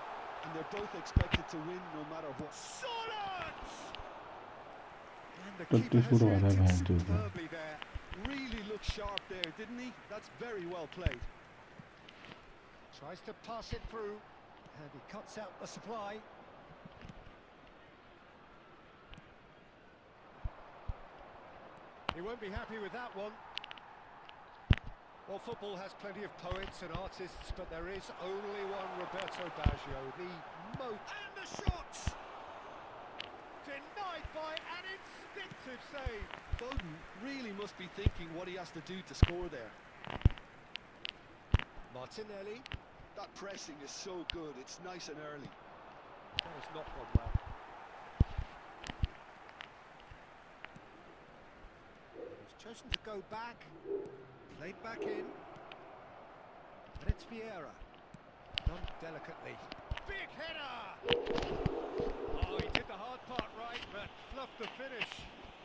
they're both expected to win no matter what. Solid! And the keeper has reacted superbly there. Really looked sharp there, didn't he? That's very well played. Tries to pass it through, and he cuts out the supply. He won't be happy with that one. Well, football has plenty of poets and artists, but there is only one Roberto Baggio, the and the shots! Denied by an instinctive save. Bowden really must be thinking what he has to do to score there. Martinelli. That pressing is so good, it's nice and early. That has not gone well. He's chosen to go back, played back in, and it's Vieira. Done delicately. Big header! Oh, he did the hard part right, but fluffed the finish.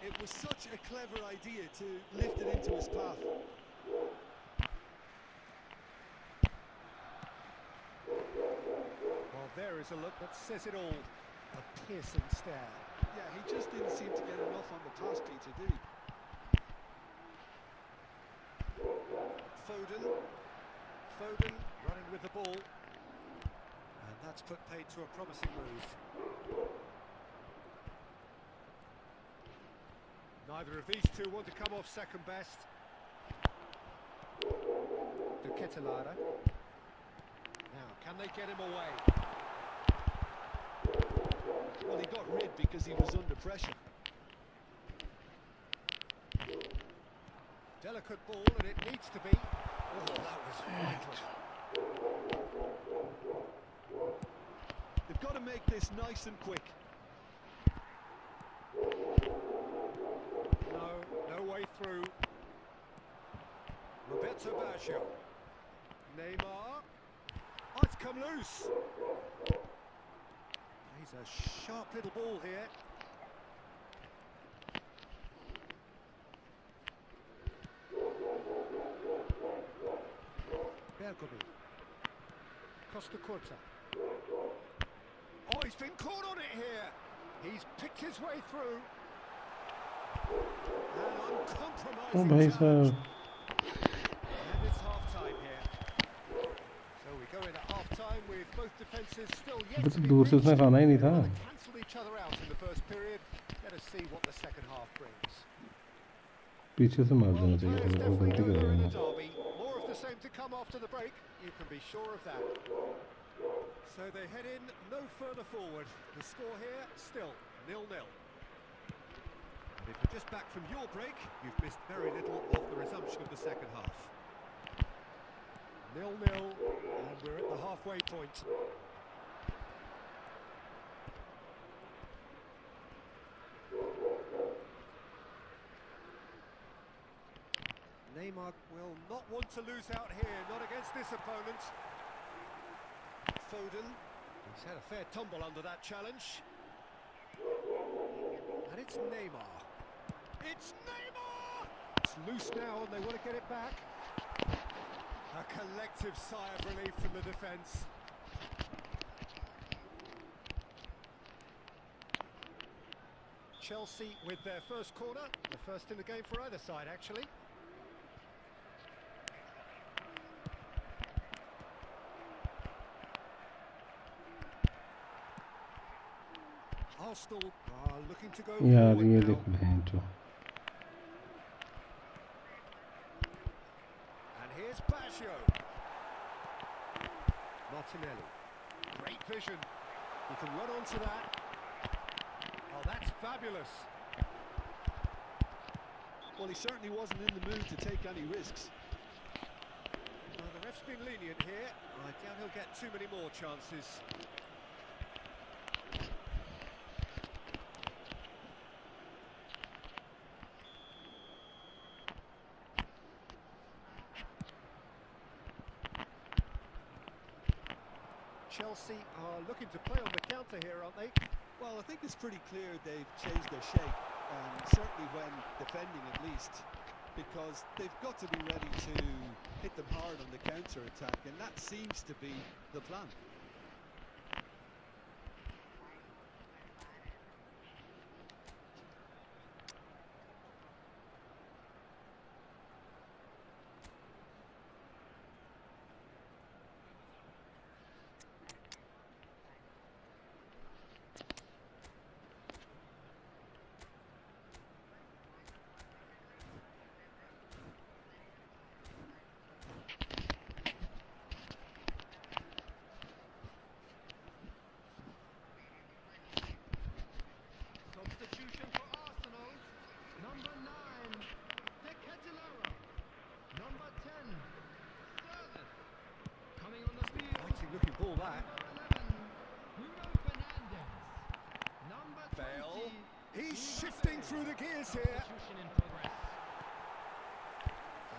It was such a clever idea to lift it into his path. Well, there is a look that says it all. A piercing stare. Yeah, he just didn't seem to get enough on the pass, Peter, did he? Foden running with the ball. And that's put paid to a promising move. Neither of these two want to come off second best. De Ketelaere. Now, can they get him away? Well, he got rid because he was under pressure. Delicate ball, and it needs to be. Oh, that was vital. They've got to make this nice and quick. No way through. Roberto Baggio. Neymar. Oh, it's come loose. He's a sharp little ball here. Bergomi. Costa Curta. Oh, he's been caught on it here. He's picked his way through. An uncompromising challenge. And it's half-time here. So we go in at half-time with both defences still yet to be reached. They cancelled each other out in the first period. Let us see what the second half brings. पीछे से मार देना चाहिए Players वो गलती definitely कर know रहे they're in हैं the derby. More of the same to come after the break. You can be sure of that. So they head in no further forward. The score here still 0-0. And if you're just back from your break, you've missed very little of the resumption of the second half. 0-0, and we're at the halfway point. Neymar will not want to lose out here, not against this opponent. Foden, he's had a fair tumble under that challenge. And it's Neymar. It's Neymar! It's loose now and they want to get it back. A collective sigh of relief from the defence. Chelsea with their first corner, the first in the game for either side actually. Arsenal are looking to go forward ये now. देख रहे हैं जो And here's Baggio. Martinelli. Great vision. He can run onto that. Oh, that's fabulous. Well, he certainly wasn't in the mood to take any risks. Well, the ref's been lenient here. I doubt he'll get too many more chances. Chelsea are looking to play on the counter here, aren't they? Well, I think it's pretty clear they've changed their shape, certainly when defending at least, because they've got to be ready to hit them hard on the counter-attack, and that seems to be the plan. Substitution for Arsenal. Number 9, De Ketelaere. Number 10, Servus. Coming on the field. Mighty looking ball that. Number 11, Bruno Fernandes. Number 20. Bale. He's shifting through the gears here. Substitution in progress.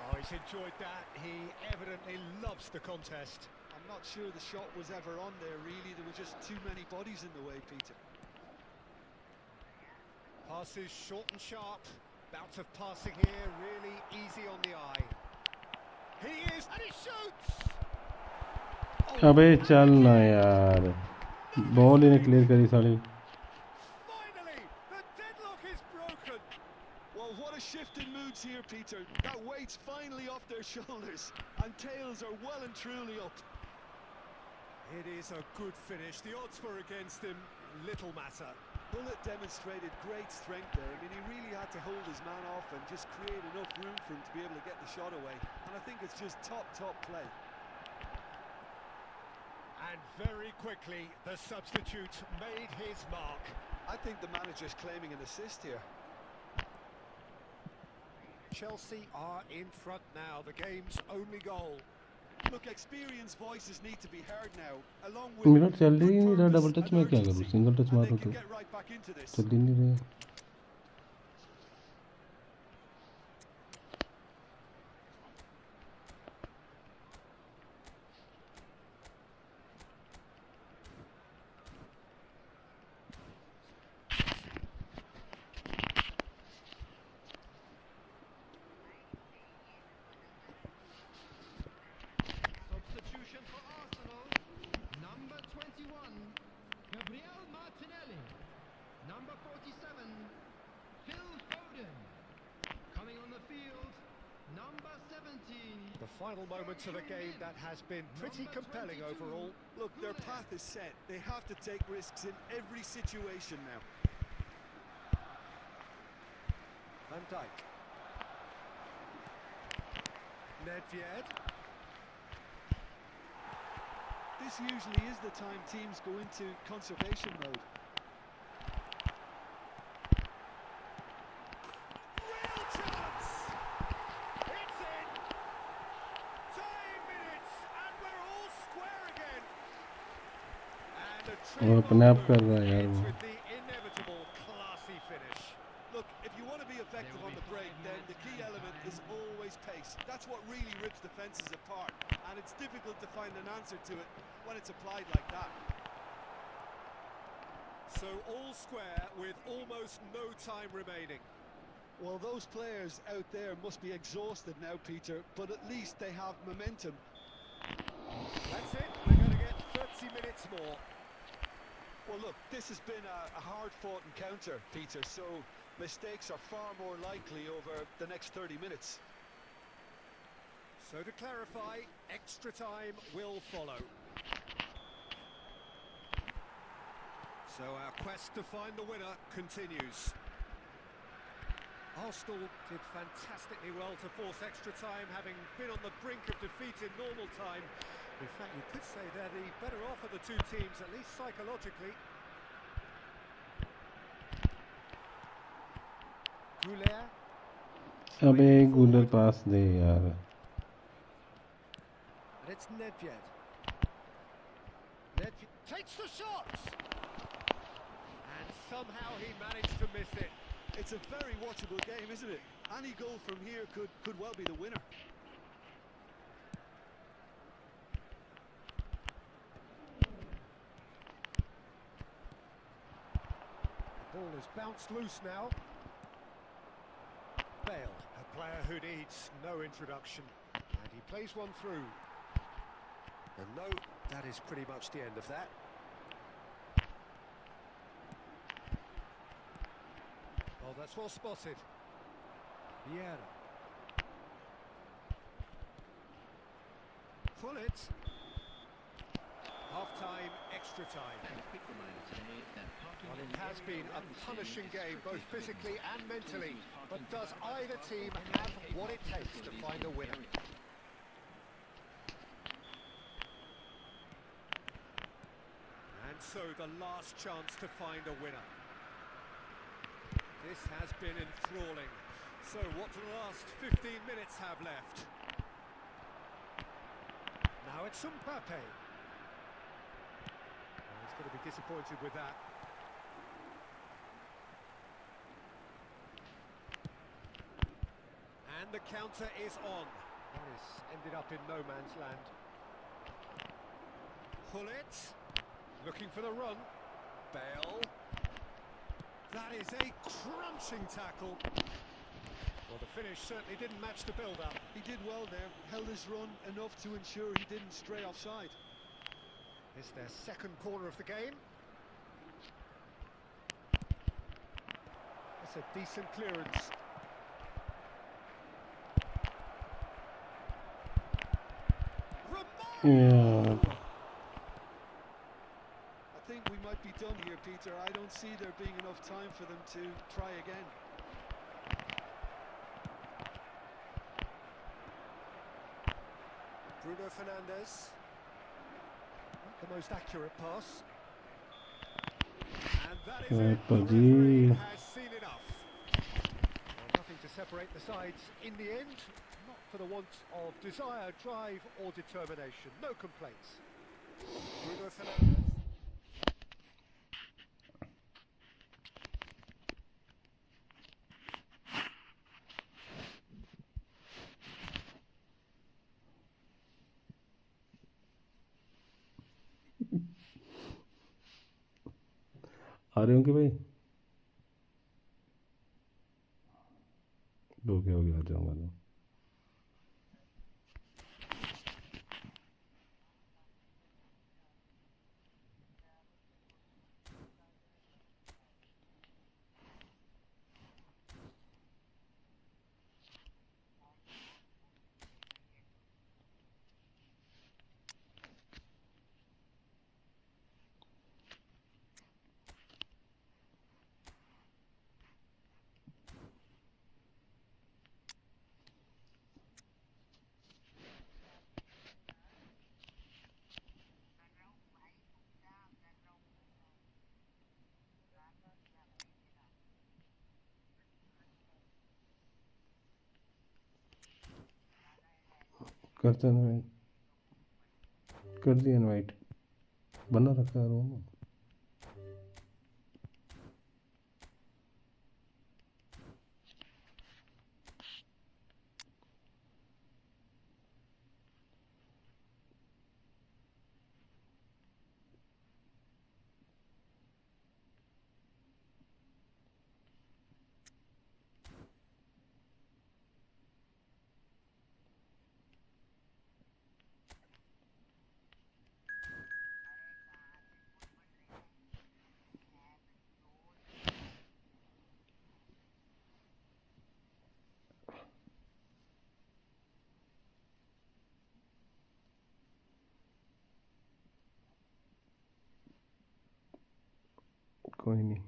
Oh, he's enjoyed that. He evidently loves the contest. I'm not sure the shot was ever on there, really. There were just too many bodies in the way, Peter. Passes short and sharp. Bout of passing here, really easy on the eye. He is, and he shoots! अबे चल ना यार ball इन्हें clear करी साली Finally, weight's finally off their shoulders, and tails are well and truly up. It is a good finish. The odds were against him, little matter. Bullet demonstrated great strength there. I mean, he really had to hold his man off and just create enough room for him to be able to get the shot away. And I think it's just top play. And very quickly, the substitute made his mark. I think the manager's claiming an assist here. Chelsea are in front now, the game's only goal. Look, experienced voices need to be heard now, along मेरा with चल ही नहीं रहा good double purpose touch में and क्या करूँ urgency, single touch and मारूँ they तो can get right back into this. चल ही नहीं रहा Substitution for Arsenal. Number 21, Gabriel Martinelli. Number 47, Phil Foden. Coming on the field, number 17. The final moments of a game that has been pretty compelling overall. Look, their path is set. They have to take risks in every situation now. Van Dijk. Nedved. This usually is the time teams go into conservation mode. Real chance! It's in! 10 minutes and we're all square again. And a वो अपने आप कर रहा है यार ends वो with the inevitable classy finish. Look, if you want to be effective on the break, then the key element is always pace. That's what really rips defences apart, and it's difficult to find an answer to it when it's applied like that. So all square with almost no time remaining. Well, those players out there must be exhausted now, Peter, but at least they have momentum. That's it, they're going to get 30 minutes more. Well, look, this has been a hard-fought encounter, Peter, so mistakes are far more likely over the next 30 minutes. So to clarify, extra time will follow. So our quest to find the winner continues. Arsenal did fantastically well to force extra time, having been on the brink of defeat in normal time. In fact, you could say they're the better off of the two teams, at least psychologically. Goulet. अबे गूलर पास दे यार And it's Nedved. Nedved takes the shot! And somehow he managed to miss it. It's a very watchable game, isn't it? Any goal from here could well be the winner. Ball is bounced loose now. Bale, a player who needs no introduction. And he plays one through. And no, that is pretty much the end of that. Oh, that's well spotted. Vieira. Pull it. Half-time, extra time. Well, it has been a punishing game, both physically and mentally. But does either team have what it takes to find a winner? And so the last chance to find a winner. This has been enthralling. So what do the last 15 minutes have left? Now it's Mbappe. Well, he's going to be disappointed with that. And the counter is on. That has ended up in no man's land. Pull it. Looking for the run. Bale. That is a crunching tackle. Well, the finish certainly didn't match the build-up. He did well there, held his run enough to ensure he didn't stray offside. It's their second corner of the game. That's a decent clearance. Yeah. I think we might be done here, Peter. I don't see there being enough time for them to try again. Bruno Fernandes. Not the most accurate pass. And that is it. The referee has seen enough. Well, nothing to separate the sides in the end. Not for the want of desire, drive or determination. No complaints. Bruno Fernandes. आ रहे होंगे भाई? हो गया आ जाऊंगा तो। करते हैं, कर दिया इनवाइट, बना रखा है रूम। कोई नहीं,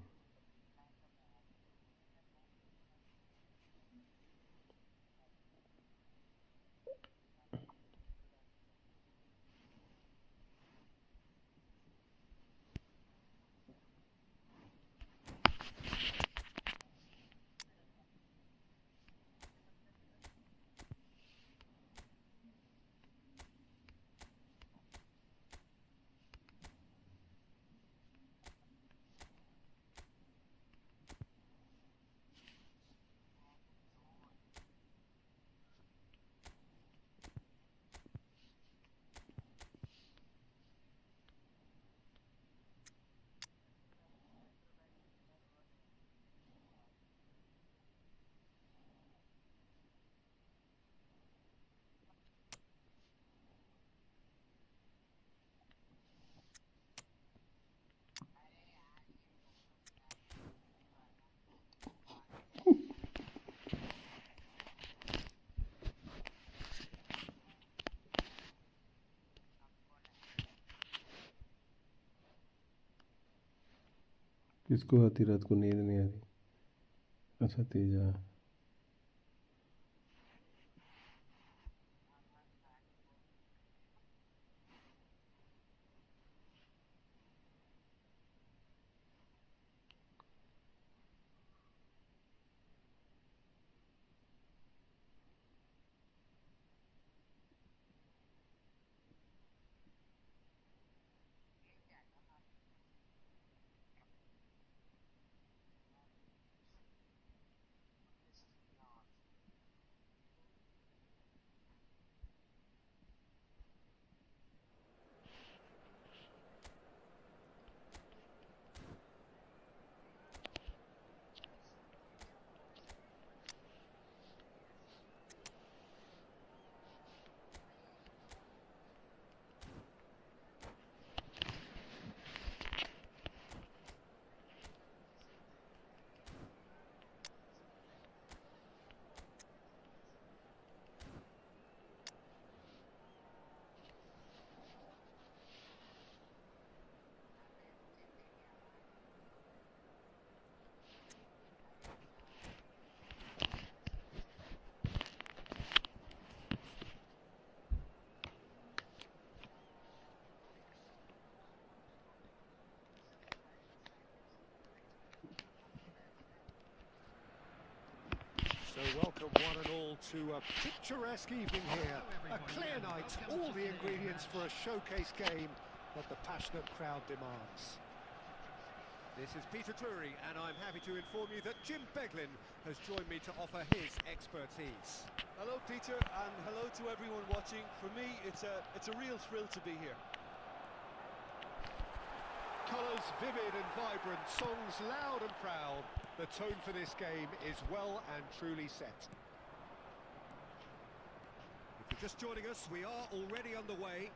किसको आती रात को नींद नहीं आ रही? अच्छा Teja, welcome one and all to a picturesque evening here. A clear night, all the ingredients for a showcase game that the passionate crowd demands. This is Peter Drury, and I'm happy to inform you that Jim Beglin has joined me to offer his expertise. Hello, Peter, and hello to everyone watching. For me, it's a real thrill to be here. Colours vivid and vibrant, songs loud and proud. The tone for this game is well and truly set. If you're just joining us, we are already underway.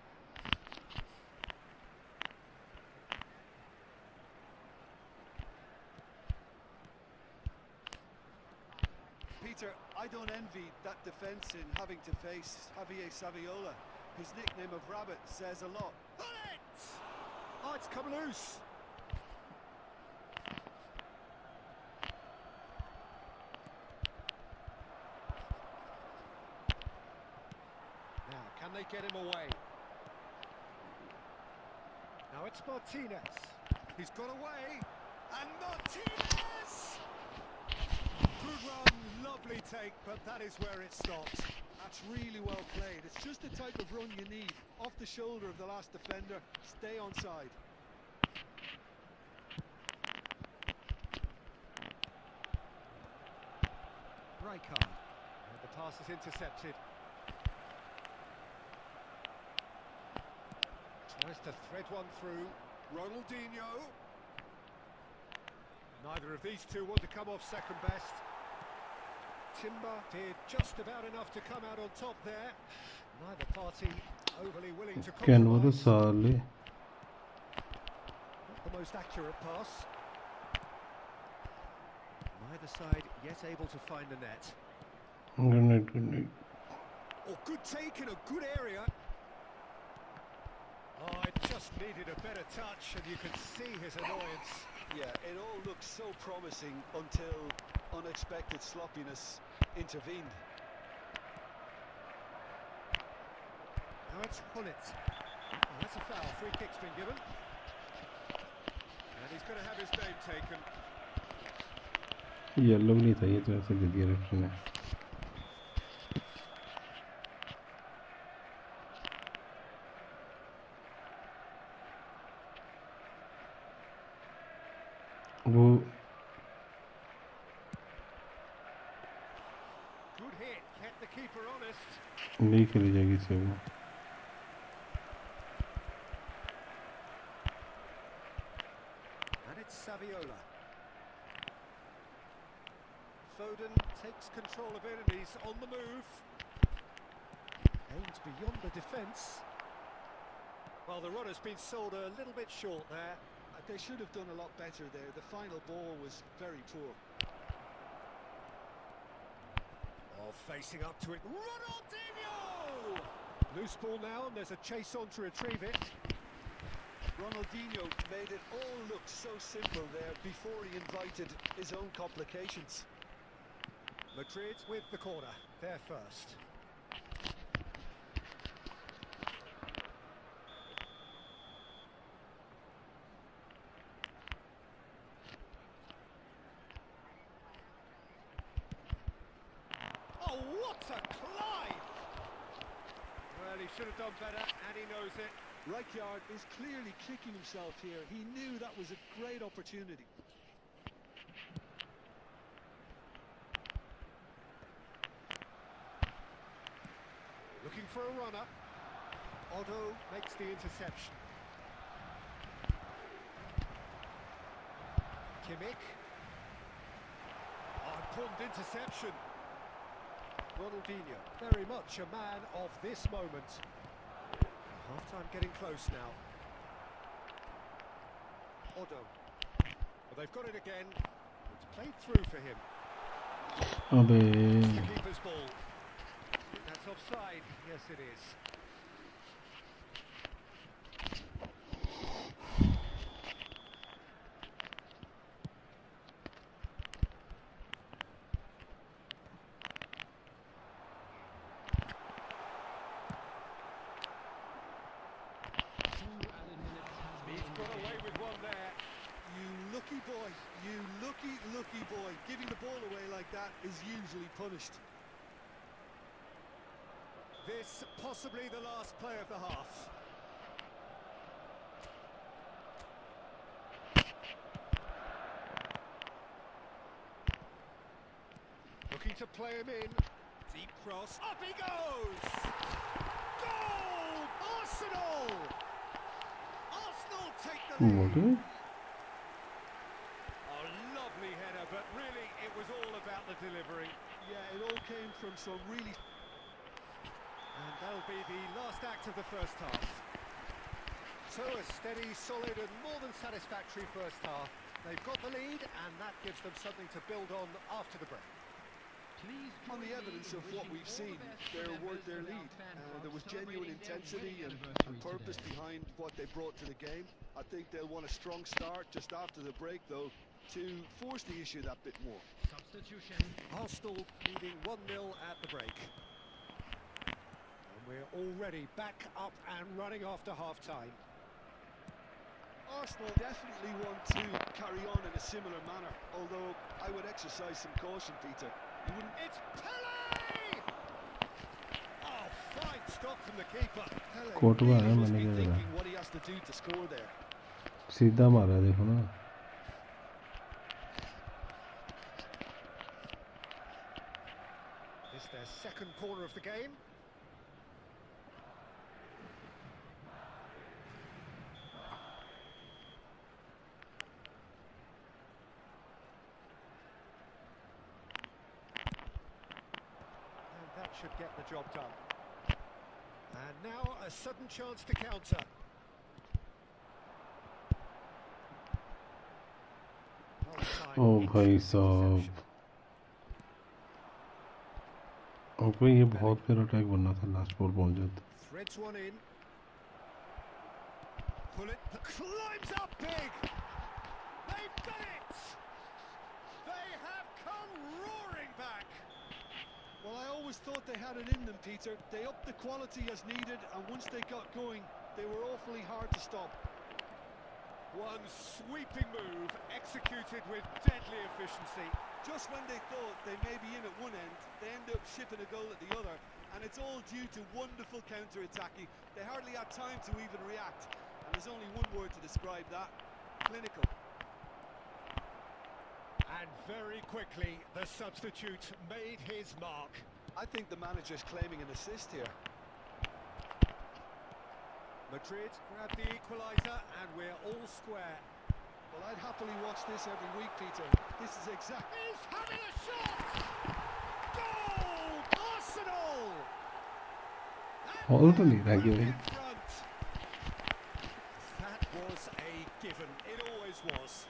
Peter, I don't envy that defence in having to face Javier Saviola. His nickname of Rabbit says a lot. Oh, it's come loose. Now, can they get him away? Now it's Martinez. He's got away. And Martinez! Good run, lovely take, but that is where it stops. That's really well played. It's just the type of run you need. Off the shoulder of the last defender, stay onside. Rijkaard. And the pass is intercepted. Tries to thread one through. Ronaldinho. Neither of these two want to come off second best. Timber did just about enough to come out on top there. Neither party overly willing to compromise. Not the most accurate pass. Neither side yet able to find the net. Good night. Oh, good take in a good area. Oh, it just needed a better touch, and you can see his annoyance. Yeah, it all looked so promising until unexpected sloppiness intervened. Now it's Hullet. Oh, that's a foul. Free kick's been given. And he's going to have his name taken. Yellow नहीं था ये तो ऐसे दे दिया referee ने वो Good hit, kept the keeper honest. नहीं खेली जाएगी इससे वो And it's Saviola. Foden takes control of it and he's on the move. Aims beyond the defence. Well, the runner's been sold a little bit short there. They should have done a lot better there. The final ball was very poor. Oh, facing up to it. Ronaldinho! Loose ball now and there's a chase on to retrieve it. Ronaldinho made it all look so simple there before he invited his own complications. Madrid with the corner, there first. Oh, what a climb! Well, he should have done better, and he knows it. Rijkaard is clearly kicking himself here. He knew that was a great opportunity. Looking for a runner. Otto makes the interception. Kimmich. Oh, important interception. Ronaldinho, very much a man of this moment. Half-time getting close now. Otto. Well, they've got it again. It's played through for him. It's the keeper's ball. That's offside. Yes, it is. lucky boy. You lucky boy. Giving the ball away like that is usually punished. This possibly the last play of the half. Looking to play him in. Deep cross. Up he goes! Goal! Arsenal! Arsenal take the lead. A lovely header, but really it was all about the delivery. Yeah, it all came from some really... And that'll be the last act of the first half. So a steady, solid and more than satisfactory first half. They've got the lead and that gives them something to build on after the break. On the evidence of what we've seen, they're worth their lead. There was genuine intensity and purpose behind what they brought to the game. I think they'll want a strong start just after the break, though, to force the issue that bit more. Substitution. Arsenal leading 1-0 at the break. And we're already back up and running after half-time. Arsenal definitely want to carry on in a similar manner, although I would exercise some caution, Peter. It's Pele! Oh, fine stop from the keeper. Court में आया Must मैंने be क्या thinking करा what he has to do to score there. सीधा मारा देखो ना This is their second corner of the game. That should get the job done. And now a sudden chance to counter. ओ भाई साहब okay ये बहुत फिर अटैक बनना था लास्ट बॉल पहुंच जाते Threads one in. Pull it, climbs up big. They've done it. They have come roaring back. Well, I always thought they had it in them, Peter. They upped the quality as needed, and once they got going, they were awfully hard to stop. One sweeping move, executed with deadly efficiency. Just when they thought they may be in at one end, they end up shipping a goal at the other, and it's all due to wonderful counter-attacking. They hardly had time to even react, and there's only one word to describe that: clinical. And very quickly, the substitute made his mark. I think the manager's claiming an assist here. Madrid grab the equaliser, and we're all square. Well, I'd happily watch this every week, Peter. This is exactly... He's having a shot! Goal! Arsenal! Already regularly. That was a given. It always was.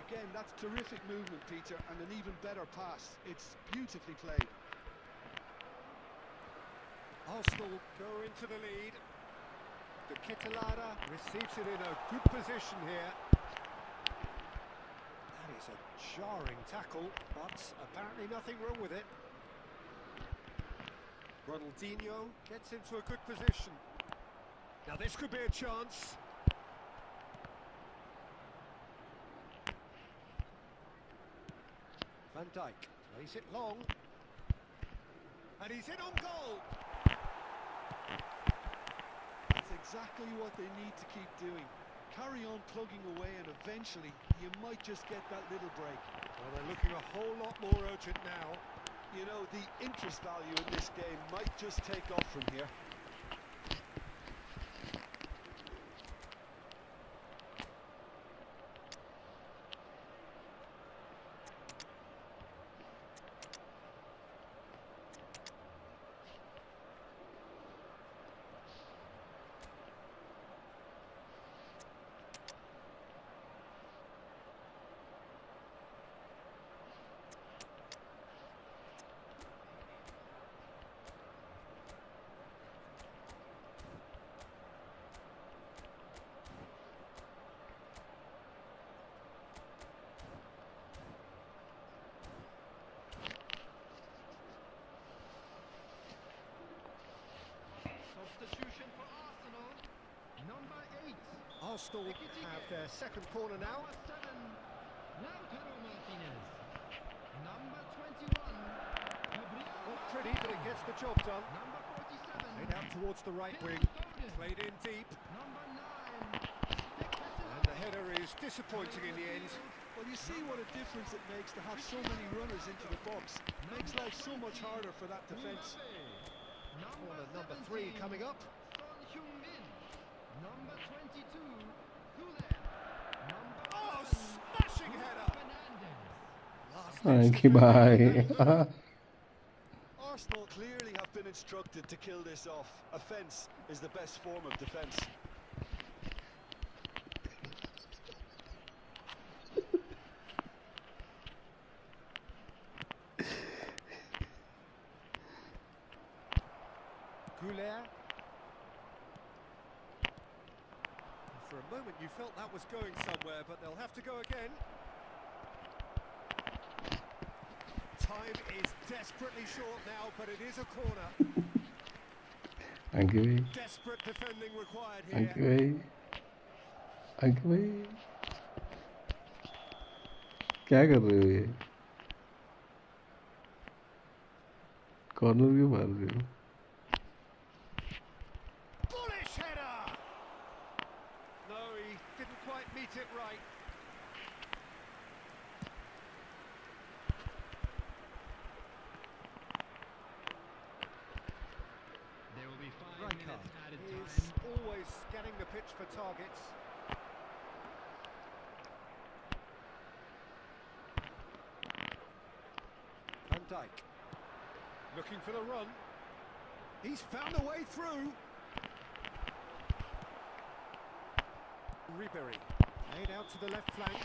Again, that's terrific movement, Peter, and an even better pass. It's beautifully played. Arsenal go into the lead. The Kitalada receives it in a good position here. That is a jarring tackle, but apparently nothing wrong with it. Ronaldinho gets into a good position. Now this could be a chance. Van Dijk plays it long. And he's in on goal. That's exactly what they need to keep doing. Carry on plugging away, and eventually you might just get that little break. Well, they're looking a whole lot more urgent now. You know, the interest value in this game might just take off from here. Substitution for Arsenal. Number 8. Arsenal have their second corner now. Number 7. pretty, but it gets the job done. Played out towards the right wing, played in deep. And the header is disappointing in the end. Well, you see what a difference it makes to have so many runners into the box. It makes life so much harder for that defence. Corner number 3 coming up. Oh, smashing header! Thank you, bye. Arsenal clearly have been instructed to kill this off. Offence is the best form of defence. Goulet. For a moment you felt that was going somewhere, but they'll have to go again. Time is desperately short now, but it is a corner. Thank you. Desperate defending required here. Thank you. Thank you. क्या कर रहे हो ये? Corner क्यों मार रहे हो? Bullish header! No, he didn't quite meet it right. There will be 5 minutes added He's time. always scanning the pitch for targets. Van Dijk. Looking for the run. He's found a way through. Ribery. Played out to the left flank.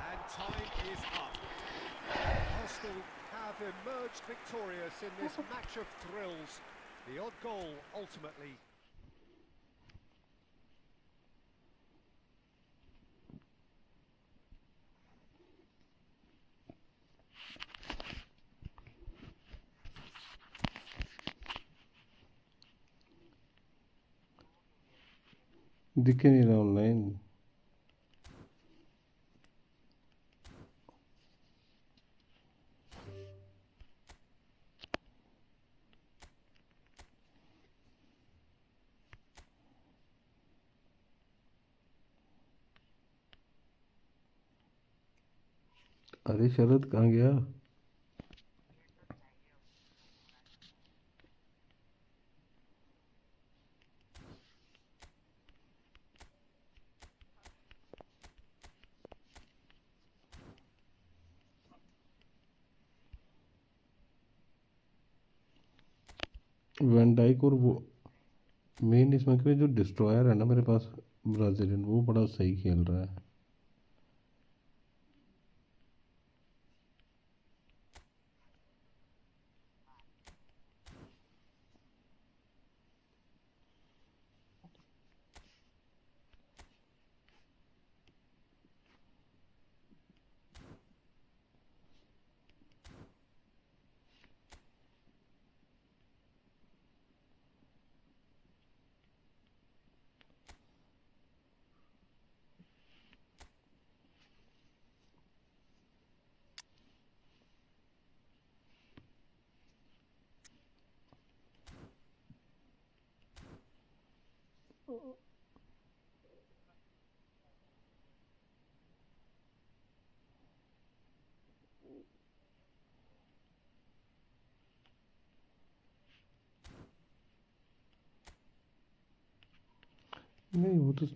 And time is up. Arsenal have emerged victorious in this match of thrills. The odd goal, ultimately. दिख नहीं रहा online. अरे शरद कहाँ गया? Van Dyke और वो main इसमें के जो डिस्ट्रॉयर है ना मेरे पास ब्राजीलियन, वो बड़ा सही खेल रहा है. नहीं वो तो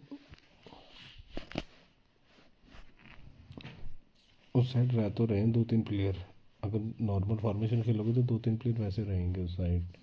उस साइड रह तो रहे 2-3 प्लेयर. अगर नॉर्मल फॉर्मेशन खेलोगे तो 2-3 प्लेयर वैसे रहेंगे उस साइड.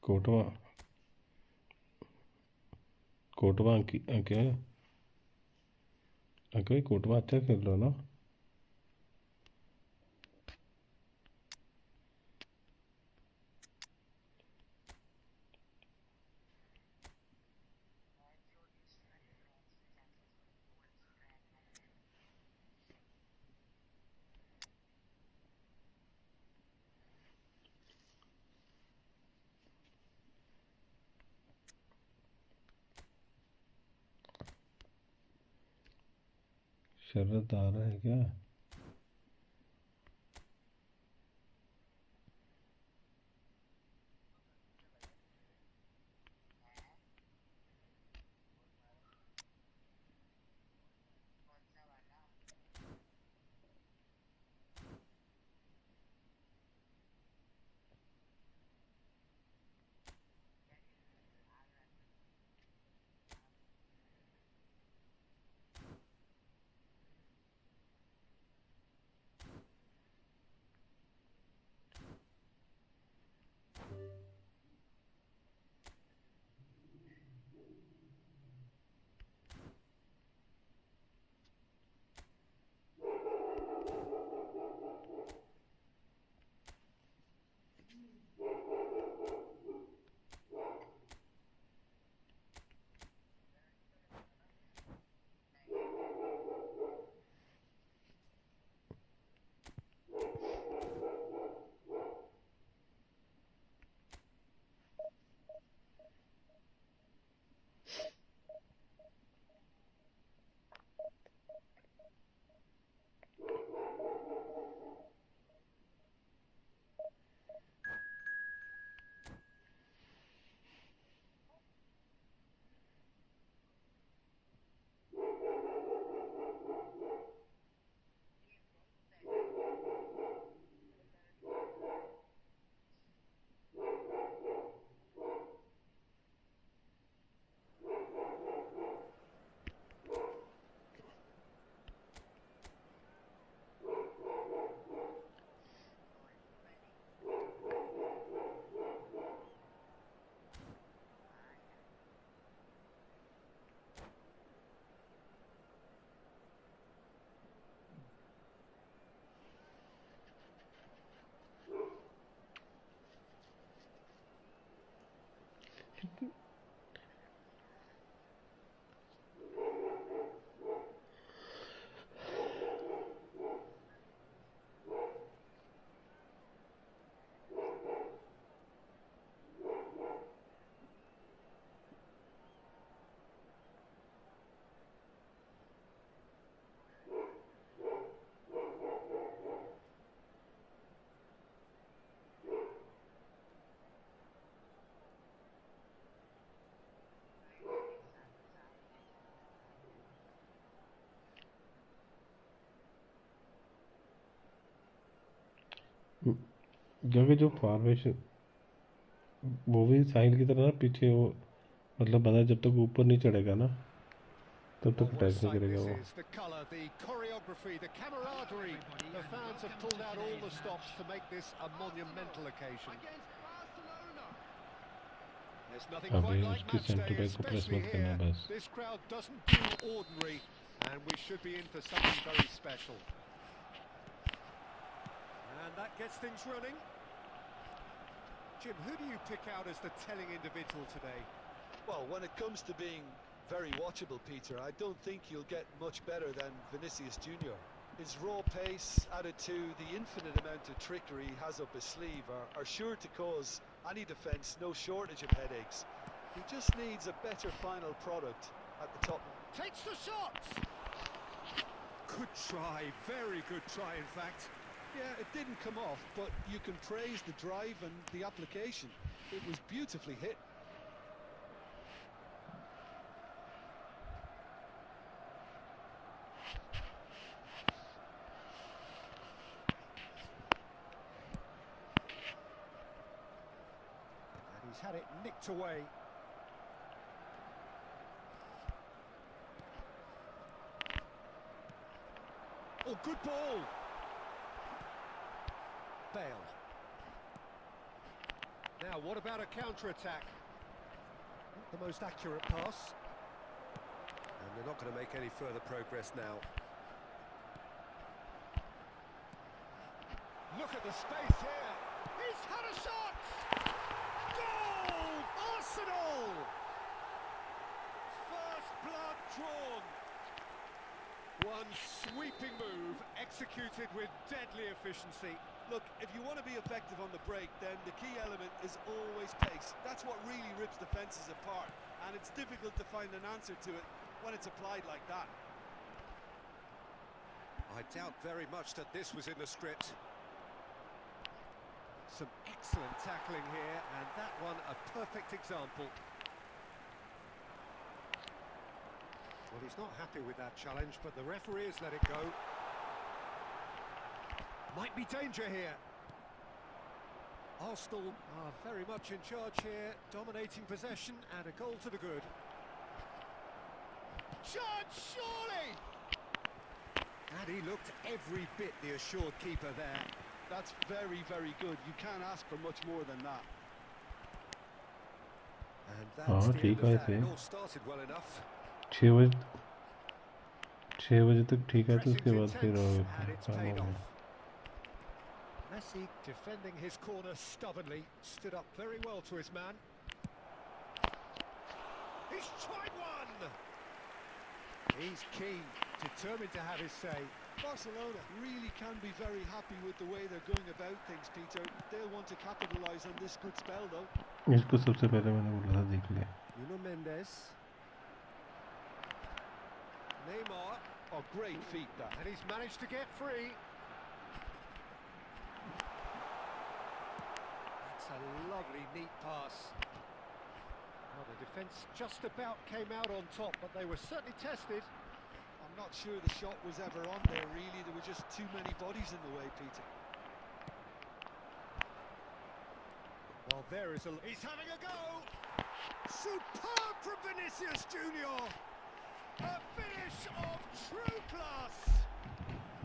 कोटवा कोटवा क्या है? भाई कोटवा अच्छा खेल रहा ना. शरत आ रहा है क्या? क्योंकि जो फॉर्मेशन वो भी साहिल की तरह ना पीछे वो मतलब बंदा जब तक ऊपर नहीं चढ़ेगा ना तब तक अटैक नहीं करेगा वो. The colour, the choreography, the camaraderie. The fans have pulled out all the stops to make this a monumental occasion. There's nothing quite like match day, especially here. This crowd doesn't do ordinary, and we should be in for something very special. And that gets things running. Jim, who do you pick out as the telling individual today? Well, when it comes to being very watchable, Peter, I don't think you'll get much better than Vinicius Junior. His raw pace, added to the infinite amount of trickery he has up his sleeve, are sure to cause any defence no shortage of headaches. He just needs a better final product at the top. Takes the shot! Good try, very good try in fact. Yeah, it didn't come off, but you can praise the drive and the application. It was beautifully hit. And he's had it nicked away. Oh, good ball! Bale. Now, what about a counter-attack? The most accurate pass. And they're not going to make any further progress now. Look at the space here. He's had a shot! Goal! Arsenal! First blood drawn. One sweeping move executed with deadly efficiency. Look, if you want to be effective on the break, then the key element is always pace. That's what really rips defences apart, and it's difficult to find an answer to it when it's applied like that. I doubt very much that this was in the script. Some excellent tackling here, and that one a perfect example. Well, he's not happy with that challenge, but the referee has let it go. Might be danger here. Arsenal are very much in charge here, dominating possession, and a goal to the good. Chance, surely! And he looked every bit the assured keeper there. That's very, very good. You can't ask for much more than that. And that's the end of that. It all started well enough. 6 बजे तक ठीक है तो उसके बाद फिर काम होगा. Messi defending his corner stubbornly, stood up very well to his man. He's tried one! He's keen, determined to have his say. Barcelona really can be very happy with the way they're going about things, Peter. They'll want to capitalise on this good spell, though. इसको सबसे पहले मैंने बोला था देख लिया. Nuno Mendes. Neymar. Oh, great feat that. And he's managed to get free. That's a lovely, neat pass. Well, the defence just about came out on top, but they were certainly tested. I'm not sure the shot was ever on there, really. There were just too many bodies in the way, Peter. Well, there is a... He's having a go! Superb from Vinicius Junior! A finish of true class!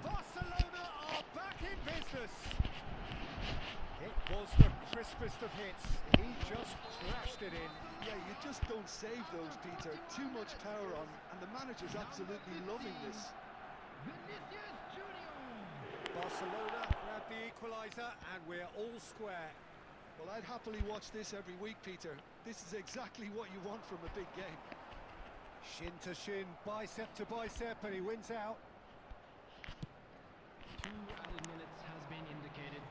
Barcelona are back in business! It was the crispest of hits. He just trashed it in. Yeah, you just don't save those, Peter. Too much power on, and the manager's absolutely loving this. Vinicius Junior. Barcelona grab the equaliser, and we're all square. Well, I'd happily watch this every week, Peter. This is exactly what you want from a big game. Shin to shin, bicep to bicep, and he wins out. 2 added minutes has been indicated.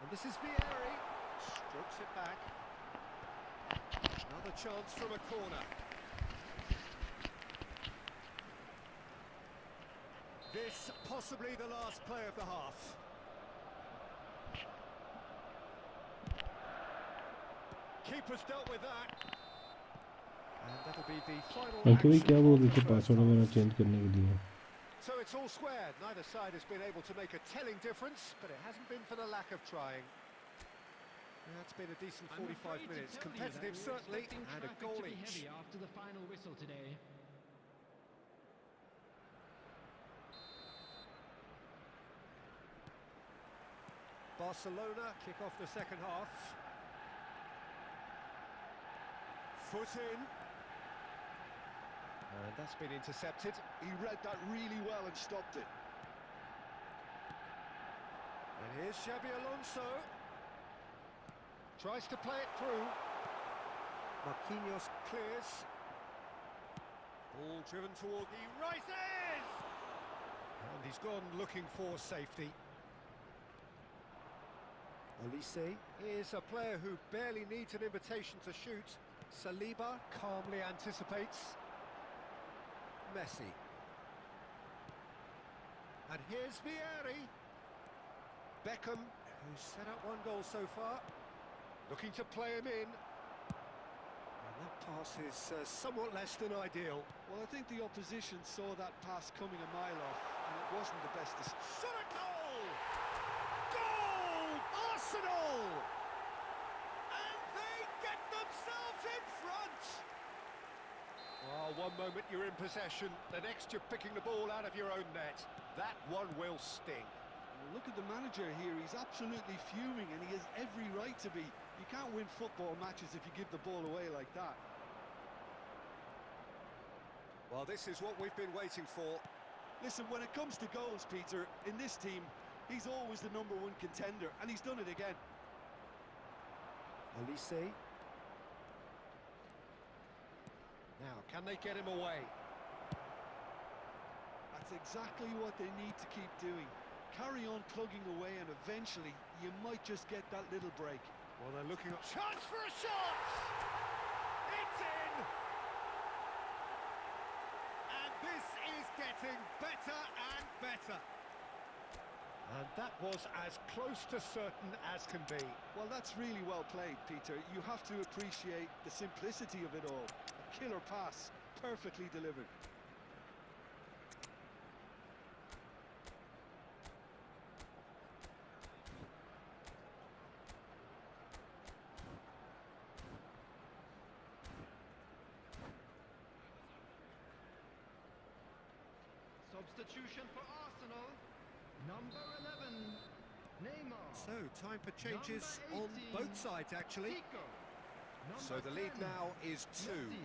And this is Vieri. Strokes it back. Another chance from a corner. This possibly the last play of the half. Keeper's dealt with that. And that'll be the final uncle क्या बोल रहे थे action password of the वगैरह first change करने के लिए. So it's all squared. Neither side has been able to make a telling difference, but it hasn't been for the lack of trying. It's been a decent 45 minutes. Competitive, certainly, and a goal each. Heavy after the final whistle today. Barcelona kick off the second half. Foot in. And that's been intercepted. He read that really well and stopped it. And here's Xabi Alonso. Tries to play it through. Marquinhos clears. Ball driven toward... He rises! And he's gone looking for safety. Olise is a player who barely needs an invitation to shoot. Saliba calmly anticipates. Messi. And here's Vieri. Beckham, who's set up 1 goal so far, looking to play him in. And that pass is somewhat less than ideal. Well, I think the opposition saw that pass coming a mile off, and it wasn't the best decision. Shot a goal! Goal! Arsenal! And they get themselves in front! Oh, one moment you're in possession, the next you're picking the ball out of your own net. That one will sting. Well, look at the manager here. He's absolutely fuming, and he has every right to be. You can't win football matches if you give the ball away like that. Well, this is what we've been waiting for. Listen, when it comes to goals, Peter, in this team, he's always the #1 contender, and he's done it again. Olise. Now, can they get him away? That's exactly what they need to keep doing. Carry on plugging away, and eventually you might just get that little break. Well, they're looking at... Chance for a shot! It's in! And this getting better and better. And that was as close to certain as can be. Well, that's really well played, Peter. You have to appreciate the simplicity of it all. A killer pass, perfectly delivered. Substitution for Arsenal. Number 11, Neymar. So, time for changes on both sides, actually. Zico. So the lead 10, now is 2. Messi.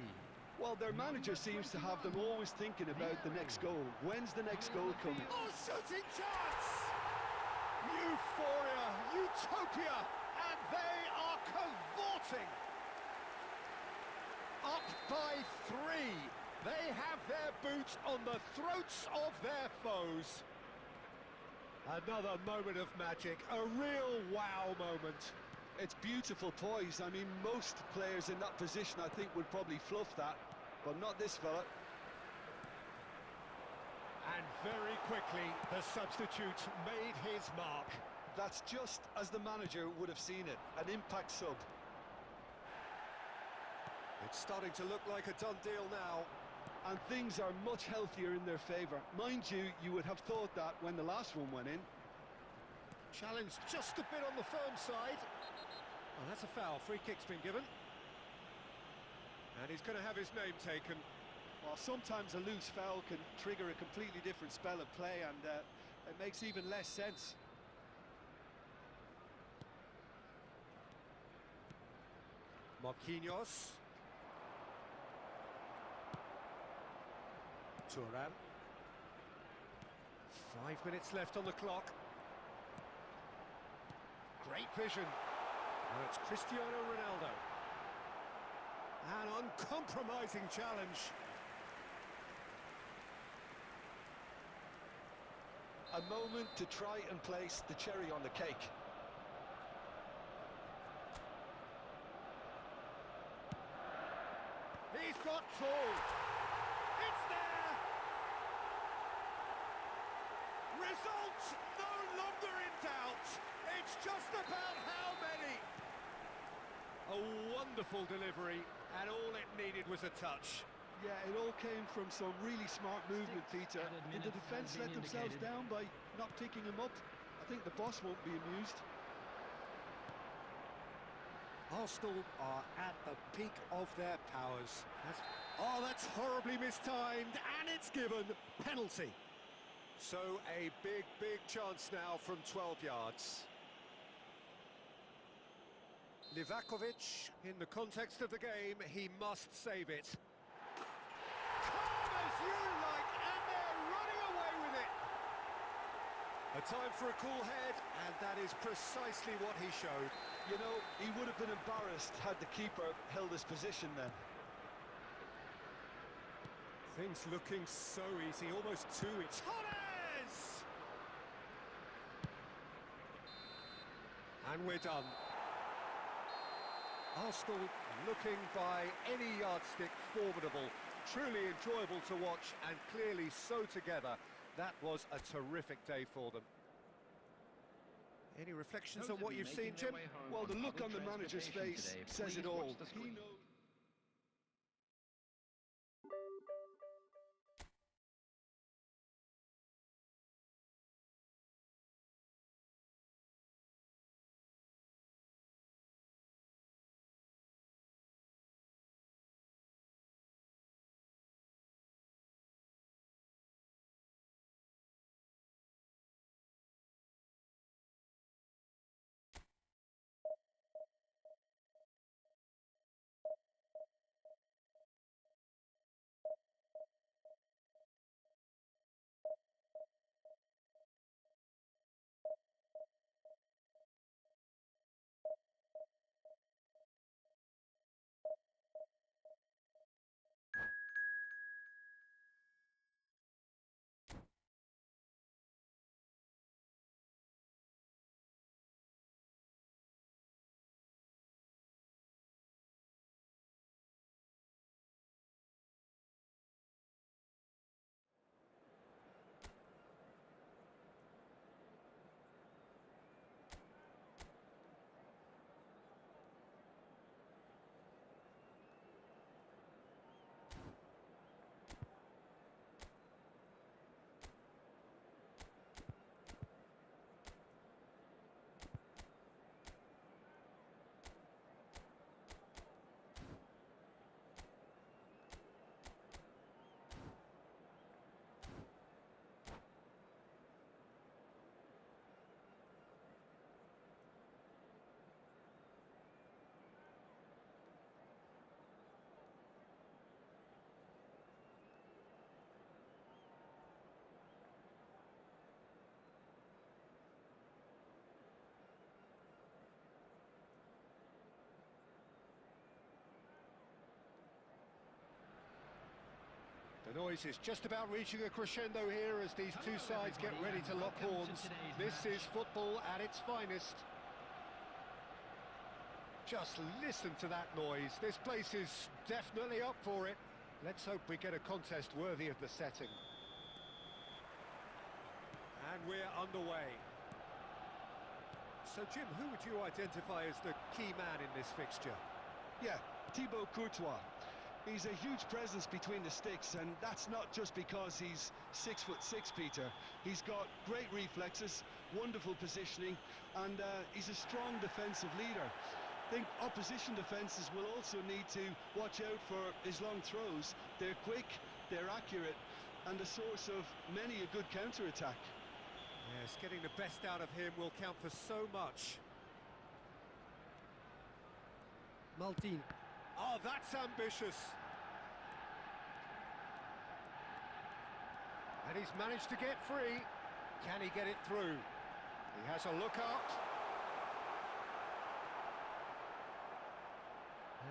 Well, their manager seems to have them always thinking about the next goal. When's the next goal coming? Oh, shooting chance! Euphoria, utopia, and they are cavorting. Up by 3. They have their boots on the throats of their foes. Another moment of magic, a real wow moment. It's beautiful poise. I mean, most players in that position, I think, would probably fluff that, but not this fella. And very quickly, the substitute made his mark. That's just as the manager would have seen it, an impact sub. It's starting to look like a done deal now. And things are much healthier in their favour. Mind you, you would have thought that when the last one went in. Challenge just a bit on the firm side. Oh, that's a foul. Free kick's been given. And he's going to have his name taken. Well, sometimes a loose foul can trigger a completely different spell of play, and it makes even less sense. Marquinhos. Thuram. 5 minutes left on the clock. Great vision. Now it's Cristiano Ronaldo. An uncompromising challenge. A moment to try and place the cherry on the cake. He's got full. It's there. Results no longer in doubt. It's just about how many. A wonderful delivery, and all it needed was a touch. Yeah, it all came from some really smart movement, Peter. Did the defence let themselves down by not picking him up? I think the boss won't be amused. Arsenal are at the peak of their powers. That's horribly mistimed, and it's given. Penalty. So a big chance now from 12 yards. Livakovic, in the context of the game, he must save it. Calm as you like, and they're running away with it. A time for a cool head, and that is precisely what he showed. You know, he would have been embarrassed had the keeper held his position then. Things looking so easy, almost too easy. Torres! And we're done. Arsenal looking by any yardstick formidable, truly enjoyable to watch, and clearly so together. That was a terrific day for them. Any reflections on what you've seen, Jim? Well, the look on the manager's face says it all. He knows. noise is just about reaching a crescendo here as these two sides get ready to lock horns. This is football at its finest. Just listen to that noise. This place is definitely up for it. Let's hope we get a contest worthy of the setting. And we're underway. So, Jim, who would you identify as the key man in this fixture? Yeah, Thibaut Courtois. He's a huge presence between the sticks, and that's not just because he's 6'6", Peter. He's got great reflexes, wonderful positioning, and he's a strong defensive leader. I think opposition defences will also need to watch out for his long throws. They're quick, they're accurate, and a source of many a good counter-attack. Yes, getting the best out of him will count for so much. Maldini. Oh, that's ambitious. And he's managed to get free. Can he get it through? He has a look up.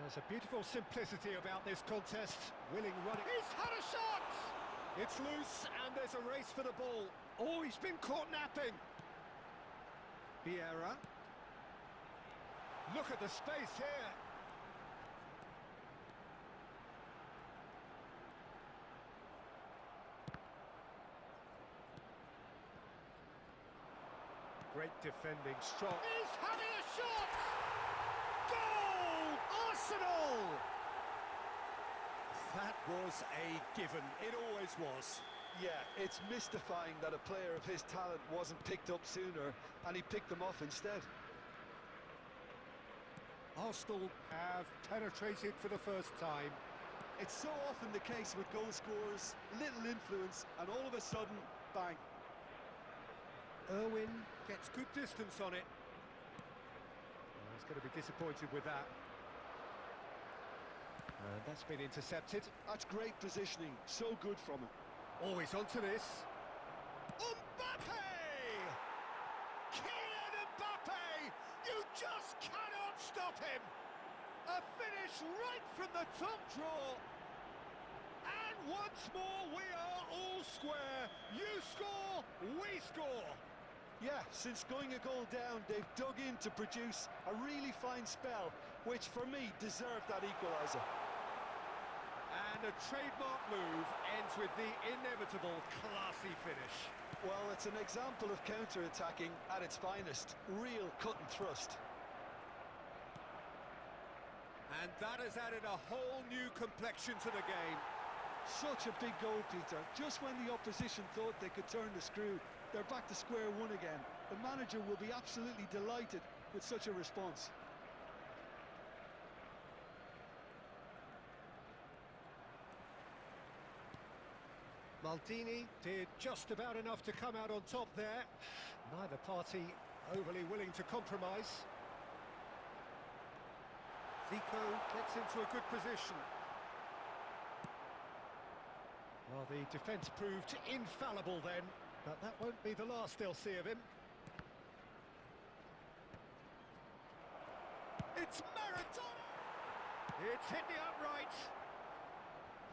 There's a beautiful simplicity about this contest. Willing running. He's had a shot! It's loose and there's a race for the ball. Oh, he's been caught napping. Vieira. Look at the space here. Great defending, strong. He's having a shot! Goal! Arsenal! That was a given. It always was. Yeah, it's mystifying that a player of his talent wasn't picked up sooner, and he picked them off instead. Arsenal have penetrated for the first time. It's so often the case with goal scorers, little influence, and all of a sudden, bang. Irwin gets good distance on it. Oh, he's going to be disappointed with that. And that's been intercepted. That's great positioning, so good from him. Always onto this. Mbappe! Kylian Mbappe! You just cannot stop him! A finish right from the top draw. And once more we are all square. You score, we score. Yeah, since going a goal down, they've dug in to produce a really fine spell, which for me deserved that equaliser. And a trademark move ends with the inevitable classy finish. Well, it's an example of counter-attacking at its finest. Real cut and thrust. And that has added a whole new complexion to the game. Such a big goal, Peter. Just when the opposition thought they could turn the screw, they're back to square one again. The manager will be absolutely delighted with such a response. Maldini did just about enough to come out on top there. Neither party overly willing to compromise. Zico gets into a good position. Well, the defence proved infallible then, but that won't be the last they'll see of him. It's Maradona! It's hit the upright.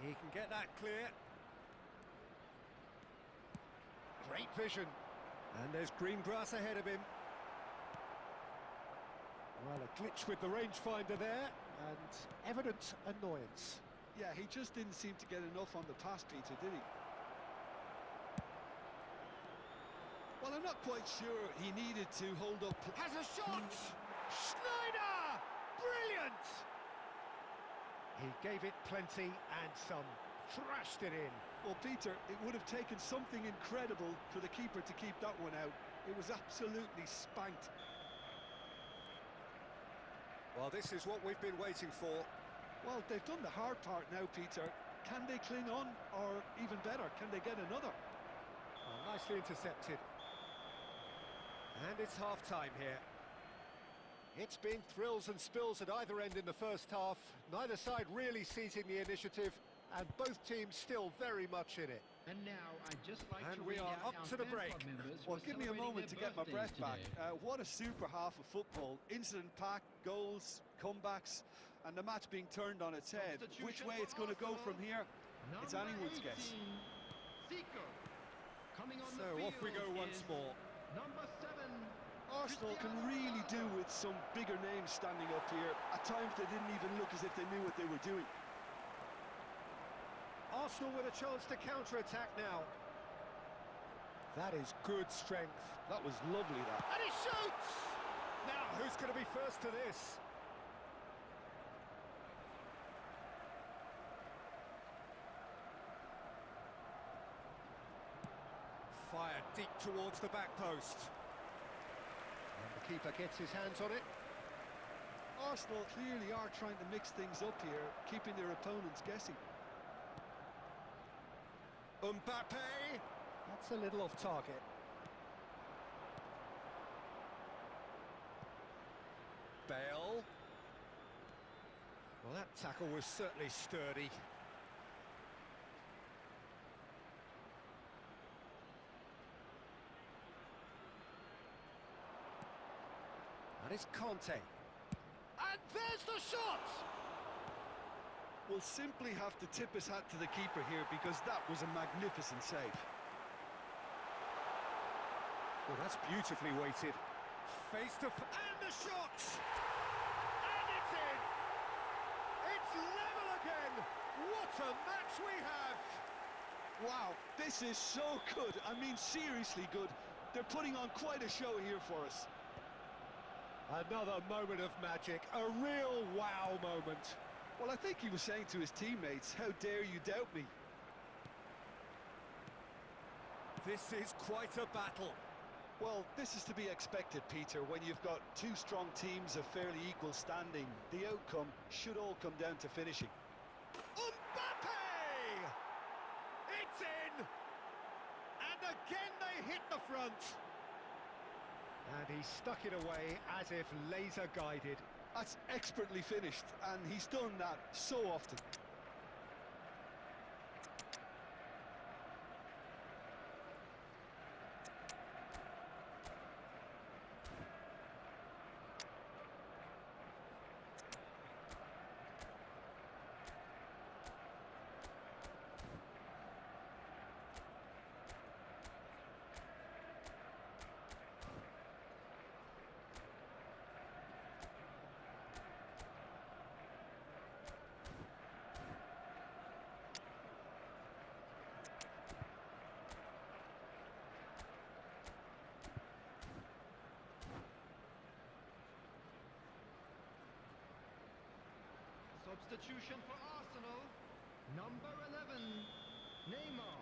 He can get that clear. Great vision. And there's green grass ahead of him. Well, a glitch with the rangefinder there, and evident annoyance. Yeah, he just didn't seem to get enough on the pass, Peter, did he? Well, I'm not quite sure he needed to hold up... Has a shot! Schneider! Brilliant! He gave it plenty and some. Thrashed it in. Well, Peter, it would have taken something incredible for the keeper to keep that one out. It was absolutely spanked. Well, this is what we've been waiting for. Well, they've done the hard part now, Peter. Can they cling on, or even better, can they get another? Oh, nicely intercepted. And it's half-time here. It's been thrills and spills at either end in the first half. Neither side really seizing the initiative, and both teams still very much in it. And now I'd just like And to we read are out up our to the fan break. club members Well, who are give me a celebrating moment to their get my breath birthdays back. today. What a super half of football. Incident-packed, goals, comebacks, and the match being turned on its head. Which way it's going to go from here, It's anyone's guess. So off we go once more. Number 7. Arsenal can really do with some bigger names standing up here. At times they didn't even look as if they knew what they were doing. Arsenal with a chance to counter-attack now. That is good strength. That was lovely, that. And he shoots! Now, who's going to be first to this? Fired deep towards the back post. And the keeper gets his hands on it. Arsenal clearly are trying to mix things up here, keeping their opponents guessing. Mbappe! That's a little off target. Bale. Well, that tackle was certainly sturdy. That is Conte. And there's the shot! Will simply have to tip his hat to the keeper here because that was a magnificent save. Well, that's beautifully weighted. Face to face, and the shot! And it's in! It's level again! What a match we have! Wow, this is so good. I mean, seriously good. They're putting on quite a show here for us. Another moment of magic, a real wow moment. Well, I think he was saying to his teammates, how dare you doubt me? This is quite a battle. Well, this is to be expected, Peter, when you've got two strong teams of fairly equal standing. The outcome should all come down to finishing. Mbappe! It's in! And again they hit the front. And he stuck it away as if laser guided. That's expertly finished, and he's done that so often. Substitution for Arsenal. Number 11, Neymar.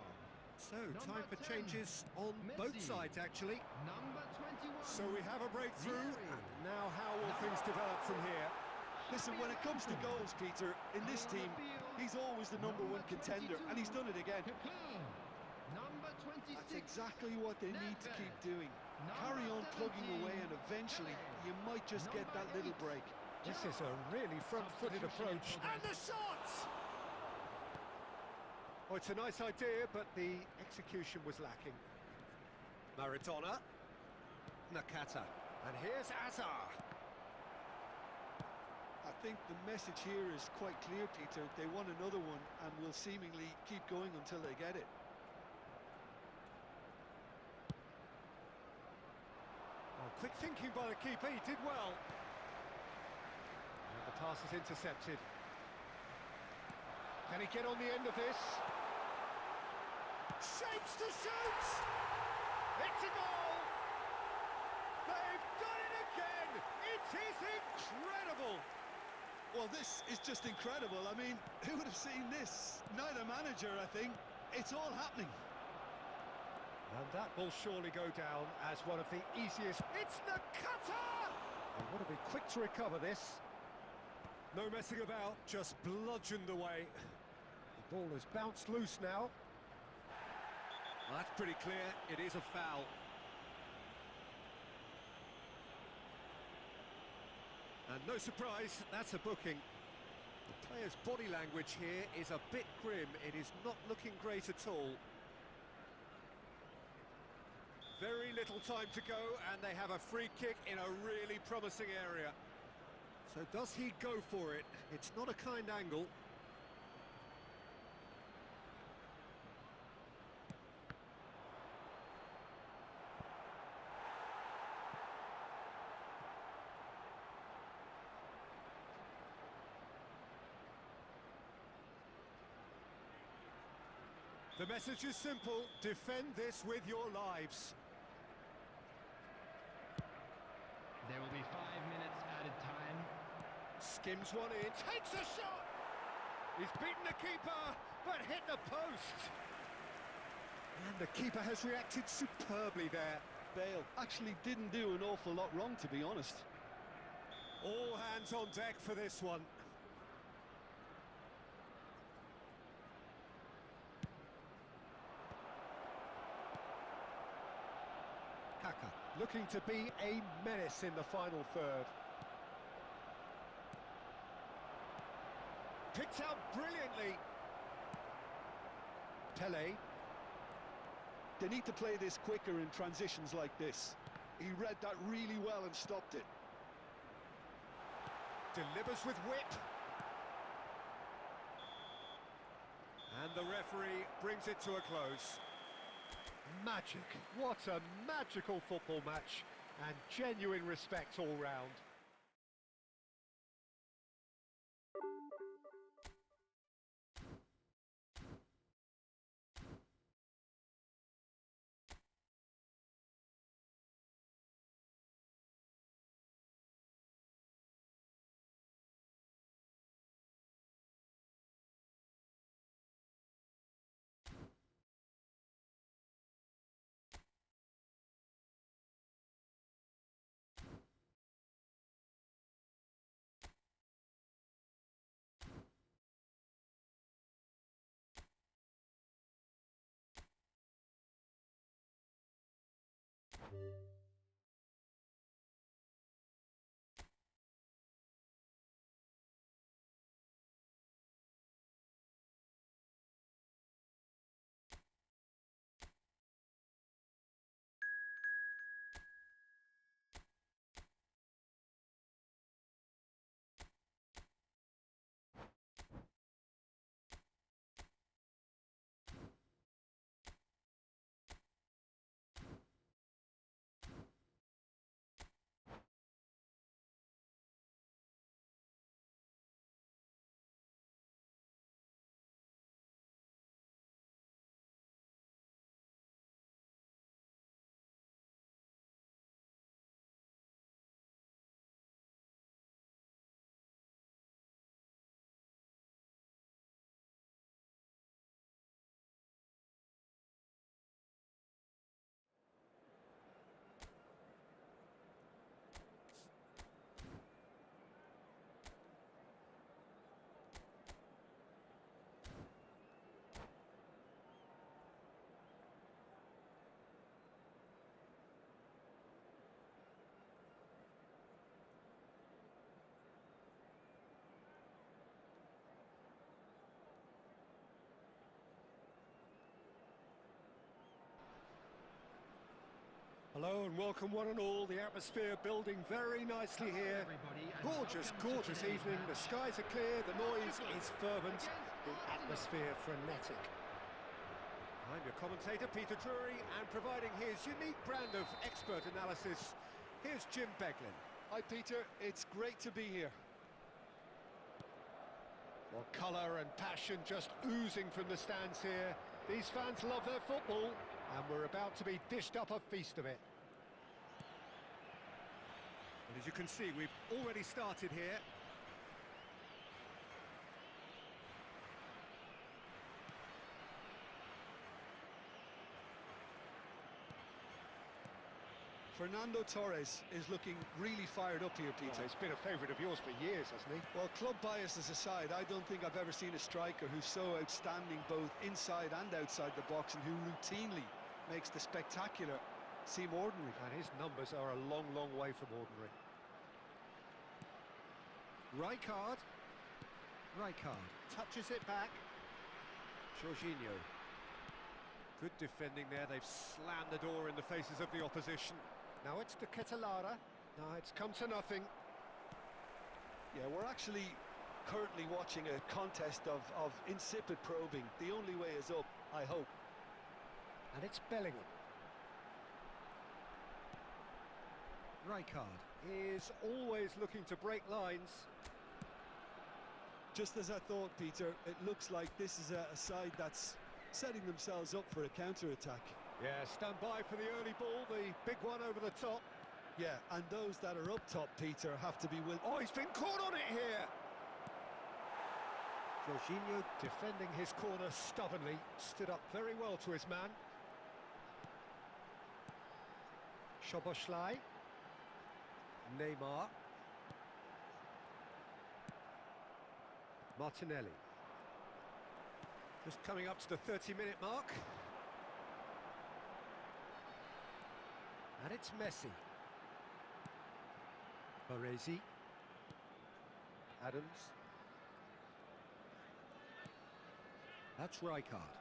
So, time for changes on Messi. both sides, actually. Number 21. So we have a breakthrough. Vieri. And now how will things develop from here? Listen, when it comes to goals, Peter, in this team, he's always the number one contender, and he's done it again. Number 26. That's exactly what they need to keep doing. Carry on plugging away, and eventually you might just get that little break. This is a really front-footed approach. And the shot! Oh, it's a nice idea, but the execution was lacking. Maradona. Nakata. And here's Azar. I think the message here is quite clear, Peter. They want another one and will seemingly keep going until they get it. Oh, quick thinking by the keeper, he did well. And the pass is intercepted. Can he get on the end of this? Shapes to shoot! It's a goal! They've done it again! It is incredible! Well, this is just incredible. I mean, who would have seen this? Neither manager, I think. It's all happening. And that will surely go down as one of the easiest. It's the cutter! They want to be quick to recover this. No messing about, just bludgeoned away. The ball has bounced loose now. Well, that's pretty clear, it is a foul. And no surprise, that's a booking. The player's body language here is a bit grim. It is not looking great at all. Very little time to go, and they have a free kick in a really promising area. So does he go for it? It's not a kind angle. The message is simple: defend this with your lives. There will be 5 minutes added time. Skims one in, takes a shot! He's beaten the keeper, but hit the post. And the keeper has reacted superbly there. Bale actually didn't do an awful lot wrong, to be honest. All hands on deck for this one. Kaka looking to be a menace in the final third. Picked out brilliantly. Pele. They need to play this quicker in transitions like this. He read that really well and stopped it. Delivers with whip. And the referee brings it to a close. Magic. What a magical football match. And genuine respect all round. Hello and welcome one and all. The atmosphere building very nicely here. Gorgeous, gorgeous evening. The skies are clear, the noise is fervent, the atmosphere frenetic. I'm your commentator, Peter Drury, and providing his unique brand of expert analysis, here's Jim Beglin. Hi Peter, it's great to be here. Well, colour and passion just oozing from the stands here. These fans love their football, and we're about to be dished up a feast of it. And as you can see, we've already started here. Fernando Torres is looking really fired up here, Peter. Well, he's been a favourite of yours for years, hasn't he? Well, club biases aside, I don't think I've ever seen a striker who's so outstanding both inside and outside the box and who routinely makes the spectacular seem ordinary. And his numbers are a long, long way from ordinary. Rijkaard touches it back. Jorginho. Good defending there. They've slammed the door in the faces of the opposition. Now it's to Ketelara. No, it's come to nothing. Yeah, we're actually currently watching a contest of insipid probing. The only way is up, I hope. And it's Bellingham. Rijkaard is always looking to break lines. Just as I thought, Peter, it looks like this is a side that's setting themselves up for a counter-attack. Yeah, stand by for the early ball, the big one over the top. Yeah, and those that are up top, Peter, have to be willing. Oh, he's been caught on it here! Jorginho defending his corner stubbornly, stood up very well to his man. Szoboszlai. Neymar. Martinelli. Just coming up to the 30-minute mark. And it's Messi. Baresi. Adams. That's Rijkaard.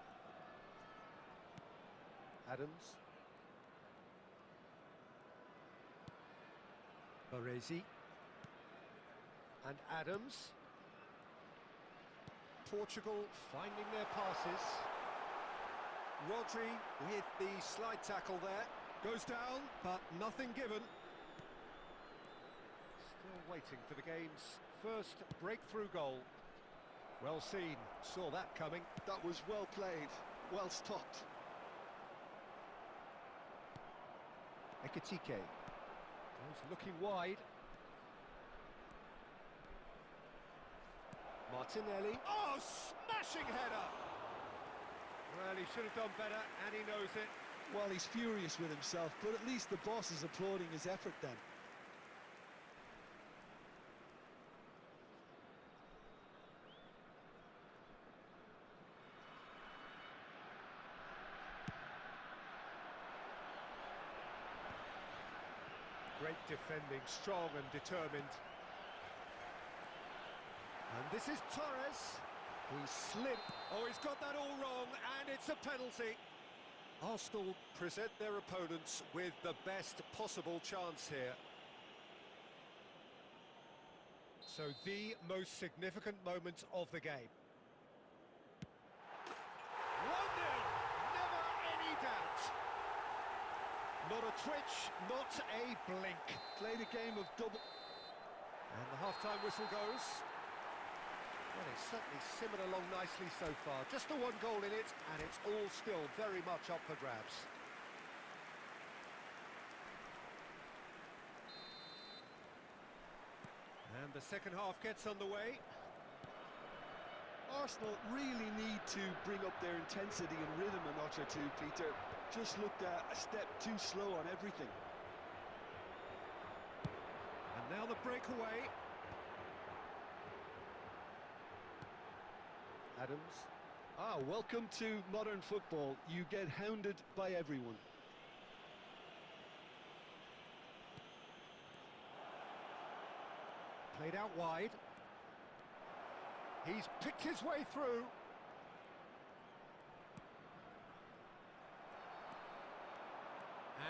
Adams. Baresi. And Adams. Portugal finding their passes. Rodri with the slide tackle there. Goes down, but nothing given. Still waiting for the game's first breakthrough goal. Well seen, saw that coming. That was well played, well stopped. Ekitike goes looking wide. Martinelli. Oh, smashing header! Well, he should have done better, and he knows it. Well, he's furious with himself, but at least the boss is applauding his effort then. Great defending, strong and determined. And this is Torres. He slipped. Oh, he's got that all wrong, and it's a penalty. Arsenal present their opponents with the best possible chance here. So the most significant moment of the game. 1-0, never any doubt. Not a twitch, not a blink. Played a game of double... And the half-time whistle goes. Well, it's certainly simmered along nicely so far. Just the one goal in it, and it's all still very much up for grabs. And the second half gets underway. Arsenal really need to bring up their intensity and rhythm a notch or two, Peter. Just looked a step too slow on everything. And now the breakaway. Adams. Ah, welcome to modern football. You get hounded by everyone. Played out wide. He's picked his way through.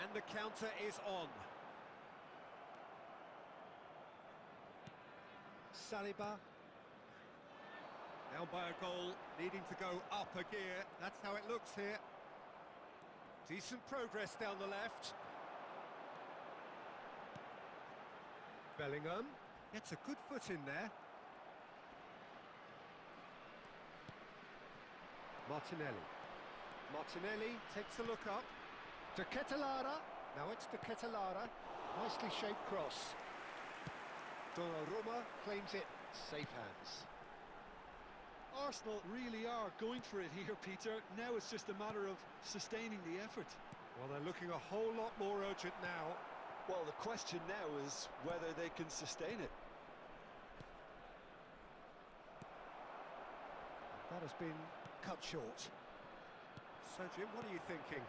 And the counter is on. Saliba. Down by a goal, needing to go up a gear. That's how it looks here. Decent progress down the left. Bellingham gets a good foot in there. Martinelli. Martinelli takes a look up. De Ketelaere. Now it's De Ketelaere. Nicely shaped cross. Donnarumma claims it. Safe hands. Arsenal really are going for it here, Peter. Now it's just a matter of sustaining the effort. Well, they're looking a whole lot more urgent now. Well, the question now is whether they can sustain it. That has been cut short. So, Jim, what are you thinking?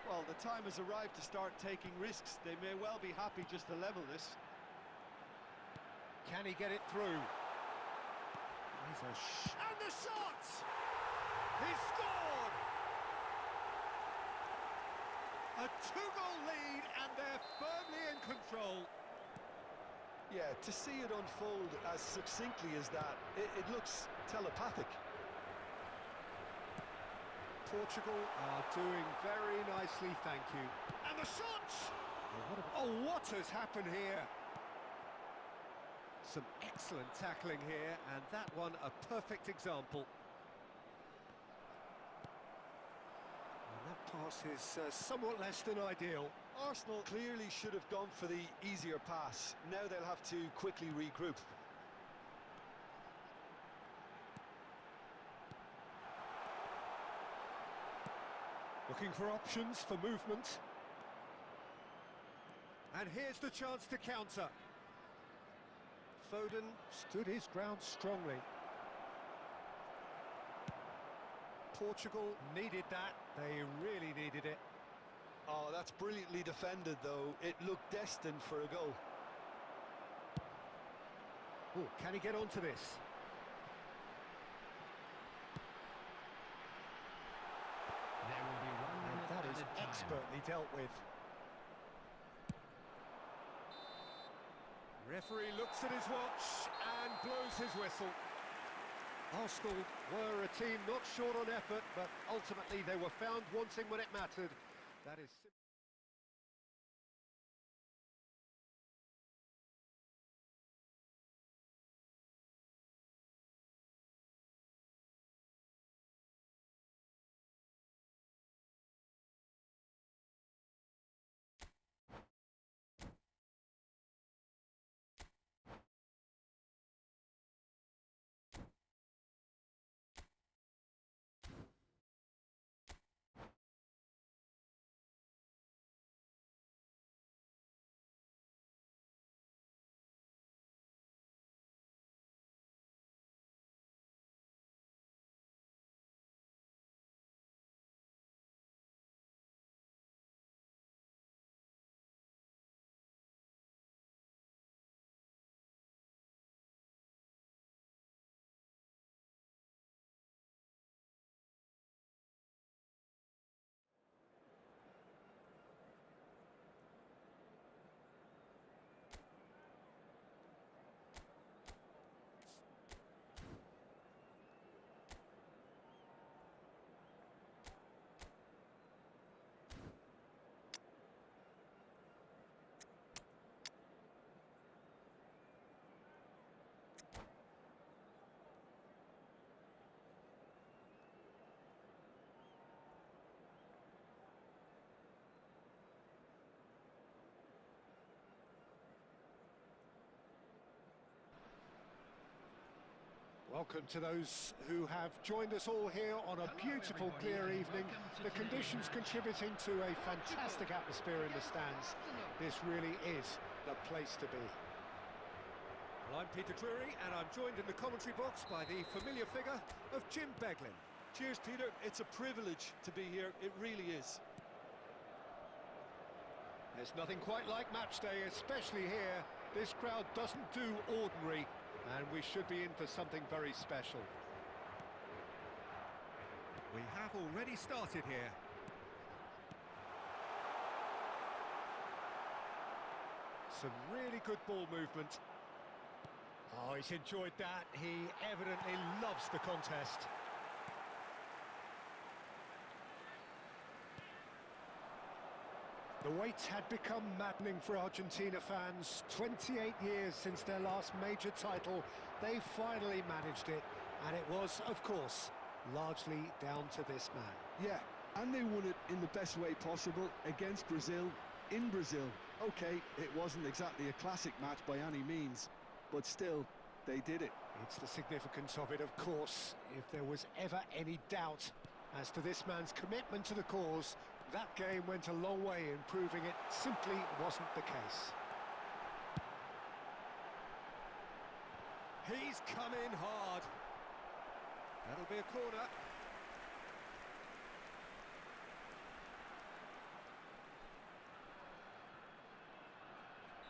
Well, the time has arrived to start taking risks. They may well be happy just to level this. Can he get it through? He's and the shot! He scored! A two-goal lead, and they're firmly in control. Yeah, to see it unfold as succinctly as that, it looks telepathic. Portugal are doing very nicely, thank you. And the shot! Oh, what has happened here? Some excellent tackling here, and that one a perfect example. pass is somewhat less than ideal. Arsenal clearly should have gone for the easier pass. Now they'll have to quickly regroup. Looking for options for movement. And here's the chance to counter. Foden stood his ground strongly. Portugal needed that. They really needed it. Oh, that's brilliantly defended, though. It looked destined for a goal. Oh, can he get onto this? There will be 1 And minute that is added time. expertly dealt with. Referee looks at his watch and blows his whistle. Arsenal were a team not short on effort, but ultimately they were found wanting when it mattered. That is... Welcome to those who have joined us all here on a beautiful, clear evening. The conditions contributing to a fantastic atmosphere in the stands. This really is the place to be. Well, I'm Peter Drury, and I'm joined in the commentary box by the familiar figure of Jim Beglin. Cheers, Peter. It's a privilege to be here. It really is. There's nothing quite like match day, especially here. This crowd doesn't do ordinary, and we should be in for something very special. We have already started here. Some really good ball movement. Oh, he's enjoyed that. He evidently loves the contest. The wait had become maddening for Argentina fans. 28 years since their last major title, they finally managed it. And it was, of course, largely down to this man. Yeah, and they won it in the best way possible against Brazil, in Brazil. OK, it wasn't exactly a classic match by any means, but still, they did it. It's the significance of it, of course. If there was ever any doubt as to this man's commitment to the cause, that game went a long way in proving it simply wasn't the case. He's come in hard. That'll be a corner.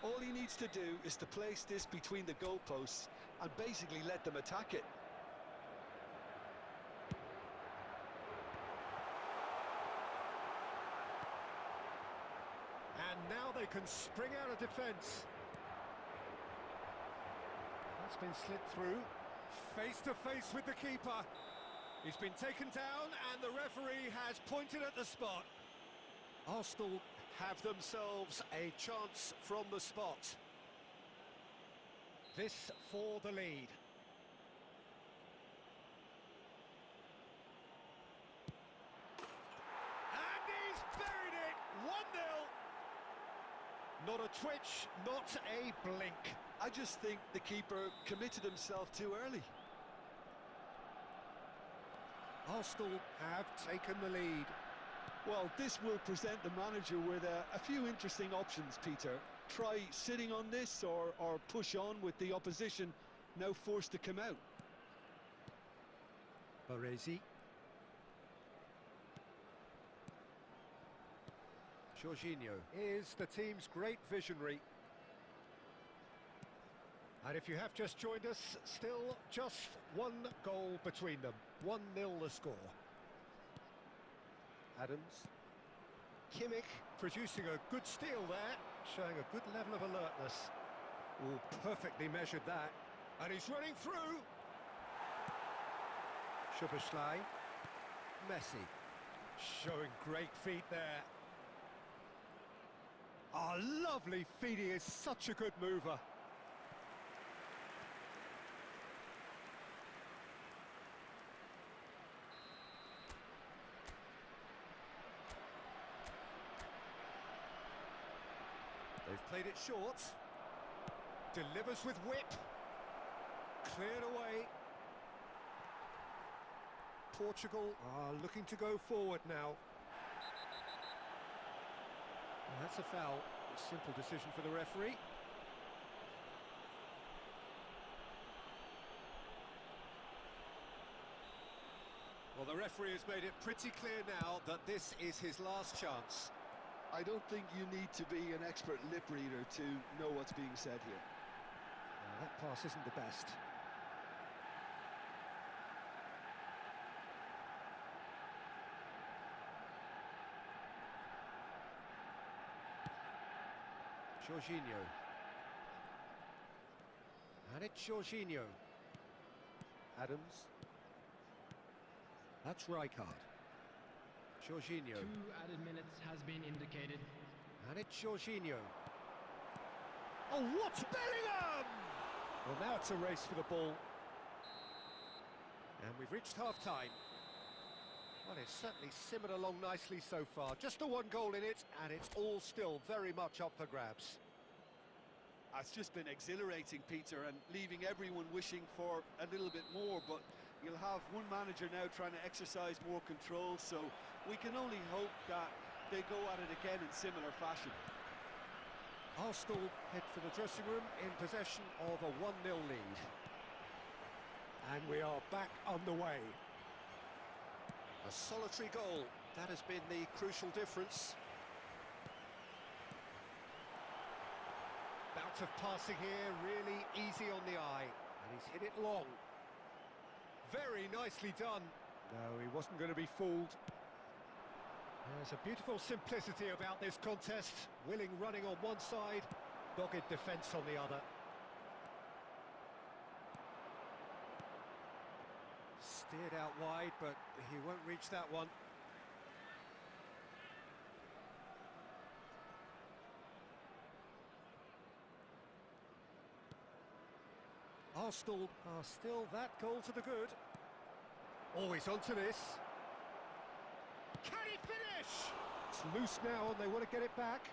All he needs to do is to place this between the goalposts and basically let them attack it. And now they can spring out of defence. That's been slipped through. Face to face with the keeper. He's been taken down and the referee has pointed at the spot. Arsenal have themselves a chance from the spot. This for the lead. And he Not a twitch, not a blink. I just think the keeper committed himself too early. Arsenal have taken the lead. Well, this will present the manager with a few interesting options, Peter. Try sitting on this or push on with the opposition now forced to come out. Baresi. Jorginho is the team's great visionary. And if you have just joined us, still just one goal between them. 1-0 the score. Adams. Kimmich producing a good steal there, showing a good level of alertness. Oh, perfectly measured that. And he's running through. Szoboszlai. Messi. Showing great feet there. Oh, lovely feet. He is such a good mover. They've played it short. Delivers with whip. Cleared away. Portugal are looking to go forward now. Well, that's a foul. A simple decision for the referee. Well, the referee has made it pretty clear now that this is his last chance. I don't think you need to be an expert lip reader to know what's being said here. Well, that pass isn't the best. Jorginho. And it's Jorginho. Adams. That's Rijkaard. Jorginho. 2 added minutes has been indicated. And it's Jorginho. Oh, what? Bellingham! Well, now it's a race for the ball. And we've reached half-time. Well, it's certainly simmered along nicely so far. Just the one goal in it, and it's all still very much up for grabs. It's just been exhilarating, Peter, and leaving everyone wishing for a little bit more, but you'll have one manager now trying to exercise more control, so we can only hope that they go at it again in similar fashion. Arsenal head for the dressing room in possession of a 1-0 lead. And we are back underway. A solitary goal, that has been the crucial difference. Bout of passing here, really easy on the eye, and he's hit it long. Very nicely done. No, he wasn't going to be fooled. There's a beautiful simplicity about this contest. Willing running on one side, dogged defence on the other. Steered out wide, but he won't reach that one. Arsenal are still that goal to the good. Oh, he's onto this. Can he finish? It's loose now and they want to get it back.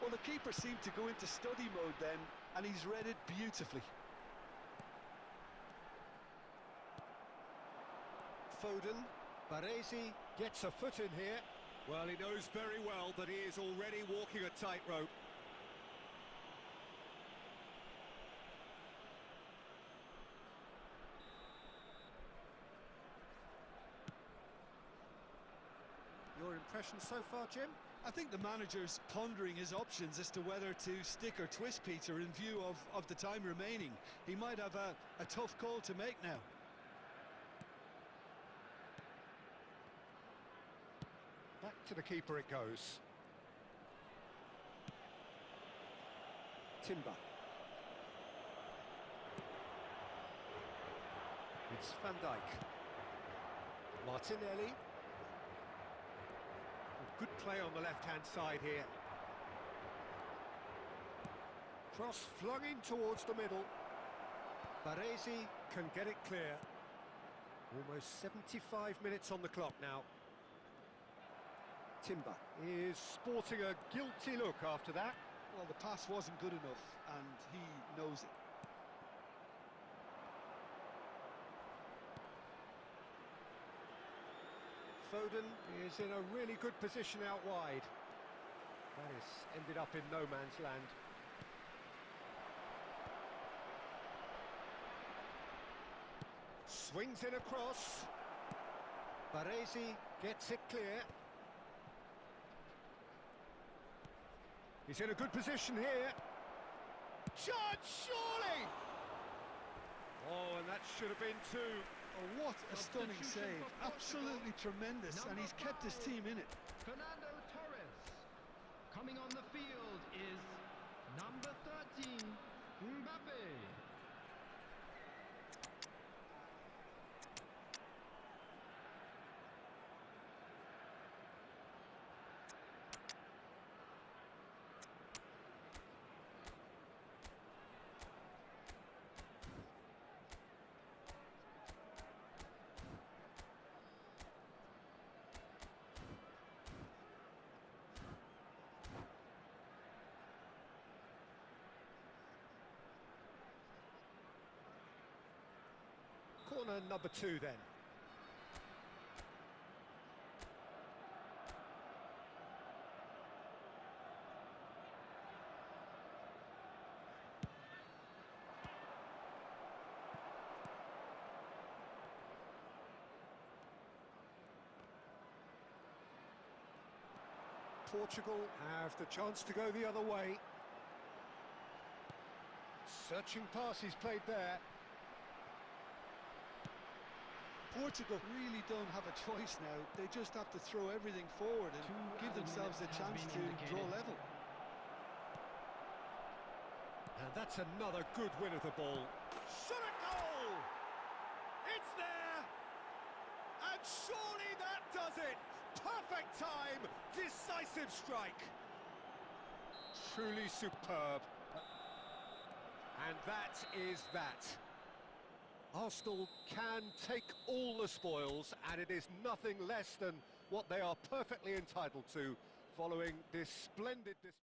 Well, the keeper seemed to go into study mode then, and he's read it beautifully. Foden, Baresi gets a foot in here. Well, he knows very well that he is already walking a tightrope. Your impression so far, Jim? I think the manager's pondering his options as to whether to stick or twist, Peter, in view of the time remaining. He might have a tough call to make now. Back to the keeper it goes. Timber. It's Van Dijk. Martinelli. Good play on the left-hand side here. Cross flung in towards the middle. Baresi can get it clear. Almost 75 minutes on the clock now. Timber is sporting a guilty look after that. Well, the pass wasn't good enough, and he knows it. Foden is in a really good position out wide. That has ended up in no man's land. Swings in across. Baresi gets it clear. He's in a good position here. Chance, surely! Oh, and that should have been two. Oh, what a stunning save. Absolutely tremendous, and he's kept his team in it. Fernando Torres. Coming on the field is number 13, Mbappe. Corner number 2 then. Portugal have the chance to go the other way. Searching pass he's played there. Portugal really don't have a choice now. They just have to throw everything forward and give themselves a chance to draw level. And that's another good win of the ball. Shot a goal! It's there! And surely that does it! Perfect time! Decisive strike! Truly superb. And that is that. Arsenal can take all the spoils, and it is nothing less than what they are perfectly entitled to following this splendid display.